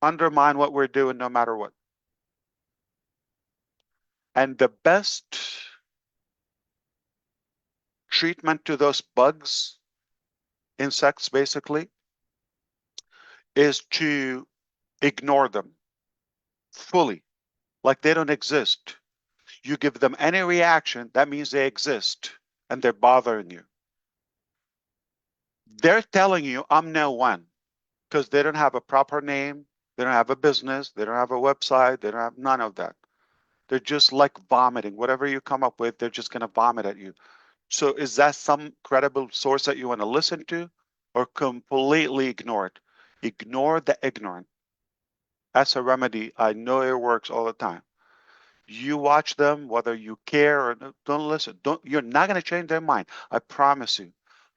undermine what we're doing no matter what. And the best treatment to those bugs, insects basically, is to ignore them fully, like they don't exist. You give them any reaction, that means they exist and they're bothering you. They're telling you, I'm no one, because they don't have a proper name, they don't have a business, they don't have a website, they don't have none of that. They're just like vomiting. Whatever you come up with, they're just going to vomit at you. So is that some credible source that you want to listen to, or completely ignore it? Ignore the ignorant. That's a remedy. I know it works all the time. You watch them, whether you care or don't listen. You're not going to change their mind. I promise you.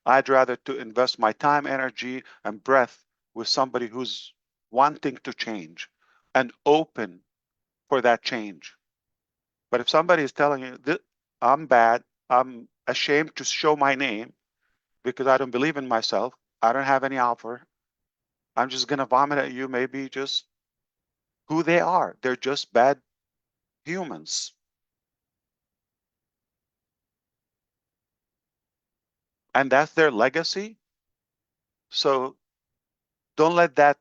I'd rather to invest my time, energy, and breath with somebody who's wanting to change and open for that change. But if somebody is telling you, I'm bad, I'm ashamed to show my name because I don't believe in myself, I don't have any offer, I'm just going to vomit at you, maybe just who they are. They're just bad humans. And that's their legacy. So don't let that,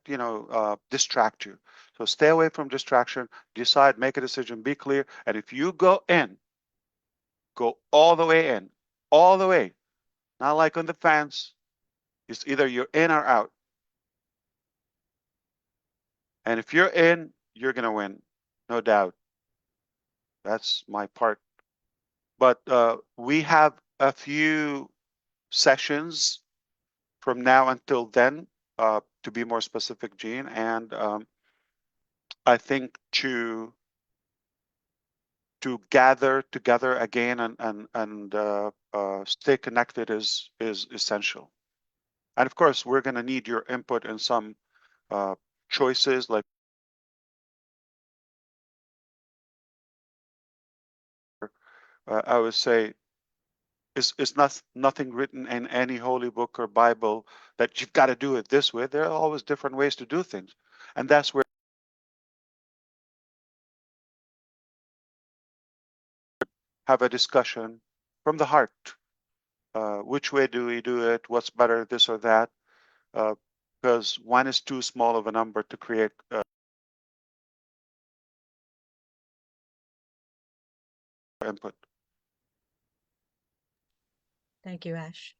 distract you. So stay away from distraction, decide, make a decision, be clear. And if you go in, go all the way in, all the way. Not like on the fence. It's either you're in or out. And if you're in, you're going to win. No doubt. That's my part. But we have a few sessions from now until then, to be more specific, Gene. And I think to gather together again and stay connected is essential. And of course, we're going to need your input in some choices, like I would say, it's nothing written in any holy book or Bible that you've got to do it this way. There are always different ways to do things, and that's where have a discussion from the heart. Which way do we do it? What's better, this or that? Because one is too small of a number to create input. Thank you, Ash.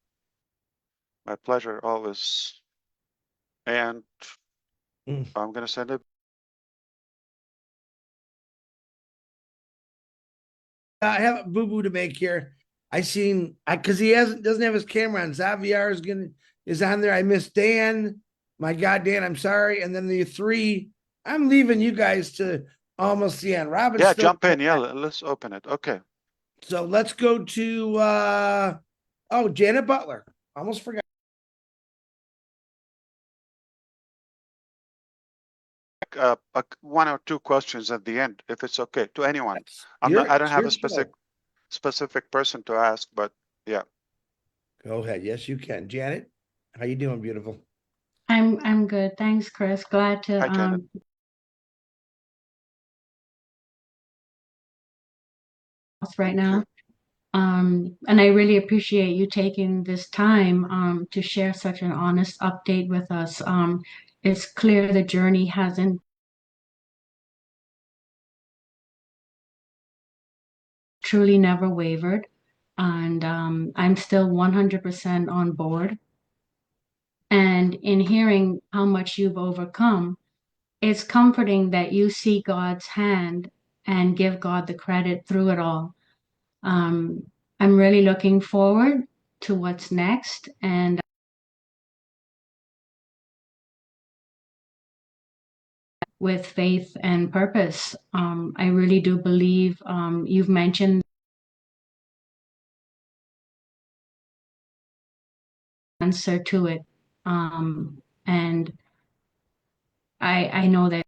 My pleasure, always. And I'm going to send it. I have a boo boo to make here. Because he doesn't have his camera on. Xavier is on there. I miss Dan. My God, Dan, I'm sorry. And then the three, I'm leaving you guys to almost the end. Robin, Yeah, jump in. Yeah, let's open it. Okay. So let's go to Janet Butler. Almost forgot. One or two questions at the end, if it's okay, to anyone. I don't have a specific person to ask, but yeah. Go ahead. Yes, you can. Janet, how you doing, beautiful? I'm good. Thanks, Chris. Glad to Hi, Janet. Right now. And I really appreciate you taking this time to share such an honest update with us. It's clear the journey hasn't truly never wavered, and I'm still 100% on board. And in hearing how much you've overcome, it's comforting that you see God's hand and give God the credit through it all. I'm really looking forward to what's next, and with faith and purpose. I really do believe you've mentioned the answer to it. And I know that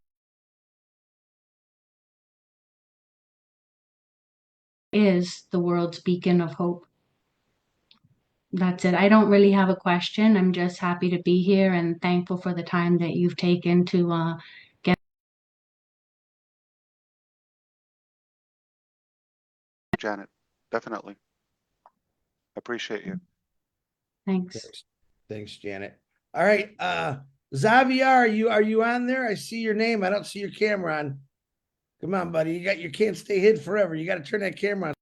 is the world's beacon of hope. That's it. I don't really have a question. I'm just happy to be here and thankful for the time that you've taken to get. Janet, definitely. Appreciate you. Thanks. Thanks, Janet. All right. Xavier, are you on there? I see your name. I don't see your camera on. Come on, buddy. You can't stay hid forever. You got to turn that camera on.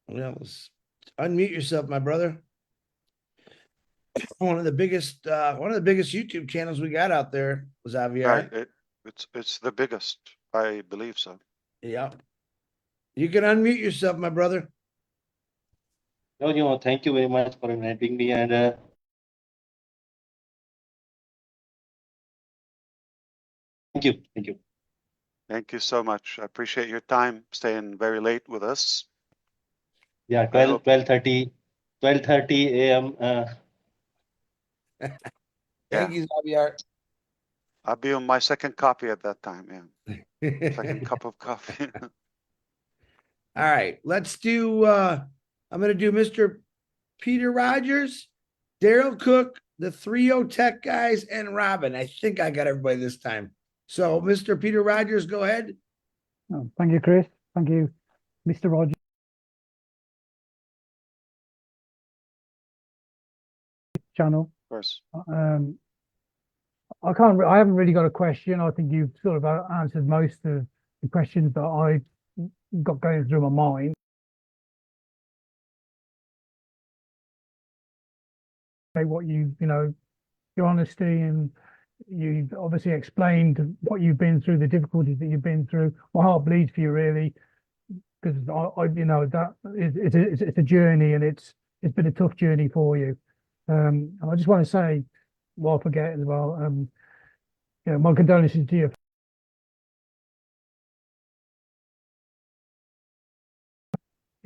Well, unmute yourself, my brother. One of the biggest YouTube channels we got out there, Xavier. Right. It's the biggest. I believe so. Yeah. You can unmute yourself, my brother. No, thank you very much for inviting me, and thank you. Thank you so much. I appreciate your time staying very late with us. Yeah, 12:30 a.m. Thank you, Xavier. I'll be on my second coffee at that time. Yeah. Second cup of coffee. All right, let's do I'm gonna do Mr. Peter Rogers, Daryl Cook, the 3O Tech guys, and Robin. I think I got everybody this time. So, Mr. Peter Rogers, go ahead. Oh, thank you, Chris. Thank you, Mr. Rogers. Channel. Of course. I haven't really got a question. I think you've sort of answered most of the questions that I got going through my mind. What your honesty, and you've obviously explained what you've been through, the difficulties that you've been through. My heart bleeds for you, really, because it's a journey, and it's been a tough journey for you. And I just want to say, while I forget as well, my condolences to you.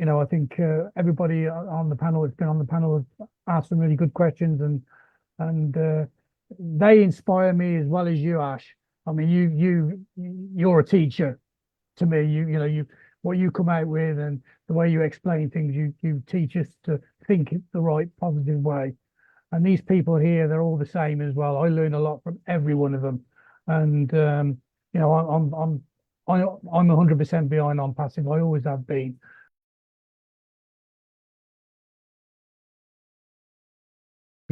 I think everybody on the panel that's been on the panel has asked some really good questions, and they inspire me as well as you, Ash. I mean, you're a teacher to me. What you come out with and the way you explain things, you teach us to think the right, positive way. And these people here, they're all the same as well. I learn a lot from every one of them, and I'm 100% behind on passing. I always have been.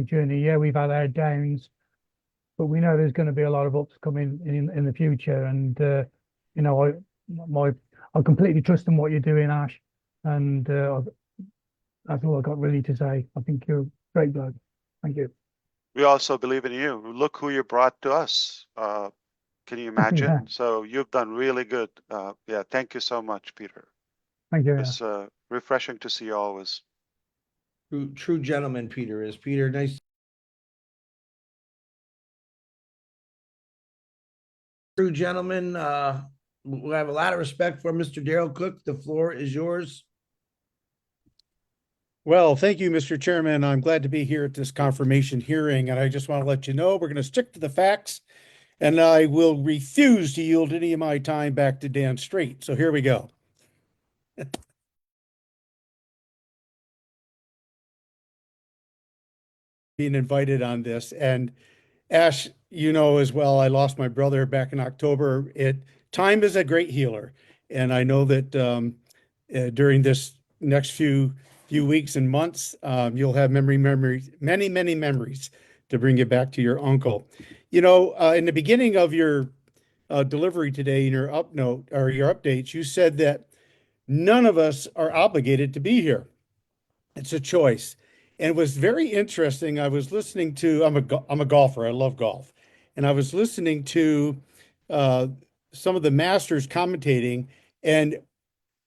Journey, yeah, we've had our downs, but we know there's going to be a lot of ups coming in the future, and I completely trust in what you're doing, Ash, and that's all I got really to say. I think you're a great bloke. Thank you. We also believe in you. Look who you brought to us. Can you imagine? Yeah. So you've done really good. Yeah, thank you so much, Peter. Thank you. It's refreshing to see you always. True gentleman, Peter is. Peter, nice. True gentleman. We have a lot of respect for Mr. Daryl Cook. The floor is yours. Well, thank you, Mr. Chairman. I'm glad to be here at this confirmation hearing, and I just want to let you know we're going to stick to the facts, and I will refuse to yield any of my time back to Dan Straight. So here we go. Being invited on this, and Ash, as well, I lost my brother back in October. Time is a great healer, and I know that during this next few weeks and months, you'll have many memories to bring you back to your uncle. In the beginning of your delivery today, in your upnote or your updates, you said that none of us are obligated to be here. It's a choice. And it was very interesting. I was listening to, I'm a golfer. I love golf. And I was listening to some of the masters commentating, and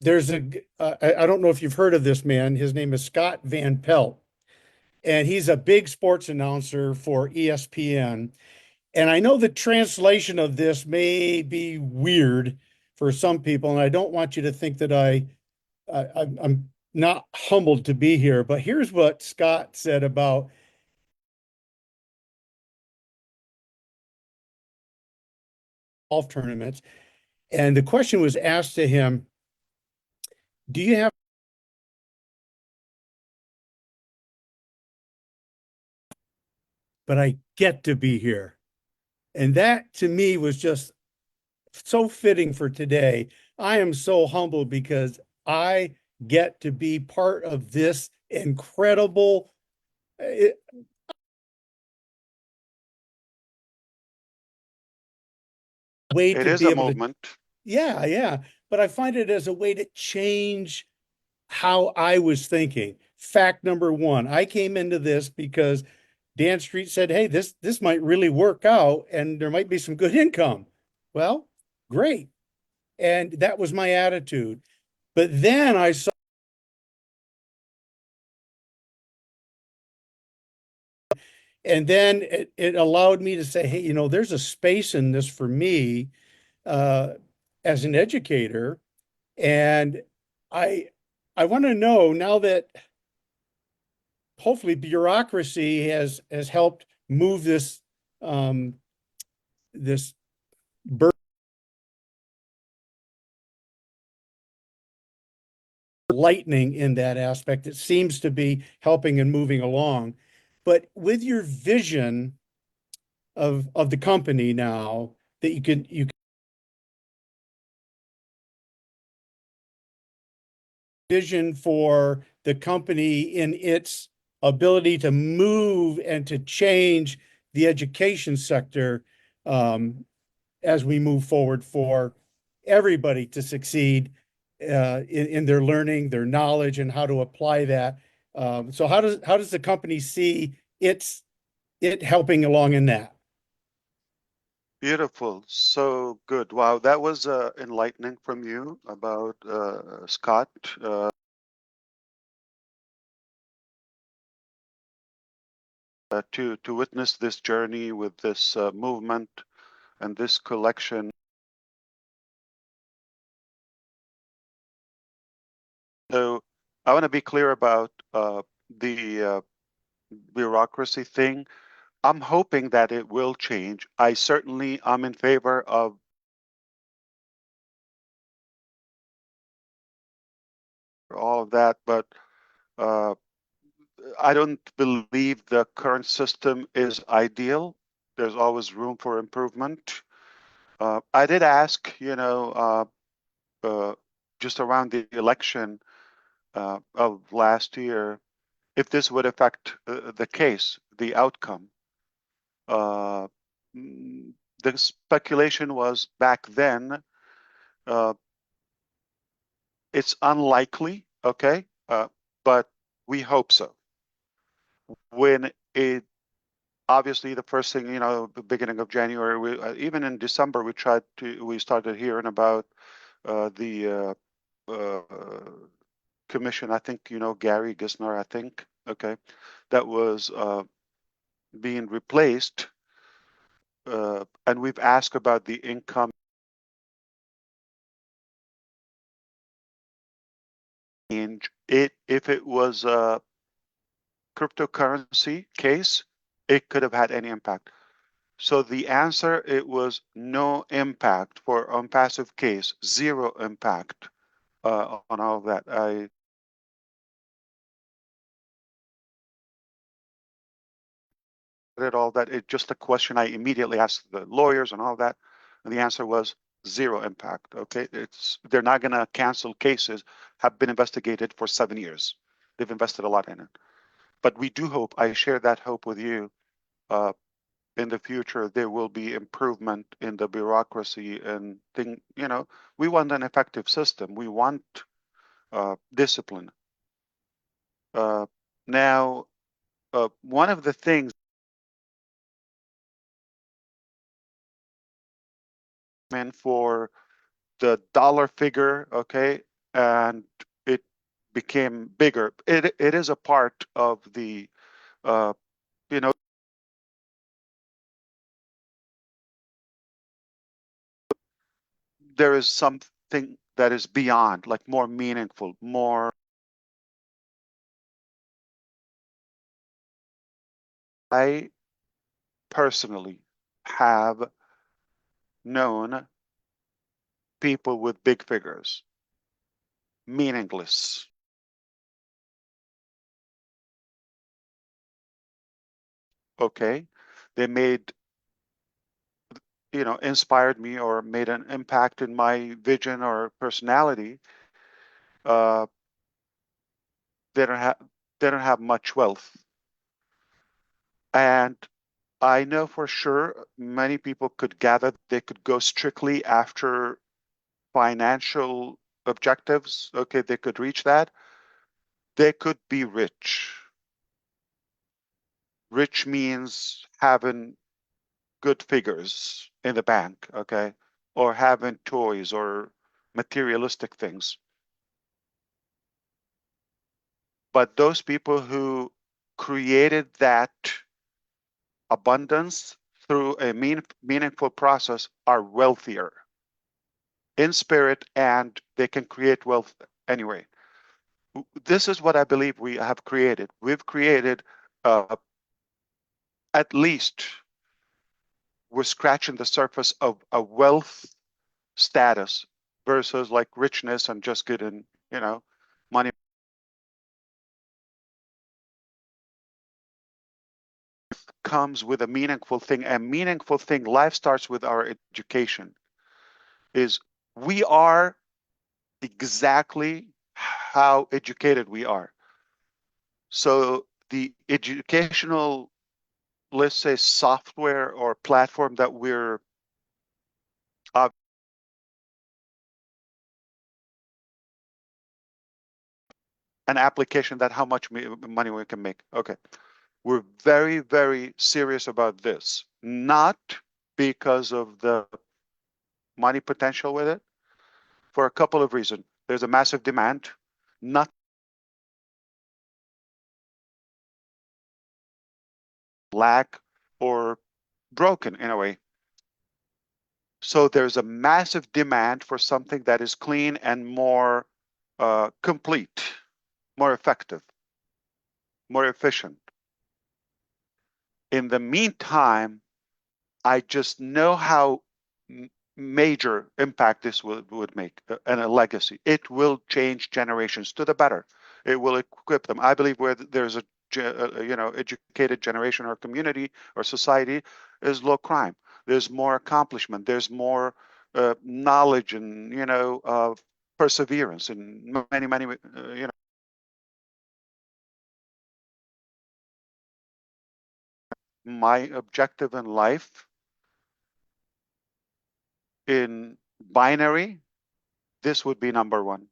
there's I don't know if you've heard of this man. His name is Scott Van Pelt, and he's a big sports announcer for ESPN. And I know the translation of this may be weird for some people, and I don't want you to think that I'm not humbled to be here, but here's what Scott said about golf tournaments. And the question was asked to him, do you have, but I get to be here. And that to me was just so fitting for today. I am so humbled because I get to be part of this incredible way It to is be a able to, movement. yeah. But I find it as a way to change how I was thinking. Fact number one, I came into this because Dan Street said, hey, this might really work out and there might be some good income. Well, great. And that was my attitude. But then I saw, and then it allowed me to say, hey, you know, there's a space in this for me as an educator. And I want to know now that hopefully bureaucracy has helped move this burden lightning in that aspect. It seems to be helping and moving along. But with your vision of the company now, that you can vision for the company in its ability to move and to change the education sector as we move forward for everybody to succeed in their learning, their knowledge, and how to apply that. So how does the company see it helping along in that? Beautiful. So good. Wow, that was enlightening from you about Scott. To witness this journey with this movement and this collection. So I want to be clear about the bureaucracy thing. I'm hoping that it will change. I certainly am in favor of all of that, but I don't believe the current system is ideal. There's always room for improvement. I did ask, just around the election of last year, if this would affect the case, the outcome. The speculation was back then, it's unlikely, okay, but we hope so. When it obviously the first thing, the beginning of January, even in December, we started hearing about the commission. I think, Gary Gisner, I think, okay, that was being replaced. And we've asked about the income. If it was a cryptocurrency case, it could have had any impact. So the answer, it was no impact on passive case, zero impact on all of that. I did all that. It's just a question I immediately asked the lawyers and all that, and the answer was zero impact. Okay, they're not going to cancel cases have been investigated for 7 years. They've invested a lot in it, but we do hope. I share that hope with you. In the future, there will be improvement in the bureaucracy and thing. We want an effective system. We want discipline. Now, one of the things for the dollar figure, okay, and it became bigger. It is a part of the, you know, there is something that is beyond, like more meaningful, more. I personally have known people with big figures, meaningless. Okay, they made, inspired me or made an impact in my vision or personality. Uh, they don't have much wealth, and I know for sure many people could gather. They could go strictly after financial objectives. Okay, they could reach that. They could be rich. Rich means having good figures in the bank, okay, or having toys or materialistic things. But those people who created that abundance through a meaningful process are wealthier in spirit, and they can create wealth anyway. This is what I believe we have created. We've created, at least we're scratching the surface of a wealth status versus like richness and just getting, money. Comes with a meaningful thing. A meaningful thing, life starts with our education. Is we are exactly how educated we are. So the educational, let's say, software or platform that we're an application that how much money we can make. Okay. We're very, very serious about this, not because of the money potential with it, for a couple of reasons. There's a massive demand, not lack or broken in a way. So there's a massive demand for something that is clean and more complete, more effective, more efficient. In the meantime, I just know how major impact this would make and a legacy. It will change generations to the better. It will equip them. I believe where there's a educated generation or community or society is low crime. There's more accomplishment. There's more knowledge and perseverance and many my objective in life in binary, this would be number one.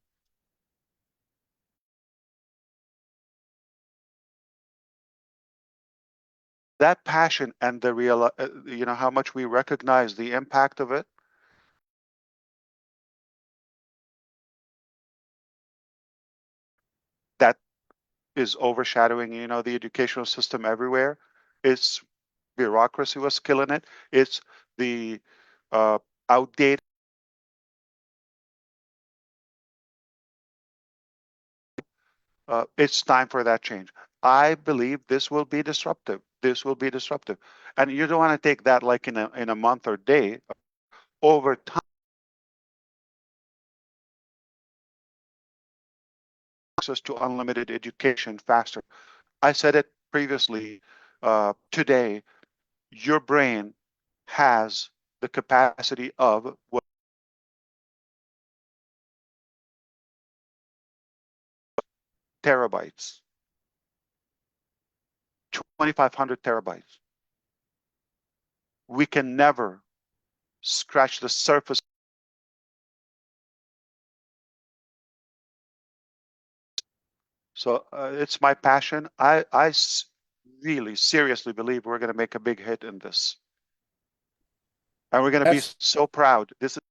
That passion and the real, how much we recognize the impact of it. That is overshadowing, the educational system everywhere. It's bureaucracy was killing it. It's the outdated. It's time for that change. I believe this will be disruptive. This will be disruptive, and you don't want to take that like in a month or day. Over time, access to unlimited education faster. I said it previously. Today, your brain has the capacity of what terabytes, 2,500 terabytes. We can never scratch the surface So it's my passion. Really seriously believe we're going to make a big hit in this. And we're going to be so proud. This is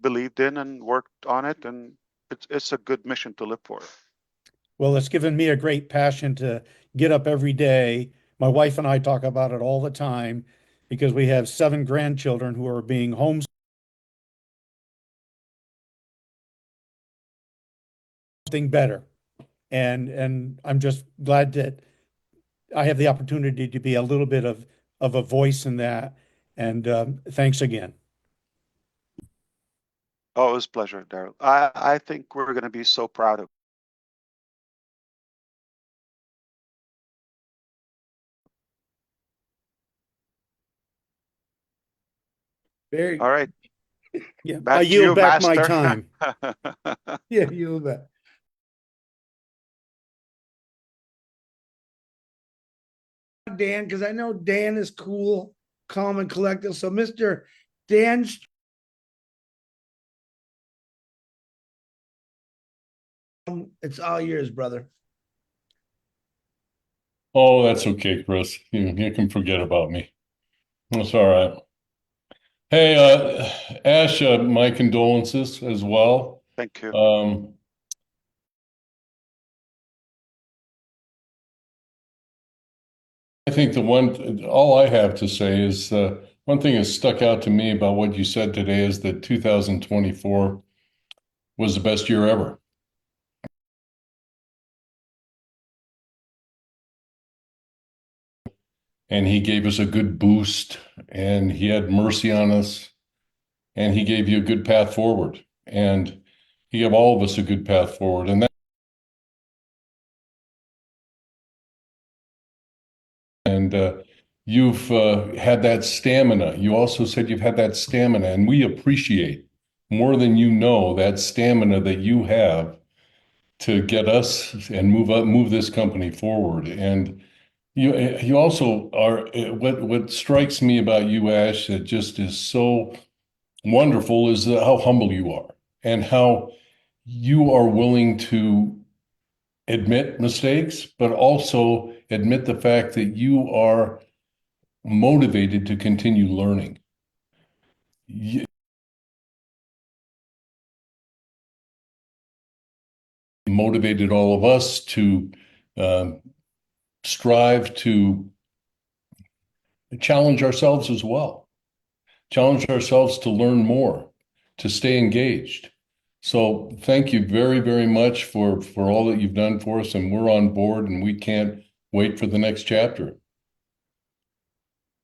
believed in and worked on it, and it's a good mission to live for. Well, it's given me a great passion to get up every day. My wife and I talk about it all the time because we have 7 grandchildren who are being homeschooled. Something better. And I'm just glad that I have the opportunity to be a little bit of a voice in that. And thanks again. Oh, it was a pleasure, Daryl. I think we're going to be so proud of. Very all right. Yeah, back I to yield you, back my Master. time. Yeah, you bet. Dan, because I know Dan is cool, calm, and collected. So, Mr. Dan, it's all yours, brother. Oh, that's okay, Chris. You can forget about me. That's all right. Hey, Ash, my condolences as well. Thank you. I think all I have to say is one thing that stuck out to me about what you said today is that 2024 was the best year ever. And he gave us a good boost, and he had mercy on us, and he gave you a good path forward, and he gave all of us a good path forward. And you've had that stamina. You also said you've had that stamina, and we appreciate more than you know that stamina that you have to get us and move this company forward. And you also are, what strikes me about you, Ash, that just is so wonderful is how humble you are and how you are willing to admit mistakes, but also admit the fact that you are motivated to continue learning. Motivated all of us to strive to challenge ourselves as well, challenge ourselves to learn more, to stay engaged. So thank you very, very much for all that you've done for us, and we're on board, and we can't wait for the next chapter.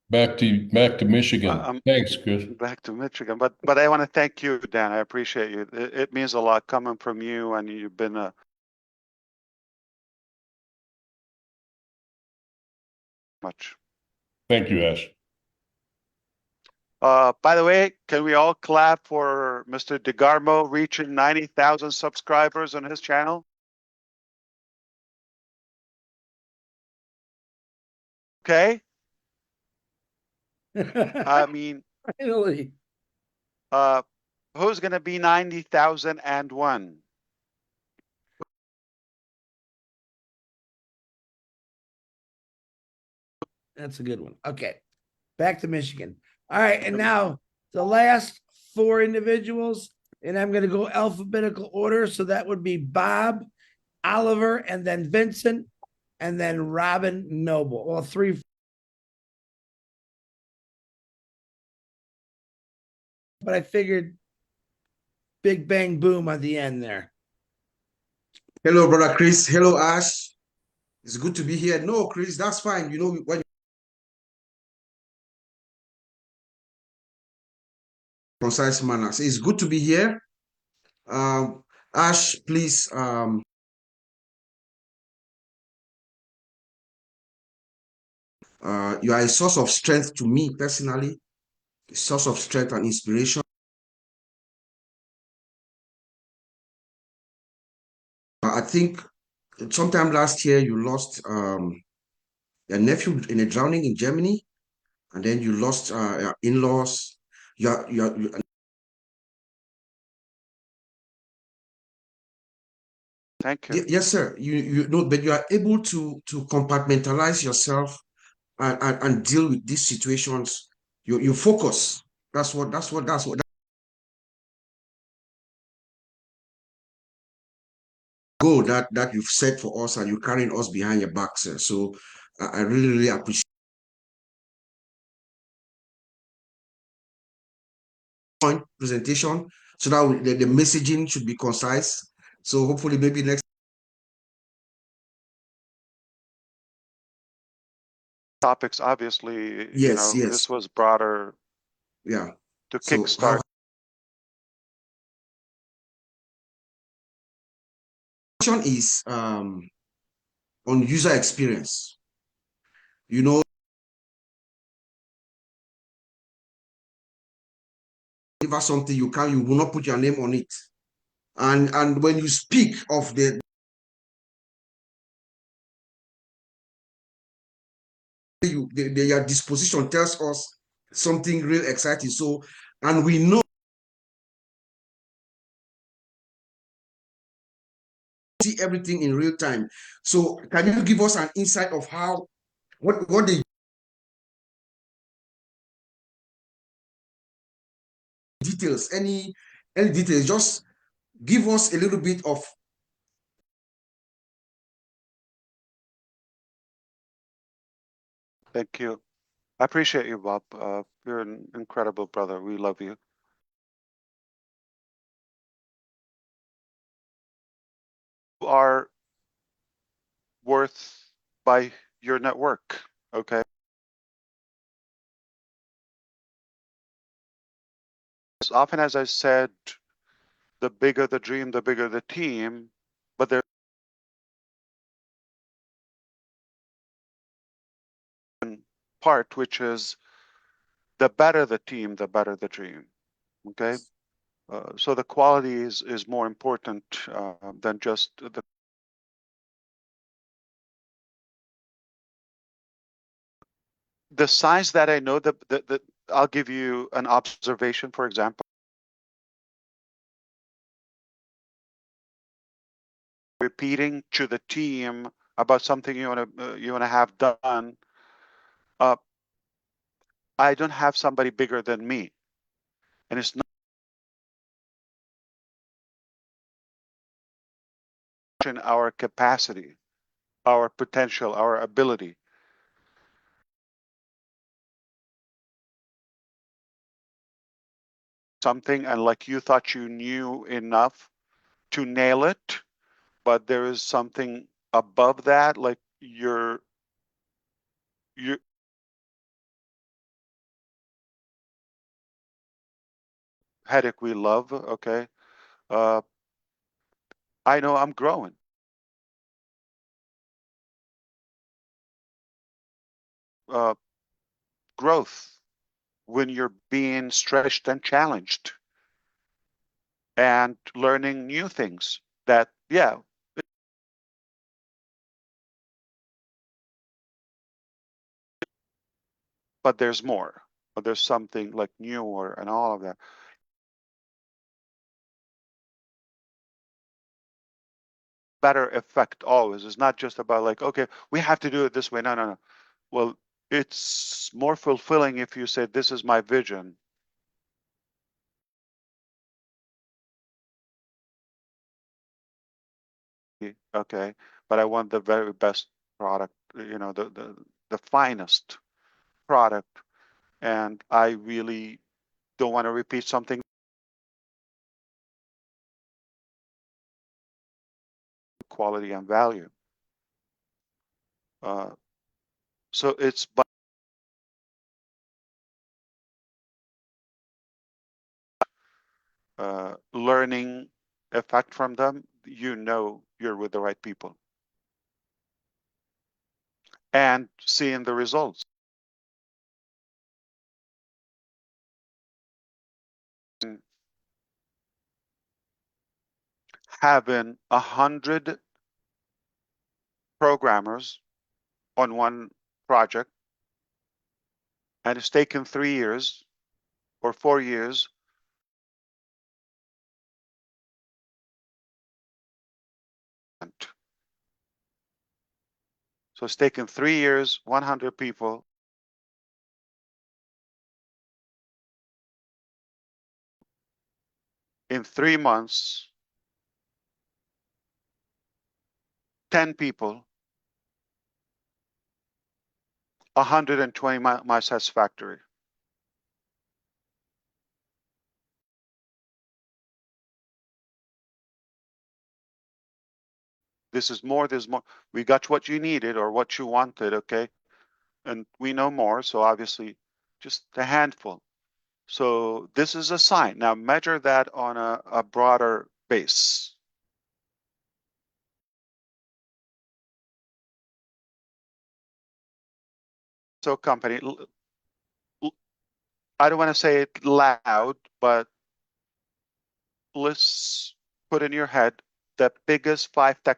Back to Michigan. Thanks, Chris. Back to Michigan, but I want to thank you, Dan. I appreciate you. It means a lot coming from you, and you've been a much. Thank you, Ash. By the way, can we all clap for Mr. DeGarmo reaching 90,000 subscribers on his channel? Okay. I mean, finally. Who's going to be 90,001? That's a good one. Okay. Back to Michigan. All right. And now the last 4 individuals, and I'm going to go alphabetical order. So that would be Bob, Oliver, and then Vincent, and then Robin Noble. Well, 3. But I figured big bang boom at the end there. Hello, brother Chris. Hello, Ash. It's good to be here. No, Chris, that's fine. You know, when concise manner. So it's good to be here. Ash, please. You are a source of strength to me personally, a source of strength and inspiration. I think sometime last year you lost your nephew in a drowning in Germany, and then you lost your in-laws. Thank you. Yes, sir. You know, but you are able to compartmentalize yourself and deal with these situations. You focus. That's what goal that you've set for us, and you're carrying us behind your back, sir. So I really appreciate presentation, so that the messaging should be concise. So hopefully maybe next Topics, obviously, yes. this was broader. Yeah. To So kickstart. Question is on user experience. Deliver something you will not put your name on it. And when you speak of their disposition tells us something real exciting. So, and we know see everything in real time. So can you give us an insight of how what the details, any details, just give us a little bit of Thank you. I appreciate you, Bob. You're an incredible brother. We love you. You are worth by your network, okay? As often as I said, the bigger the dream, the bigger the team, but there's part which is the better the team, the better the dream, okay? So the quality is more important than just the signs that I know. That I'll give you an observation, for example. Repeating to the team about something you want to have done. I don't have somebody bigger than me, and it's not in our capacity, our potential, our ability. Something, and like you thought you knew enough to nail it, but there is something above that, like your headache we love, okay? I know I'm growing. Growth when you're being stretched and challenged and learning new things that, yeah, but there's more. But there's something like newer and all of that. Better effect always. It's not just about like, okay, we have to do it this way. No. Well, it's more fulfilling if you say, this is my vision. Okay, but I want the very best product, the finest product. And I really don't want to repeat something. Quality and value. So it's learning effect from them. You're with the right people and seeing the results. Having 100 programmers on one project, and it's taken 3 years or 4 years. So it's taken 3 years, 100 people. In 3 months, 10 people, 120 my satisfactory. This is more, there's more. We got what you needed or what you wanted, okay? And we know more, so obviously just a handful. So this is a sign. Now measure that on a broader base. So company, I don't want to say it loud, but let's put in your head the biggest 5 tech.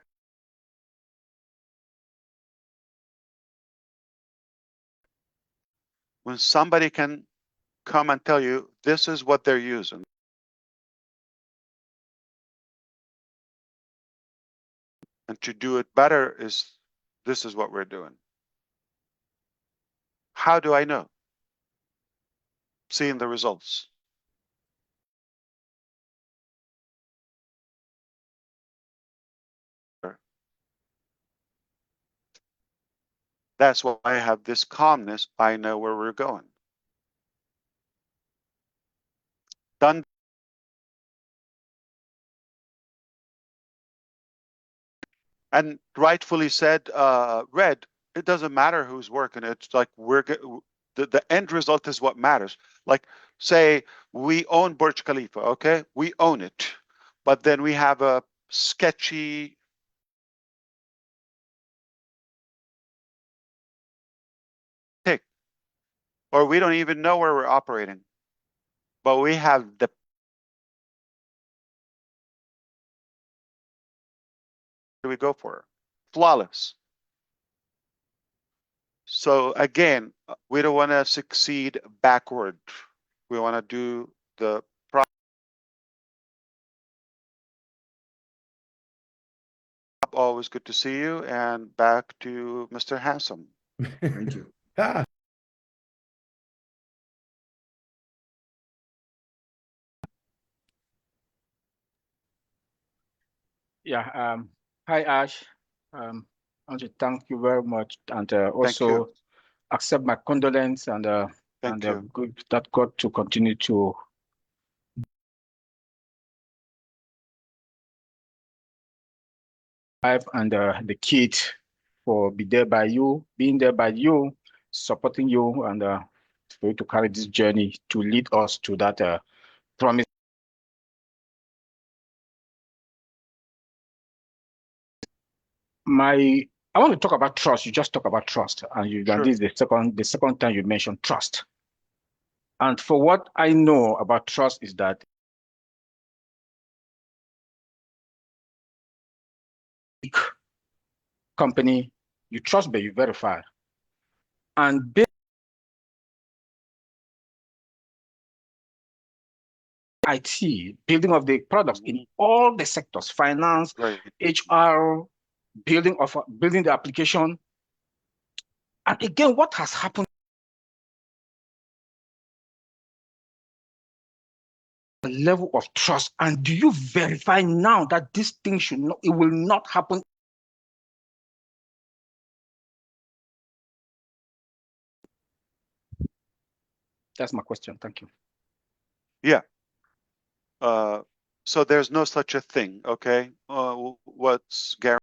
When somebody can come and tell you this is what they're using, and to do it better this is what we're doing. How do I know? Seeing the results. That's why I have this calmness. I know where we're going. Done. And rightfully said, Red, it doesn't matter who's working. It's like the end result is what matters. Like, say we own Burj Khalifa, okay? We own it. But then we have a sketchy tick, or we don't even know where we're operating. But we have the we go for flawless. So again, we don't want to succeed backward. We want to do the always good to see you, and back to Mr. Handsome. Thank you. Yeah. Hi, Ash. I want to thank you very much, and also accept my condolence and good that God to continue to life and the kid for being there by you, supporting you, and for you to carry this journey to lead us to that promise. I want to talk about trust. You just talk about trust, and this is the second time you mentioned trust. And for what I know about trust is that company, you trust, but you verify. And IT, building of the products in all the sectors, finance, HR, building the application. And again, what has happened? The level of trust, and do you verify now that this thing it will not happen? That's my question. Thank you. Yeah. So there's no such a thing, okay? What's guaranteed?